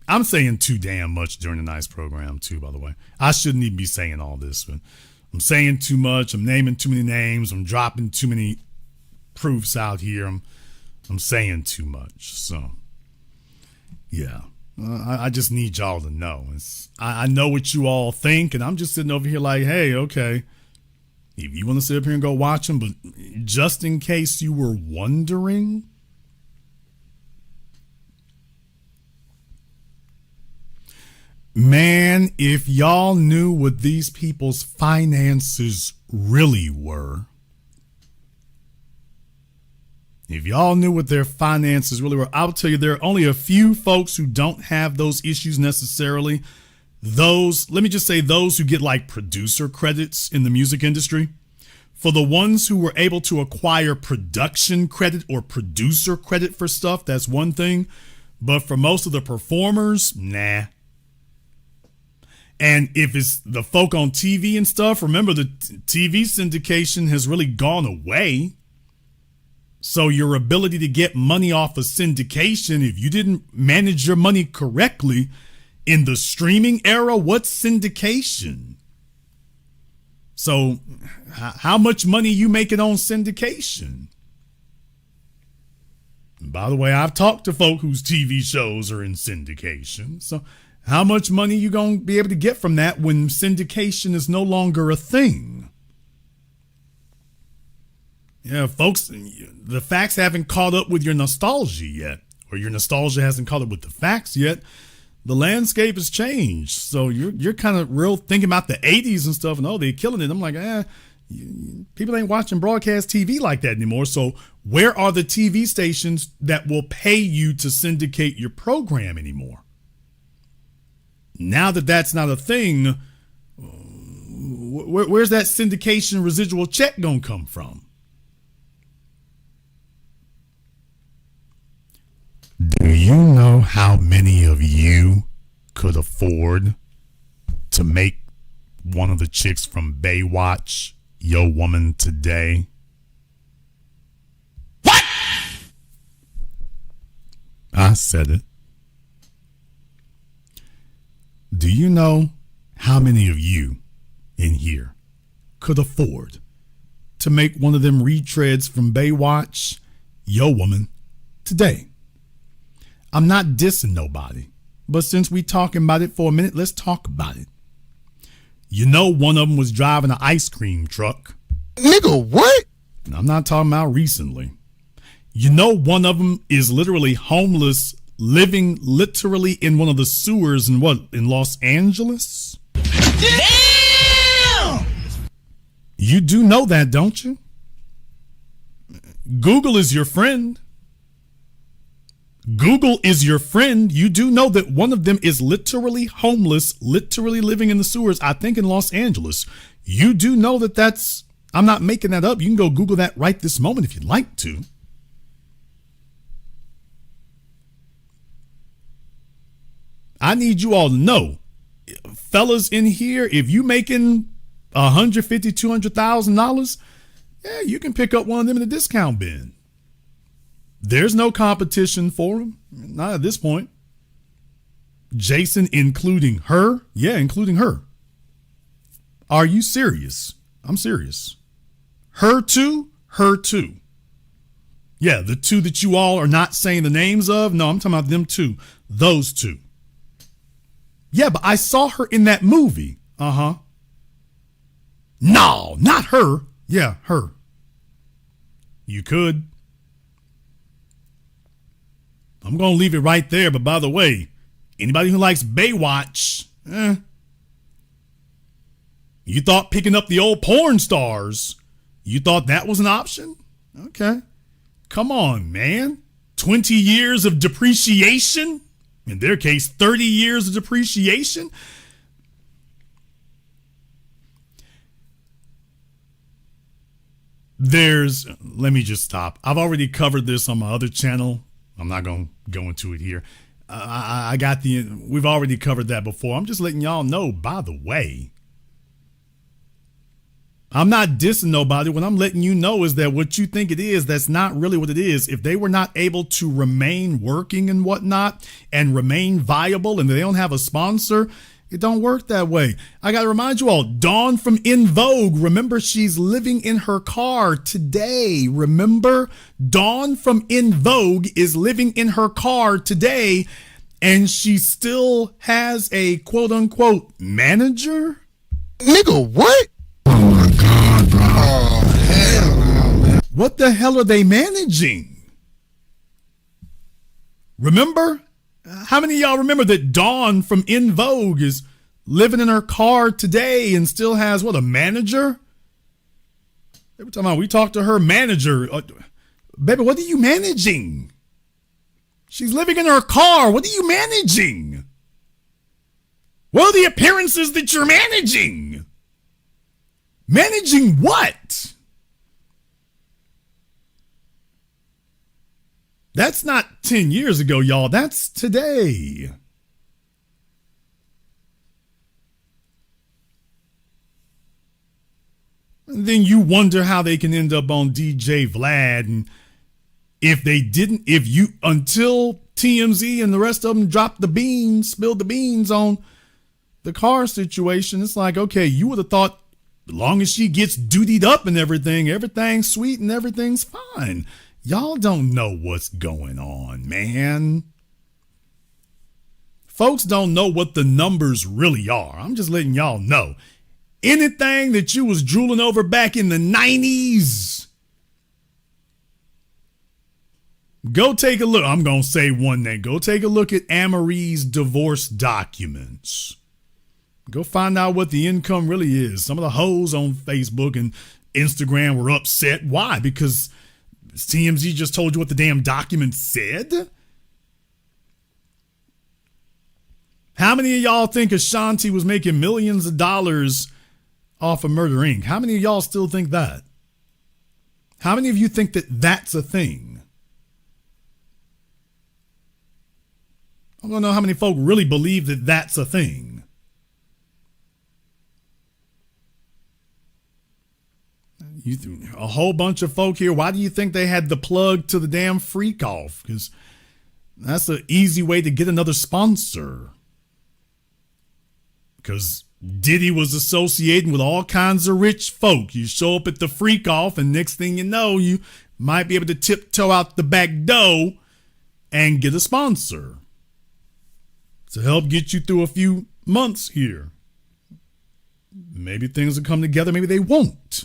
I'm saying too damn much during the night's program, too, by the way. I shouldn't even be saying all this, but I'm saying too much. I'm naming too many names. I'm dropping too many proofs out here. I'm saying too much. So, yeah. I just need y'all to know. I know what you all think, and I'm just sitting over here like, hey, okay. If you want to sit up here and go watch them, but just in case you were wondering, man, if y'all knew what these people's finances really were, if y'all knew what their finances really were, I'll tell you, there are only a few folks who don't have those issues necessarily. Those, let me just say, those who get like producer credits in the music industry. For the ones who were able to acquire production credit or producer credit for stuff, that's one thing. But for most of the performers, nah. And if it's the folk on TV and stuff, remember the TV syndication has really gone away. So your ability to get money off of syndication, if you didn't manage your money correctly in the streaming era, what's syndication? So how much money you making on syndication? And by the way, I've talked to folk whose TV shows are in syndication. So how much money you going to be able to get from that when syndication is no longer a thing? Yeah, folks, the facts haven't caught up with your nostalgia yet, or your nostalgia hasn't caught up with the facts yet. The landscape has changed. So you're kind of real thinking about the 80s and stuff, and oh, they're killing it. I'm like, people ain't watching broadcast TV like that anymore. So where are the TV stations that will pay you to syndicate your program anymore? Now that that's not a thing, where's that syndication residual check gonna come from? Do you know how many of you could afford to make one of the chicks from Baywatch your woman today? What? I said it. Do you know how many of you in here could afford to make one of them retreads from Baywatch your woman today? I'm not dissing nobody, but since we talking about it for a minute, let's talk about it. You know, one of them was driving an ice cream truck. Nigga, what? I'm not talking about recently. You know, one of them is literally homeless, living literally in one of the sewers in Los Angeles? Damn! You do know that, don't you? Google is your friend. Google is your friend. You do know that one of them is literally homeless, literally living in the sewers, I think in Los Angeles. You do know that that's, I'm not making that up. You can go Google that right this moment if you'd like to. I need you all to know, fellas in here, if you making $150,000, $200,000, yeah, you can pick up one of them in the discount bin. There's no competition for them, not at this point. Jason, including her? Yeah, including her. Are you serious? I'm serious. Her too? Her too. Yeah, the two that you all are not saying the names of? No, I'm talking about them two. Those two. Yeah, but I saw her in that movie. Uh-huh. No, not her. Yeah, her. You could. I'm going to leave it right there. But by the way, anybody who likes Baywatch, you thought picking up the old porn stars, you thought that was an option? Okay. Come on, man. 20 years of depreciation? In their case, 30 years of depreciation? Let me just stop. I've already covered this on my other channel. I'm not going to go into it here. We've already covered that before. I'm just letting y'all know, by the way. I'm not dissing nobody. What I'm letting you know is that what you think it is, that's not really what it is. If they were not able to remain working and whatnot and remain viable and they don't have a sponsor, it don't work that way. I got to remind you all, Dawn from In Vogue, remember she's living in her car today. Remember? Dawn from In Vogue is living in her car today and she still has a quote unquote manager? Nigga, what? Oh my God, bro. Oh, hell no, man. What the hell are they managing? Remember? How many of y'all remember that Dawn from In Vogue is living in her car today and still has, a manager? Every time we talk to her manager, baby, what are you managing? She's living in her car. What are you managing? What are the appearances that you're managing? Managing what? That's not 10 years ago, y'all. That's today. And then you wonder how they can end up on DJ Vlad. And until TMZ and the rest of them dropped the beans, spilled the beans on the car situation, it's like, okay, you would have thought as long as she gets dutied up and everything's sweet and everything's fine. Y'all don't know what's going on, man. Folks don't know what the numbers really are. I'm just letting y'all know. Anything that you was drooling over back in the 90s, Go take a look. I'm going to say one name. Go take a look at Amerie's divorce documents. Go find out what the income really is. Some of the hoes on Facebook and Instagram were upset. Why? Because TMZ just told you what the damn document said? How many of y'all think Ashanti was making millions of dollars off of Murder Inc.? How many of y'all still think that? How many of you think that that's a thing? I don't know how many folk really believe that that's a thing. A whole bunch of folk here. Why do you think they had the plug to the damn freak off? Because that's an easy way to get another sponsor. Because Diddy was associating with all kinds of rich folk. You show up at the freak off, and next thing you know, you might be able to tiptoe out the back door and get a sponsor to help get you through a few months here. Maybe things will come together, maybe they won't.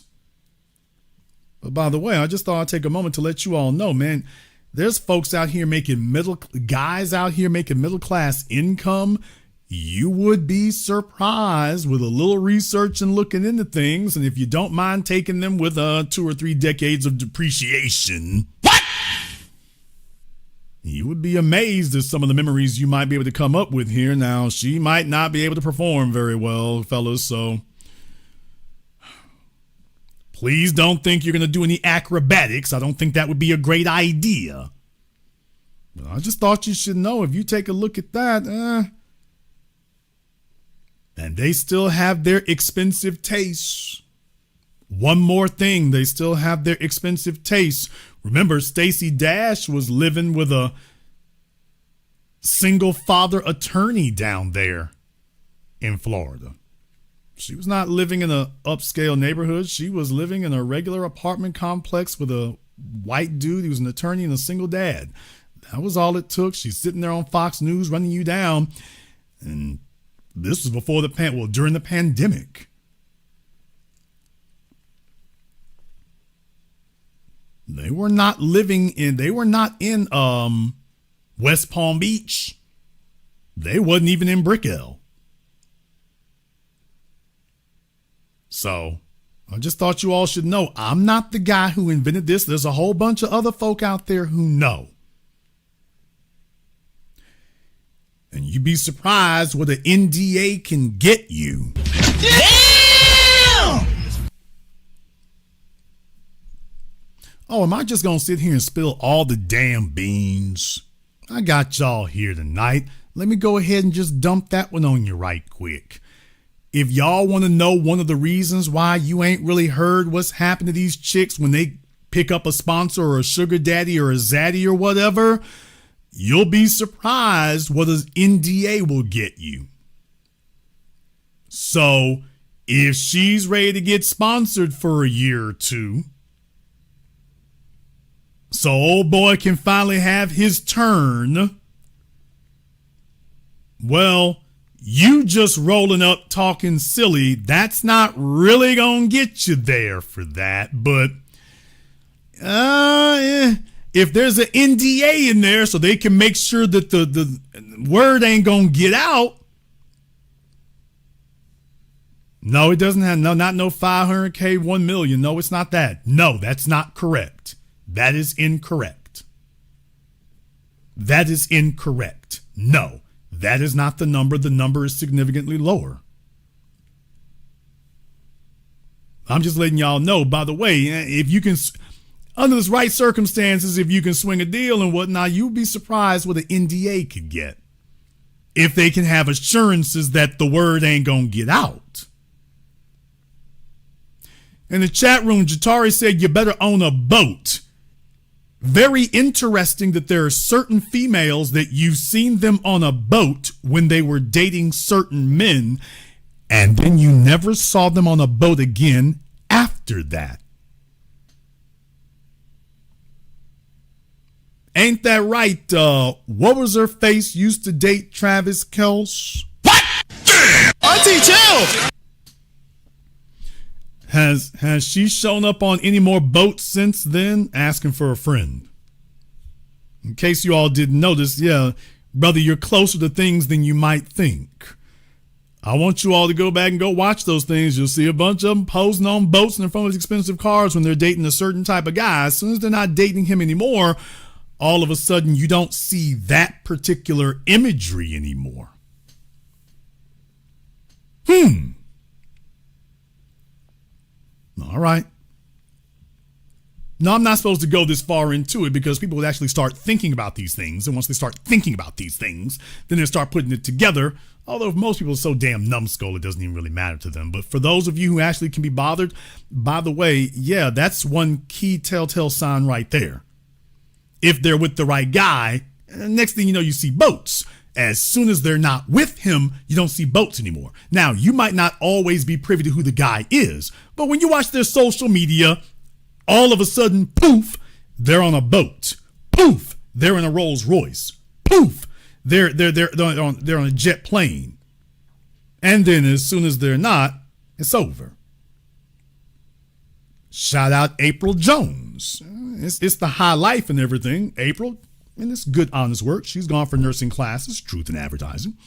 But by the way, I just thought I'd take a moment to let you all know, man, there's folks out here guys out here making middle class income. You would be surprised with a little research and looking into things. And if you don't mind taking them with 2 or 3 decades of depreciation, you would be amazed at some of the memories you might be able to come up with here. Now, she might not be able to perform very well, fellas, so please don't think you're going to do any acrobatics. I don't think that would be a great idea. But I just thought you should know, if you take a look at that, and they still have their expensive tastes. One more thing, they still have their expensive tastes. Remember, Stacey Dash was living with a single father attorney down there in Florida. She was not living in an upscale neighborhood. She was living in a regular apartment complex with a white dude who was an attorney and a single dad. That was all it took. She's sitting there on Fox News running you down. And this was before during the pandemic. They were not in West Palm Beach. They wasn't even in Brickell. So I just thought you all should know, I'm not the guy who invented this. There's a whole bunch of other folk out there who know. And you'd be surprised what an NDA can get you. Damn! Oh, am I just going to sit here and spill all the damn beans? I got y'all here tonight. Let me go ahead and just dump that one on you right quick. If y'all want to know one of the reasons why you ain't really heard what's happened to these chicks when they pick up a sponsor or a sugar daddy or a zaddy or whatever, you'll be surprised what an NDA will get you. So if she's ready to get sponsored for a year or two, so old boy can finally have his turn, well, you just rolling up talking silly, that's not really gonna get you there for that. But if there's an NDA in there so they can make sure that the word ain't gonna get out. No, it doesn't have not no 500K, 1 million. No, it's not that. No, that's not correct. That is incorrect. That is incorrect. No, that is not the number. The number is significantly lower. I'm just letting y'all know, by the way, if you can, under the right circumstances, if you can swing a deal and whatnot, you'd be surprised what an NDA could get. If they can have assurances that the word ain't gonna get out. In the chat room, Jatari said you better own a boat. Very interesting that there are certain females that you've seen them on a boat when they were dating certain men, and then you never saw them on a boat again after that. Ain't that right? What was her face used to date Travis Kelce? What? Auntie, chill! Has she shown up on any more boats since then asking for a friend? In case you all didn't notice, yeah, brother, you're closer to things than you might think. I want you all to go back and go watch those things. You'll see a bunch of them posing on boats and in front of expensive cars when they're dating a certain type of guy. As soon as they're not dating him anymore, all of a sudden you don't see that particular imagery anymore. All right. No, I'm not supposed to go this far into it because people would actually start thinking about these things. And once they start thinking about these things, then they start putting it together. Although most people are so damn numbskull, it doesn't even really matter to them. But for those of you who actually can be bothered, by the way, yeah, that's one key telltale sign right there. If they're with the right guy, next thing you know, you see boats. As soon as they're not with him, you don't see boats anymore. Now, you might not always be privy to who the guy is, but when you watch their social media, all of a sudden, poof, they're on a boat. Poof, they're in a Rolls Royce. Poof, they're on a jet plane. And then as soon as they're not, it's over. Shout out April Jones. It's the high life and everything. April, and it's good, honest work. She's gone for nursing classes, truth in advertising.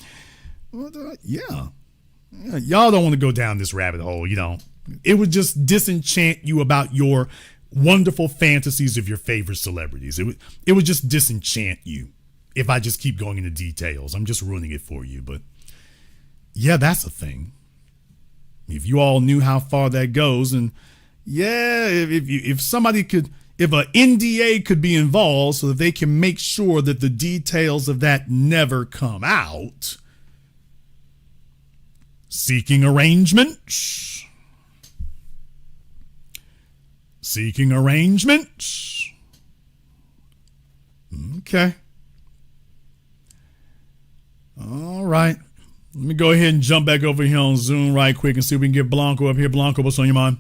Yeah, y'all don't want to go down this rabbit hole, you know. It would just disenchant you about your wonderful fantasies of your favorite celebrities. It would just disenchant you if I just keep going into details. I'm just ruining it for you. But yeah, that's a thing. If you all knew how far that goes, and yeah, if somebody could, if an NDA could be involved so that they can make sure that the details of that never come out. Seeking arrangements. Seeking arrangements. Okay. All right. Let me go ahead and jump back over here on Zoom right quick and see if we can get Blanco up here. Blanco, what's on your mind?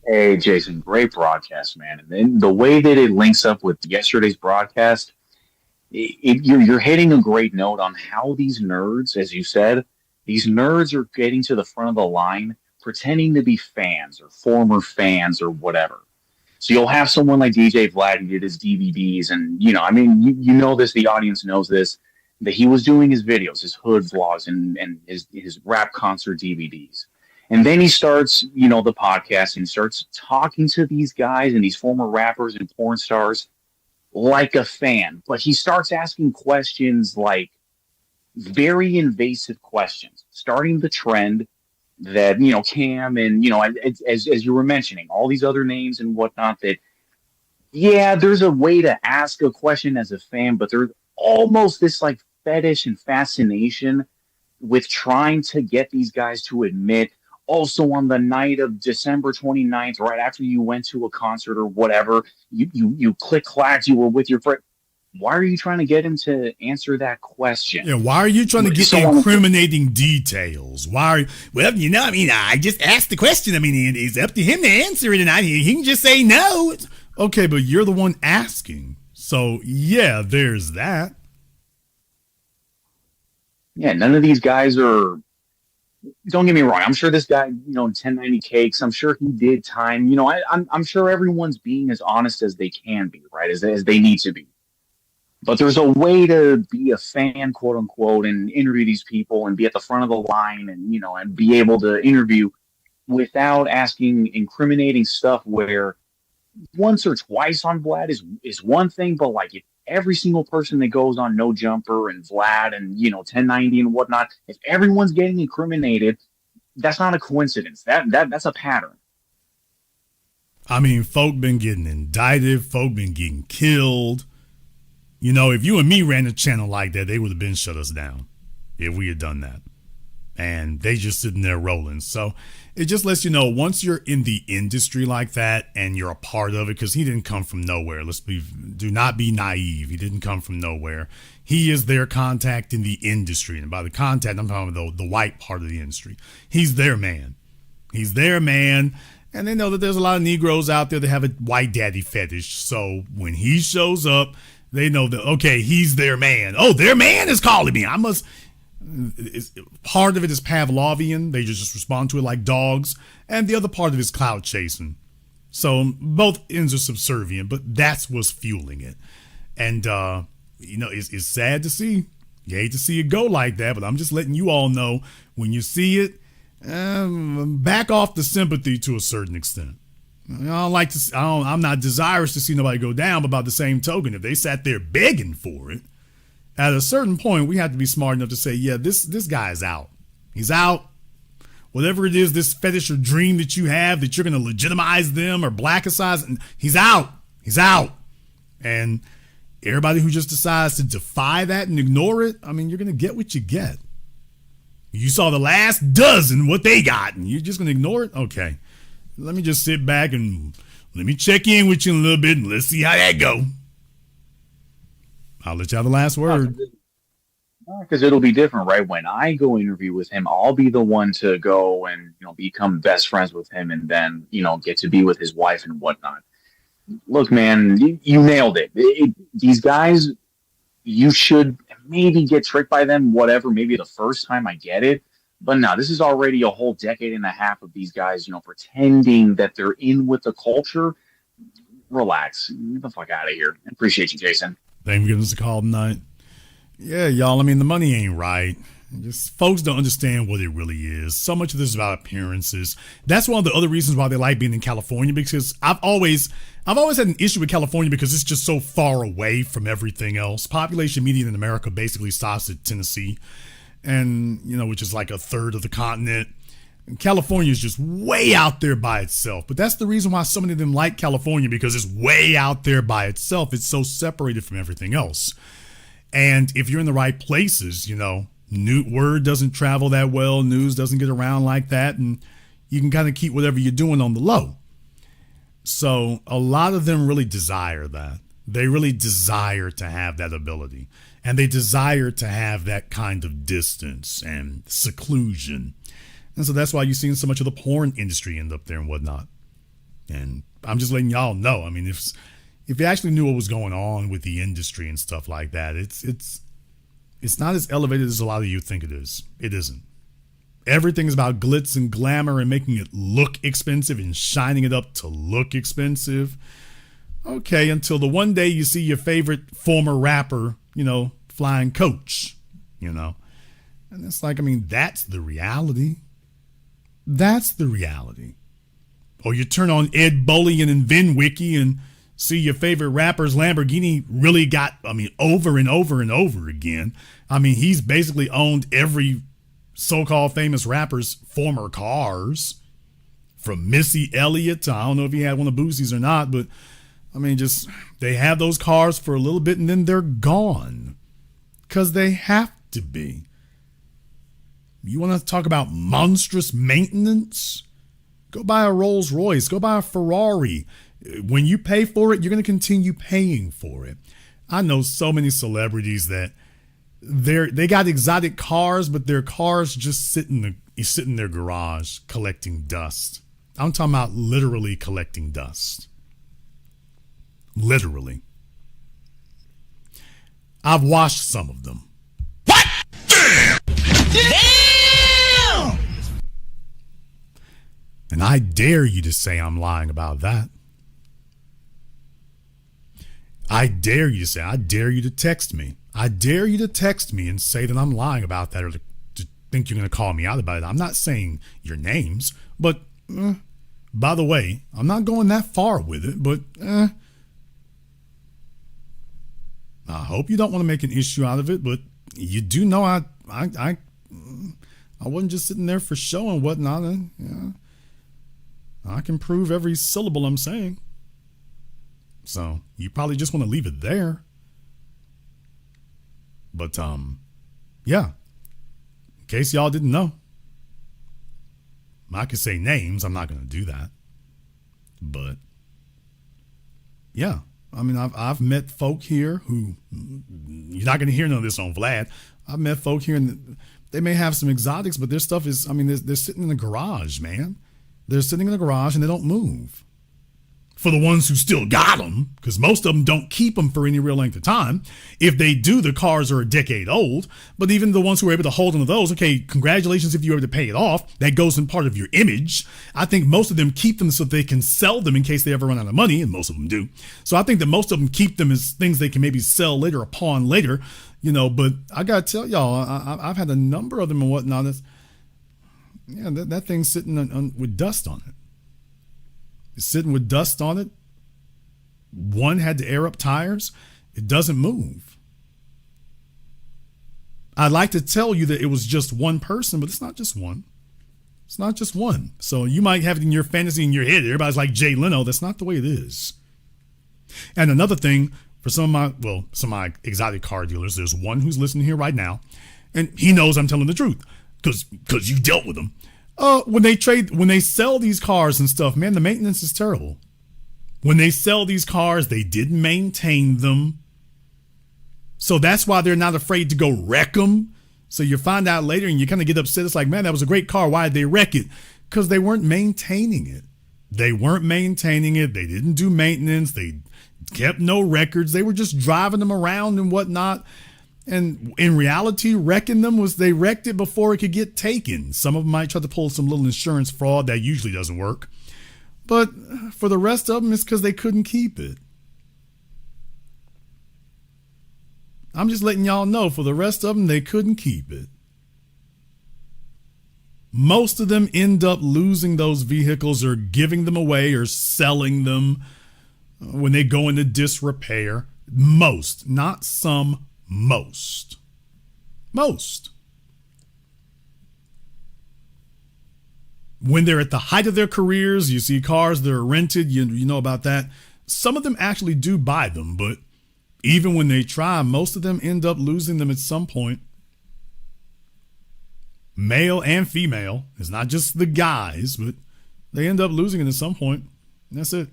Hey, Jason, great broadcast, man. And then the way that it links up with yesterday's broadcast, you're hitting a great note on how these nerds, as you said, these nerds are getting to the front of the line pretending to be fans or former fans or whatever. So you'll have someone like DJ Vlad who did his DVDs, and, you know, I mean, you know this, the audience knows this, that he was doing his videos, his hood vlogs, and his rap concert DVDs. And then he starts, you know, the podcast and starts talking to these guys and these former rappers and porn stars like a fan. But he starts asking questions like very invasive questions, starting the trend that, you know, Cam and, you know, as you were mentioning, all these other names and whatnot, that, yeah, there's a way to ask a question as a fan, but there's almost this like fetish and fascination with trying to get these guys to admit, also on the night of December 29th, right after you went to a concert or whatever, you click-clacked, you were with your friend. Why are you trying to get him to answer that question? Yeah, why are you trying to get incriminating details? Well, you know, I mean, I just asked the question. I mean, it's up to him to answer it, and he can just say no. Okay, but you're the one asking. So, yeah, there's that. Yeah, none of these guys are... Don't get me wrong. I'm sure this guy, you know, 1090 Cakes, I'm sure he did time. You know, I'm sure everyone's being as honest as they can be, right? As they need to be. But there's a way to be a fan, quote unquote, and interview these people and be at the front of the line and, you know, and be able to interview without asking incriminating stuff where once or twice on Vlad is one thing, but like if every single person that goes on No Jumper and Vlad and, you know, 1090 and whatnot, if everyone's getting incriminated, that's not a coincidence. That's a pattern. I mean, folk been getting indicted, folk been getting killed. You know, if you and me ran a channel like that, they would have been shut us down if we had done that. And they just sitting there rolling. So it just lets you know, once you're in the industry like that and you're a part of it, because he didn't come from nowhere. Do not be naive. He didn't come from nowhere. He is their contact in the industry. And by the contact, I'm talking about the white part of the industry. He's their man. He's their man. And they know that there's a lot of Negroes out there that have a white daddy fetish. So when he shows up, they know that, okay, he's their man. Oh, their man is calling me. Part of it is Pavlovian. They just respond to it like dogs. And the other part of it is clout chasing. So both ends are subservient, but that's what's fueling it. And, it's sad to see. You hate to see it go like that, but I'm just letting you all know when you see it, back off the sympathy to a certain extent. I'm not desirous to see nobody go down, but by the same token, if they sat there begging for it, at a certain point, we have to be smart enough to say, yeah, this guy is out. He's out. Whatever it is, this fetish or dream that you have that you're going to legitimize them or blackicize, he's out. He's out. And everybody who just decides to defy that and ignore it, I mean, you're going to get what you get. You saw the last dozen, what they got, and you're just going to ignore it? Okay. Let me just sit back and let me check in with you in a little bit and let's see how that go. I'll let you have the last word. Because it'll be different, right? When I go interview with him, I'll be the one to go and become best friends with him, and then get to be with his wife and whatnot. Look, man, you nailed it. These guys, you should maybe get tricked by them. Whatever, maybe the first time I get it, but no, this is already a whole decade and a half of these guys, pretending that they're in with the culture. Relax, get the fuck out of here. I appreciate you, Jason. Thank you for giving us a call tonight. Yeah, y'all, I mean, the money ain't right. Just folks don't understand what it really is. So much of this is about appearances. That's one of the other reasons why they like being in California, because I've always had an issue with California because it's just so far away from everything else. Population median in America basically stops at Tennessee, and which is like a third of the continent. And California is just way out there by itself. But that's the reason why so many of them like California, because it's way out there by itself. It's so separated from everything else. And if you're in the right places, word doesn't travel that well, news doesn't get around like that, and you can kind of keep whatever you're doing on the low. So a lot of them really desire that. They really desire to have that ability, and they desire to have that kind of distance and seclusion. And so that's why you're seeing so much of the porn industry end up there and whatnot. And I'm just letting y'all know. I mean, if you actually knew what was going on with the industry and stuff like that, it's not as elevated as a lot of you think it is. It isn't. Everything is about glitz and glamour and making it look expensive and shining it up to look expensive. Okay, until the one day you see your favorite former rapper, flying coach, And it's like, I mean, that's the reality. That's the reality. Or you turn on Ed Bullion and VinWiki and see your favorite rapper's Lamborghini really got, over and over and over again. I mean, he's basically owned every so-called famous rapper's former cars, from Missy Elliott to, I don't know if he had one of Boosie's or not, but just they have those cars for a little bit and then they're gone because they have to be. You want to talk about monstrous maintenance? Go buy a Rolls Royce, go buy a Ferrari. When you pay for it, you're going to continue paying for it. I know so many celebrities that they got exotic cars, but their cars just sit in their garage collecting dust. I'm talking about literally collecting dust. Literally. I've washed some of them. What? Damn! And I dare you to say I'm lying about that. I dare you to text me. I dare you to text me and say that I'm lying about that, or to think you're going to call me out about it. I'm not saying your names, but by the way, I'm not going that far with it, but I hope you don't want to make an issue out of it, but you do know I wasn't just sitting there for show and whatnot. I can prove every syllable I'm saying. So you probably just want to leave it there. But yeah, in case y'all didn't know, I could say names. I'm not going to do that. But yeah, I've met folk here who, you're not going to hear none of this on Vlad. I've met folk here and they may have some exotics, but their stuff is, they're sitting in the garage, man. They're sitting in the garage and they don't move for the ones who still got them, because most of them don't keep them for any real length of time. If they do, the cars are a decade old. But even the ones who are able to hold on to those, okay, congratulations if you're able to pay it off. That goes in part of your image. I think most of them keep them so they can sell them in case they ever run out of money, and most of them do. So I think that most of them keep them as things they can maybe sell later or pawn later, but I got to tell y'all, I've had a number of them and whatnot. That thing's sitting with dust on it. It's sitting with dust on it. One had to air up tires. It doesn't move. I'd like to tell you that it was just one person, but it's not just one. It's not just one. So you might have it in your fantasy in your head. Everybody's like Jay Leno. That's not the way it is. And another thing, for some of my exotic car dealers, there's one who's listening here right now, and he knows I'm telling the truth because you dealt with them. When they sell these cars and stuff, man, the maintenance is terrible. When they sell these cars, they didn't maintain them. So that's why they're not afraid to go wreck them. So you find out later and you kind of get upset. It's like, man, that was a great car. Why did they wreck it? Because they weren't maintaining it. They didn't do maintenance. They kept no records. They were just driving them around and whatnot. And in reality, wrecking them was they wrecked it before it could get taken. Some of them might try to pull some little insurance fraud. That usually doesn't work. But for the rest of them, it's because they couldn't keep it. I'm just letting y'all know, for the rest of them, they couldn't keep it. Most of them end up losing those vehicles or giving them away or selling them when they go into disrepair. Most, not some. Most. When they're at the height of their careers, you see cars that are rented, you know about that. Some of them actually do buy them, but even when they try, most of them end up losing them at some point. Male and female. It's not just the guys, but they end up losing it at some point. That's it.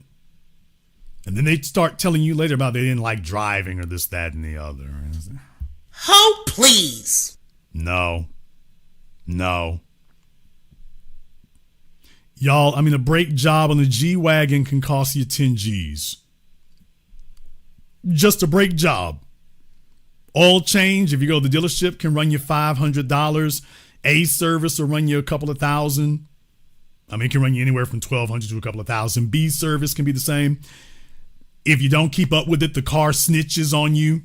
And then they start telling you later about they didn't like driving or this, that, and the other. Oh, please. No. Y'all, a brake job on the G-Wagon can cost you 10 G's. Just a brake job. Oil change, if you go to the dealership, can run you $500. A service will run you a couple of thousand. It can run you anywhere from $1,200 to a couple of thousand. B service can be the same. If you don't keep up with it, the car snitches on you.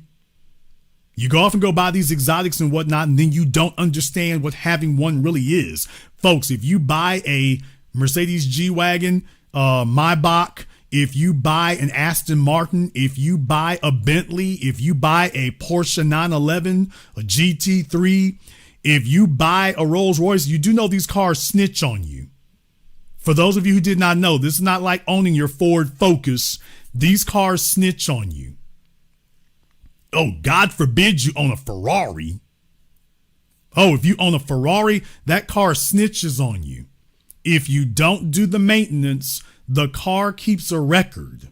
You go off and go buy these exotics and whatnot, and then you don't understand what having one really is. Folks, if you buy a Mercedes G-Wagon, Maybach, if you buy an Aston Martin, if you buy a Bentley, if you buy a Porsche 911, a GT3, if you buy a Rolls Royce, you do know these cars snitch on you. For those of you who did not know, this is not like owning your Ford Focus. These cars snitch on you. Oh, God forbid you own a Ferrari. Oh, if you own a Ferrari, that car snitches on you. If you don't do the maintenance, the car keeps a record.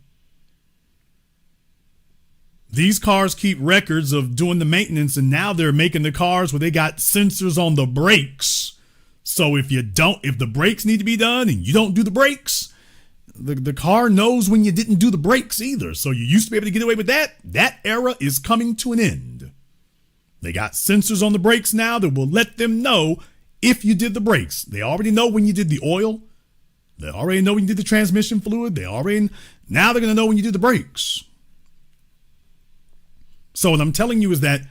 These cars keep records of doing the maintenance, and now they're making the cars where they got sensors on the brakes. So if the brakes need to be done and you don't do the brakes, the car knows when you didn't do the brakes either. So you used to be able to get away with that. That era is coming to an end. They got sensors on the brakes now that will let them know if you did the brakes. They already know when you did the oil. They already know when you did the transmission fluid. Now they're going to know when you did the brakes. So what I'm telling you is that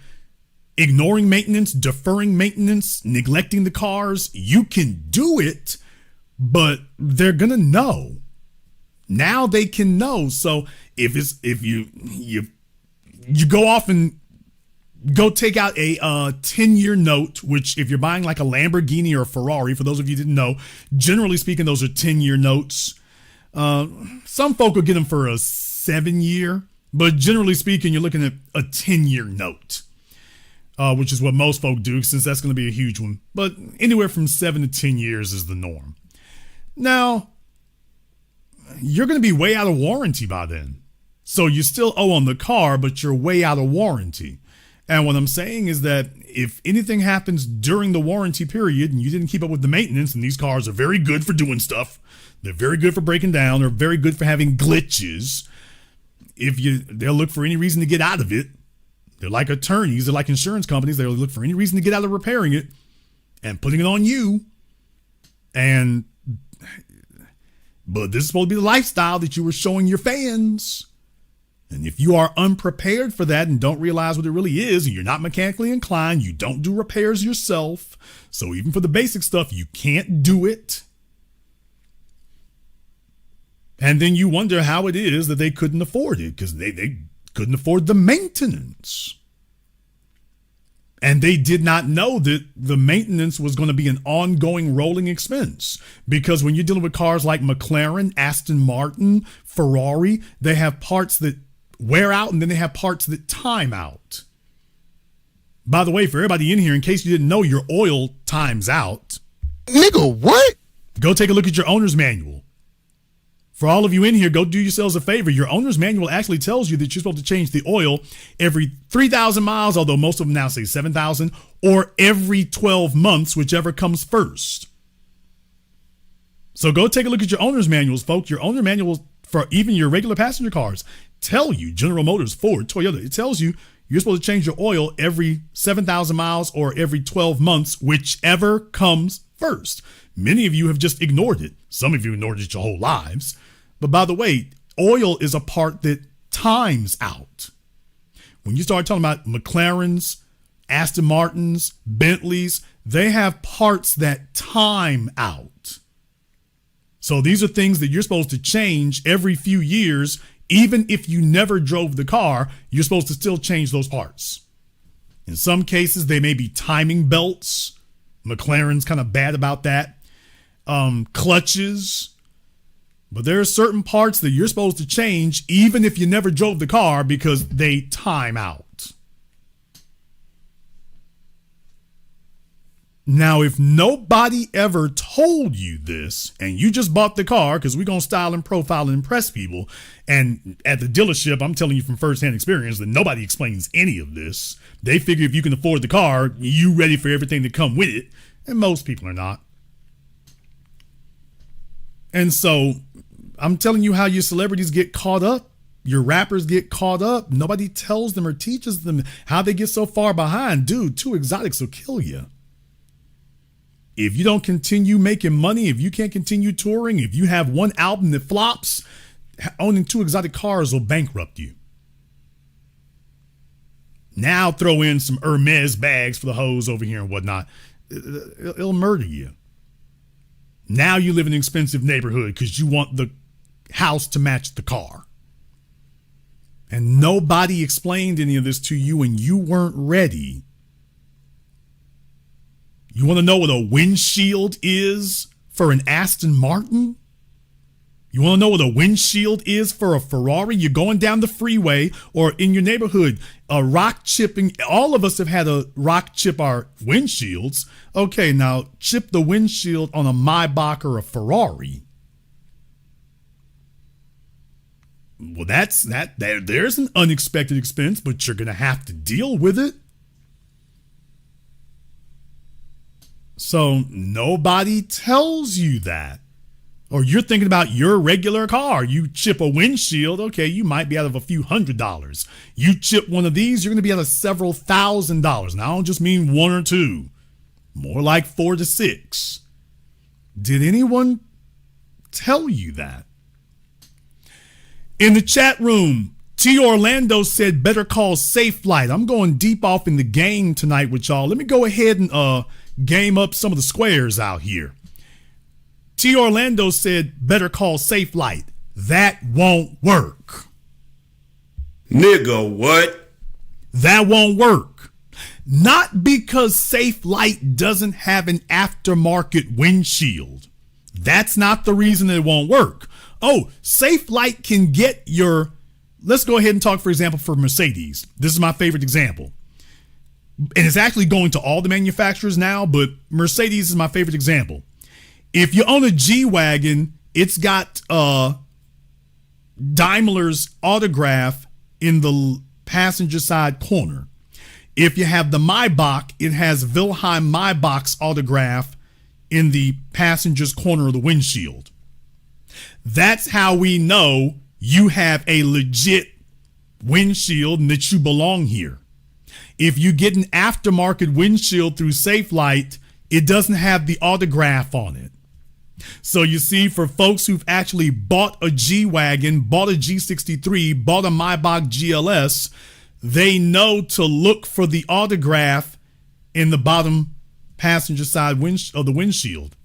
ignoring maintenance, deferring maintenance, neglecting the cars, you can do it, but they're going to know. Now they can know. So if you go off and go take out a 10-year note, which if you're buying like a Lamborghini or a Ferrari, for those of you who didn't know, generally speaking, those are 10-year notes. Some folk will get them for a 7-year, but generally speaking, you're looking at a 10-year note, which is what most folk do, since that's going to be a huge one. But anywhere from 7 to 10 years is the norm. Now, you're going to be way out of warranty by then. So you still owe on the car, but you're way out of warranty. And what I'm saying is that if anything happens during the warranty period and you didn't keep up with the maintenance, and these cars are very good for doing stuff, they're very good for breaking down, they're very good for having glitches. They'll look for any reason to get out of it. They're like attorneys, they're like insurance companies. They'll look for any reason to get out of repairing it and putting it on you. But this is supposed to be the lifestyle that you were showing your fans. And if you are unprepared for that and don't realize what it really is, and you're not mechanically inclined, you don't do repairs yourself. So even for the basic stuff, you can't do it. And then you wonder how it is that they couldn't afford it, because they couldn't afford the maintenance. And they did not know that the maintenance was going to be an ongoing rolling expense. Because when you're dealing with cars like McLaren, Aston Martin, Ferrari, they have parts that wear out and then they have parts that time out. By the way, for everybody in here, in case you didn't know, your oil times out. Nigga, what? Go take a look at your owner's manual. For all of you in here, go do yourselves a favor. Your owner's manual actually tells you that you're supposed to change the oil every 3,000 miles, although most of them now say 7,000, or every 12 months, whichever comes first. So go take a look at your owner's manuals, folks. Your owner manuals for even your regular passenger cars tell you, General Motors, Ford, Toyota, it tells you you're supposed to change your oil every 7,000 miles or every 12 months, whichever comes first. Many of you have just ignored it. Some of you ignored it your whole lives. But by the way, oil is a part that times out. When you start talking about McLarens, Aston Martins, Bentleys, they have parts that time out. So these are things that you're supposed to change every few years. Even if you never drove the car, you're supposed to still change those parts. In some cases, they may be timing belts. McLaren's kind of bad about that. Clutches. But there are certain parts that you're supposed to change even if you never drove the car because they time out. Now, if nobody ever told you this and you just bought the car because we're going to style and profile and impress people, and at the dealership, I'm telling you from firsthand experience that nobody explains any of this. They figure if you can afford the car, you ready for everything to come with it, and most people are not. And so I'm telling you how your celebrities get caught up. Your rappers get caught up. Nobody tells them or teaches them how they get so far behind. Dude, Too Exotics will kill you. If you don't continue making money, if you can't continue touring, if you have one album that flops, owning Too Exotic cars will bankrupt you. Now throw in some Hermes bags for the hoes over here and whatnot. It'll murder you. Now you live in an expensive neighborhood because you want the house to match the car. And nobody explained any of this to you and you weren't ready. You want to know what a windshield is for an Aston Martin? You want to know what a windshield is for a Ferrari? You're going down the freeway or in your neighborhood, a rock chipping. All of us have had a rock chip our windshields. Okay, now chip the windshield on a Maybach or a Ferrari. Well, there's an unexpected expense, but you're going to have to deal with it. So nobody tells you that. Or you're thinking about your regular car. You chip a windshield. Okay, you might be out of a few $100s. You chip one of these, you're going to be out of several $1,000s. Now, I don't just mean one or two. More like 4 to 6. Did anyone tell you that? In the chat room, T. Orlando said, better call Safe Light. I'm going deep off in the game tonight with y'all. Let me go ahead and game up some of the squares out here. T. Orlando said, better call Safe Light. That won't work. Nigga, what? That won't work. Not because Safe Light doesn't have an aftermarket windshield. That's not the reason it won't work. Oh, Safe Light can get your... Let's go ahead and talk, for example, for Mercedes. This is my favorite example. And it's actually going to all the manufacturers now, but Mercedes is my favorite example. If you own a G-Wagon, it's got Daimler's autograph in the passenger side corner. If you have the Maybach, it has Wilhelm Maybach's autograph in the passenger's corner of the windshield. That's how we know you have a legit windshield and that you belong here. If you get an aftermarket windshield through Safelite, it doesn't have the autograph on it. So you see, for folks who've actually bought a G-Wagon, bought a G63, bought a Maybach GLS, they know to look for the autograph in the bottom passenger side of the windshield.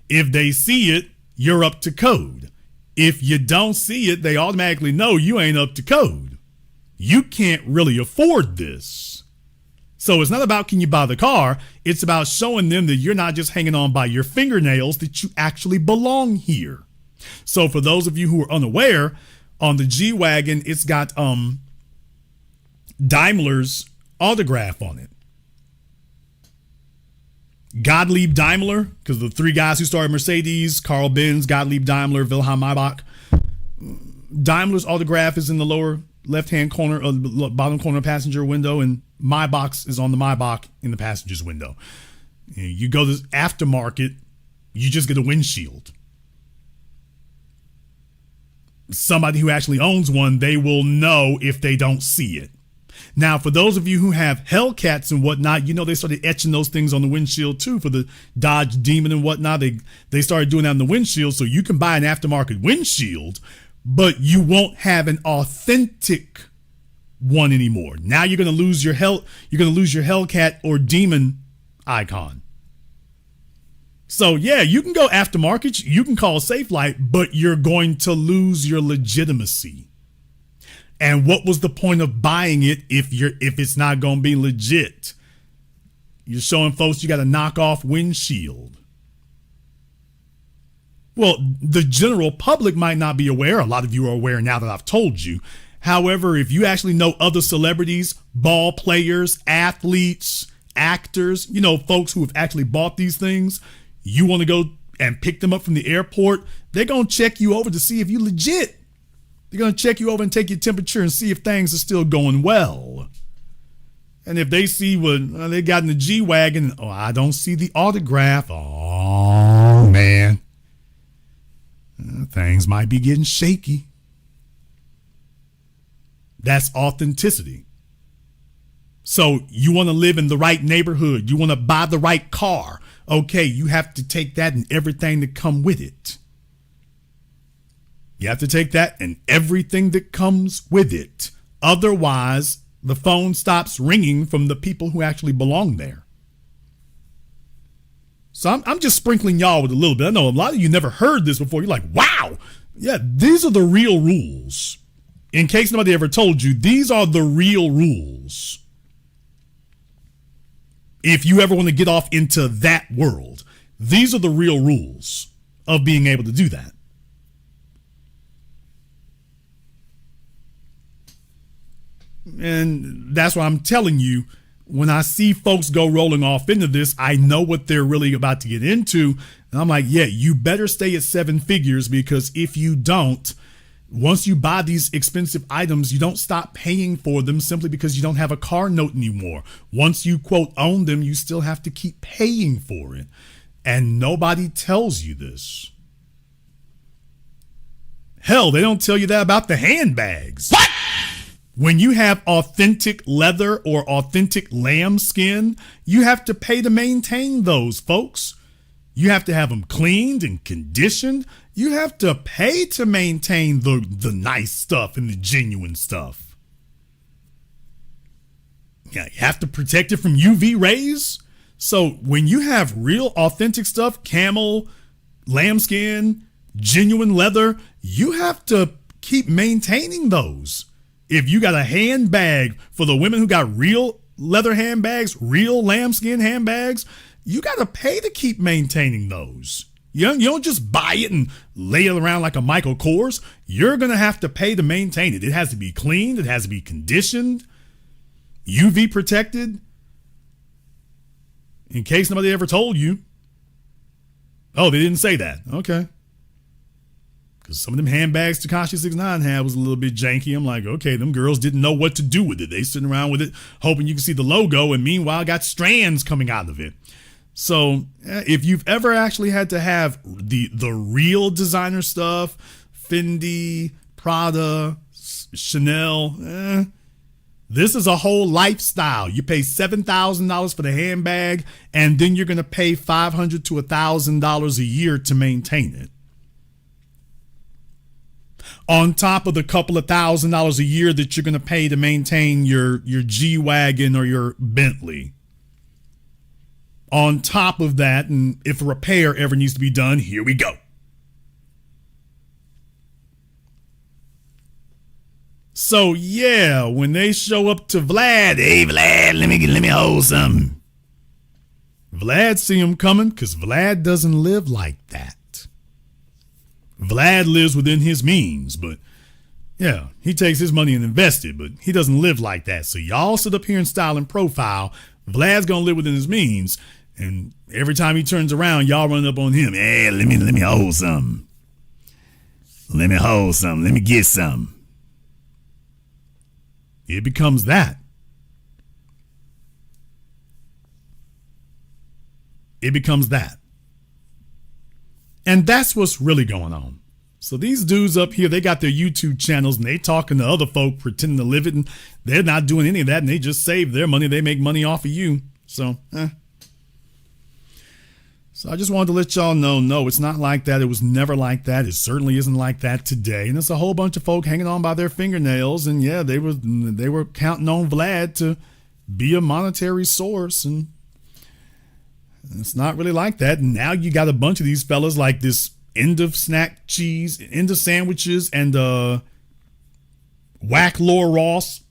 If they see it, you're up to code. If you don't see it, they automatically know you ain't up to code. You can't really afford this. So it's not about can you buy the car, it's about showing them that you're not just hanging on by your fingernails, that you actually belong here. So for those of you who are unaware, on the G-Wagon, it's got Daimler's autograph on it. Gottlieb Daimler, because the three guys who started Mercedes, Carl Benz, Gottlieb Daimler, Wilhelm Maybach. Daimler's autograph is in the lower left-hand corner, the bottom corner passenger window, and Maybach's is on the Maybach in the passenger's window. You go to the aftermarket, you just get a windshield. Somebody who actually owns one, they will know if they don't see it. Now, for those of you who have Hellcats and whatnot, you know they started etching those things on the windshield too for the Dodge Demon and whatnot. They started doing that on the windshield, so you can buy an aftermarket windshield, but you won't have an authentic one anymore. Now you're going to lose your Hellcat or Demon icon. So yeah, you can go aftermarket, you can call Safelite, but you're going to lose your legitimacy. And what was the point of buying it if it's not going to be legit? You're showing folks you got a knockoff windshield. Well, the general public might not be aware. A lot of you are aware now that I've told you. However, if you actually know other celebrities, ball players, athletes, actors, folks who have actually bought these things, you want to go and pick them up from the airport, they're going to check you over to see if you're legit. They're going to check you over and take your temperature and see if things are still going well. And if they see what they got in the G-Wagon, I don't see the autograph. Oh, man. Things might be getting shaky. That's authenticity. So you want to live in the right neighborhood. You want to buy the right car. Okay, you have to take that and everything that come with it. You have to take that and everything that comes with it. Otherwise, the phone stops ringing from the people who actually belong there. So I'm just sprinkling y'all with a little bit. I know a lot of you never heard this before. You're like, wow. Yeah, these are the real rules. In case nobody ever told you, these are the real rules. If you ever want to get off into that world, these are the real rules of being able to do that. And that's why I'm telling you, when I see folks go rolling off into this, I know what they're really about to get into. And I'm like, yeah, you better stay at 7 figures, because if you don't, once you buy these expensive items, you don't stop paying for them simply because you don't have a car note anymore. Once you, quote, own them, you still have to keep paying for it. And nobody tells you this. Hell, they don't tell you that about the handbags. What? When you have authentic leather or authentic lamb skin, you have to pay to maintain those, folks. You have to have them cleaned and conditioned. You have to pay to maintain the nice stuff and the genuine stuff. Yeah, you have to protect it from UV rays. So when you have real authentic stuff, camel, lambskin, genuine leather, you have to keep maintaining those. If you got a handbag for the women who got real leather handbags, real lambskin handbags, you got to pay to keep maintaining those. You don't just buy it and lay it around like a Michael Kors. You're going to have to pay to maintain it. It has to be cleaned. It has to be conditioned, UV protected. In case nobody ever told you. Oh, they didn't say that. Okay. Because some of them handbags Tekashi 6ix9ine had was a little bit janky. I'm like, okay, them girls didn't know what to do with it. They sitting around with it, hoping you can see the logo, and meanwhile got strands coming out of it. So if you've ever actually had to have the real designer stuff, Fendi, Prada, Chanel, this is a whole lifestyle. You pay $7,000 for the handbag, and then you're going to pay $500 to $1,000 a year to maintain it. On top of the couple of $1,000s a year that you're going to pay to maintain your G-Wagon or your Bentley. On top of that, and if a repair ever needs to be done, here we go. So yeah, when they show up to Vlad, hey Vlad, let me hold some. Vlad see him coming because Vlad doesn't live like that. Vlad lives within his means, but yeah, he takes his money and invests it, but he doesn't live like that. So y'all sit up here and style and profile. Vlad's gonna live within his means, and every time he turns around, y'all run up on him. Hey, let me hold some. Let me hold some. Let me get some. It becomes that. It becomes that. And that's what's really going on. So these dudes up here, they got their YouTube channels and they talking to other folk pretending to live it, and they're not doing any of that, and they just save their money. They make money off of you. So I just wanted to let y'all know, no, it's not like that. It was never like that. It certainly isn't like that today. And there's a whole bunch of folk hanging on by their fingernails. And yeah, they were counting on Vlad to be a monetary source. And it's not really like that. And now you got a bunch of these fellas like this End of Snack Cheese, End of Sandwiches, and Whack Laura Ross.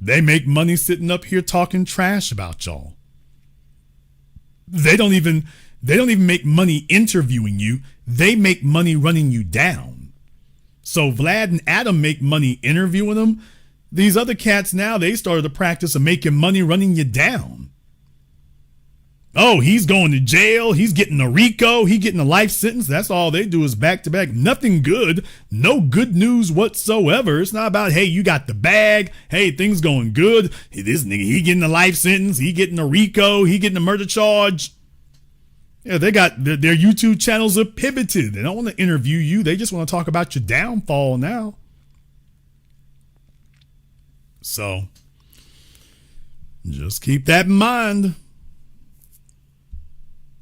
They make money sitting up here talking trash about y'all. They don't even make money interviewing you. They make money running you down. So Vlad and Adam make money interviewing them. These other cats now, they started the practice of making money running you down. Oh, he's going to jail. He's getting a RICO. He's getting a life sentence. That's all they do is back to back. Nothing good. No good news whatsoever. It's not about, hey, you got the bag. Hey, things going good. Hey, this nigga, he getting a life sentence. He getting a RICO. He getting a murder charge. Yeah, they got their YouTube channels are pivoted. They don't want to interview you. They just want to talk about your downfall now. So just keep that in mind.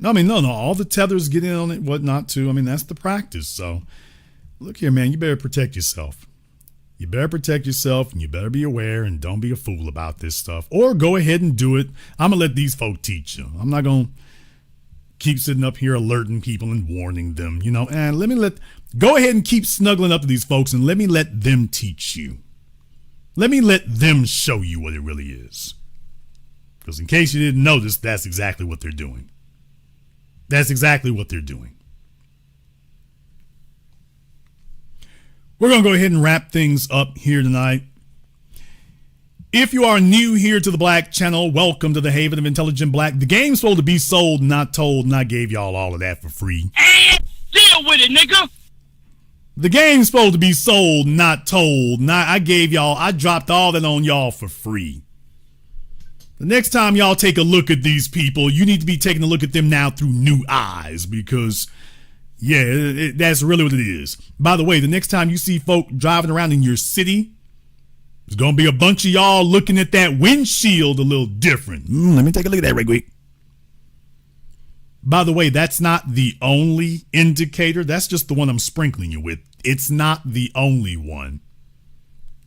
I mean, no, all the tethers get in on it, whatnot too. I mean, that's the practice. So look here, man, you better protect yourself. You better protect yourself, and you better be aware, and don't be a fool about this stuff. Or go ahead and do it. I'm going to let these folk teach you. I'm not going to keep sitting up here alerting people and warning them, and go ahead and keep snuggling up to these folks, and let me let them teach you. Let me let them show you what it really is. Because in case you didn't notice, that's exactly what they're doing. That's exactly what they're doing. We're going to go ahead and wrap things up here tonight. If you are new here to the Black Channel, welcome to the Haven of Intelligent Black. The game's supposed to be sold, not told, and I gave y'all all of that for free. And deal with it, nigga. The game's supposed to be sold, not told. I dropped all that on y'all for free. The next time y'all take a look at these people, you need to be taking a look at them now through new eyes, because, yeah, that's really what it is. By the way, the next time you see folk driving around in your city, there's going to be a bunch of y'all looking at that windshield a little different. Let me take a look at that right quick. By the way, that's not the only indicator. That's just the one I'm sprinkling you with. It's not the only one.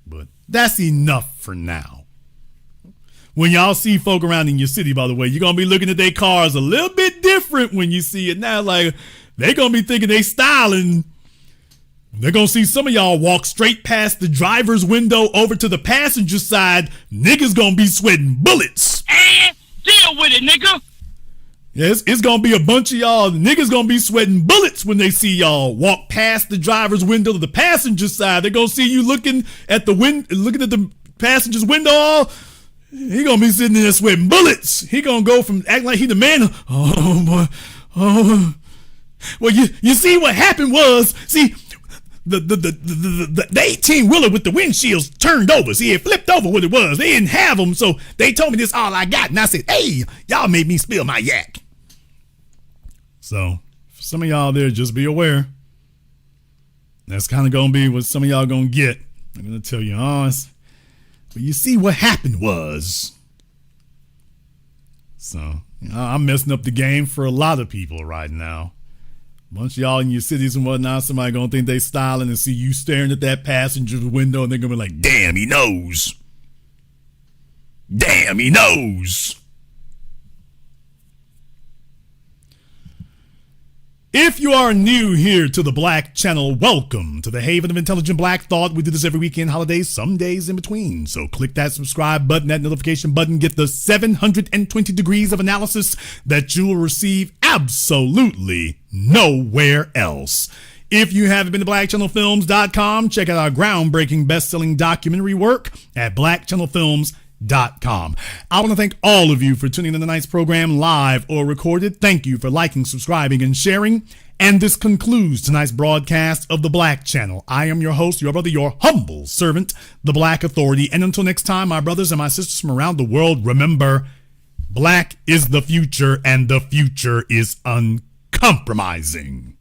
But that's enough for now. When y'all see folk around in your city, by the way, you're going to be looking at their cars a little bit different when you see it now. Like, they're going to be thinking they styling. They're going to see some of y'all walk straight past the driver's window over to the passenger side. Niggas going to be sweating bullets. And deal with it, nigga. Yes, it's going to be a bunch of y'all. Niggas going to be sweating bullets when they see y'all walk past the driver's window to the passenger side. They're going to see you looking at the passenger's window. He going to be sitting there sweating bullets. He going to go from acting like he the man. Oh, boy. Oh. Well, you see what happened was, see, the 18-wheeler with the windshields turned over. See, it flipped over what it was. They didn't have them, so they told me this all I got. And I said, hey, y'all made me spill my yak. So, for some of y'all there, just be aware. That's kind of going to be what some of y'all going to get. I'm going to tell you honest. But you see what happened was. So, I'm messing up the game for a lot of people right now. A bunch of y'all in your cities and whatnot, somebody gonna think they styling and see you staring at that passenger window and they're gonna be like, damn, he knows. Damn, he knows. If you are new here to the Black Channel, welcome to the Haven of Intelligent Black Thought. We do this every weekend, holidays, some days in between. So click that subscribe button, that notification button, get the 720 degrees of analysis that you will receive absolutely nowhere else. If you haven't been to blackchannelfilms.com, check out our groundbreaking best-selling documentary work at blackchannelfilms.com. I want to thank all of you for tuning in to tonight's program, live or recorded. Thank you for liking, subscribing, and sharing. And this concludes tonight's broadcast of the Black Channel. I am your host, your brother, your humble servant, the Black Authority. And until next time, my brothers and my sisters from around the world, remember, black is the future, and the future is uncompromising.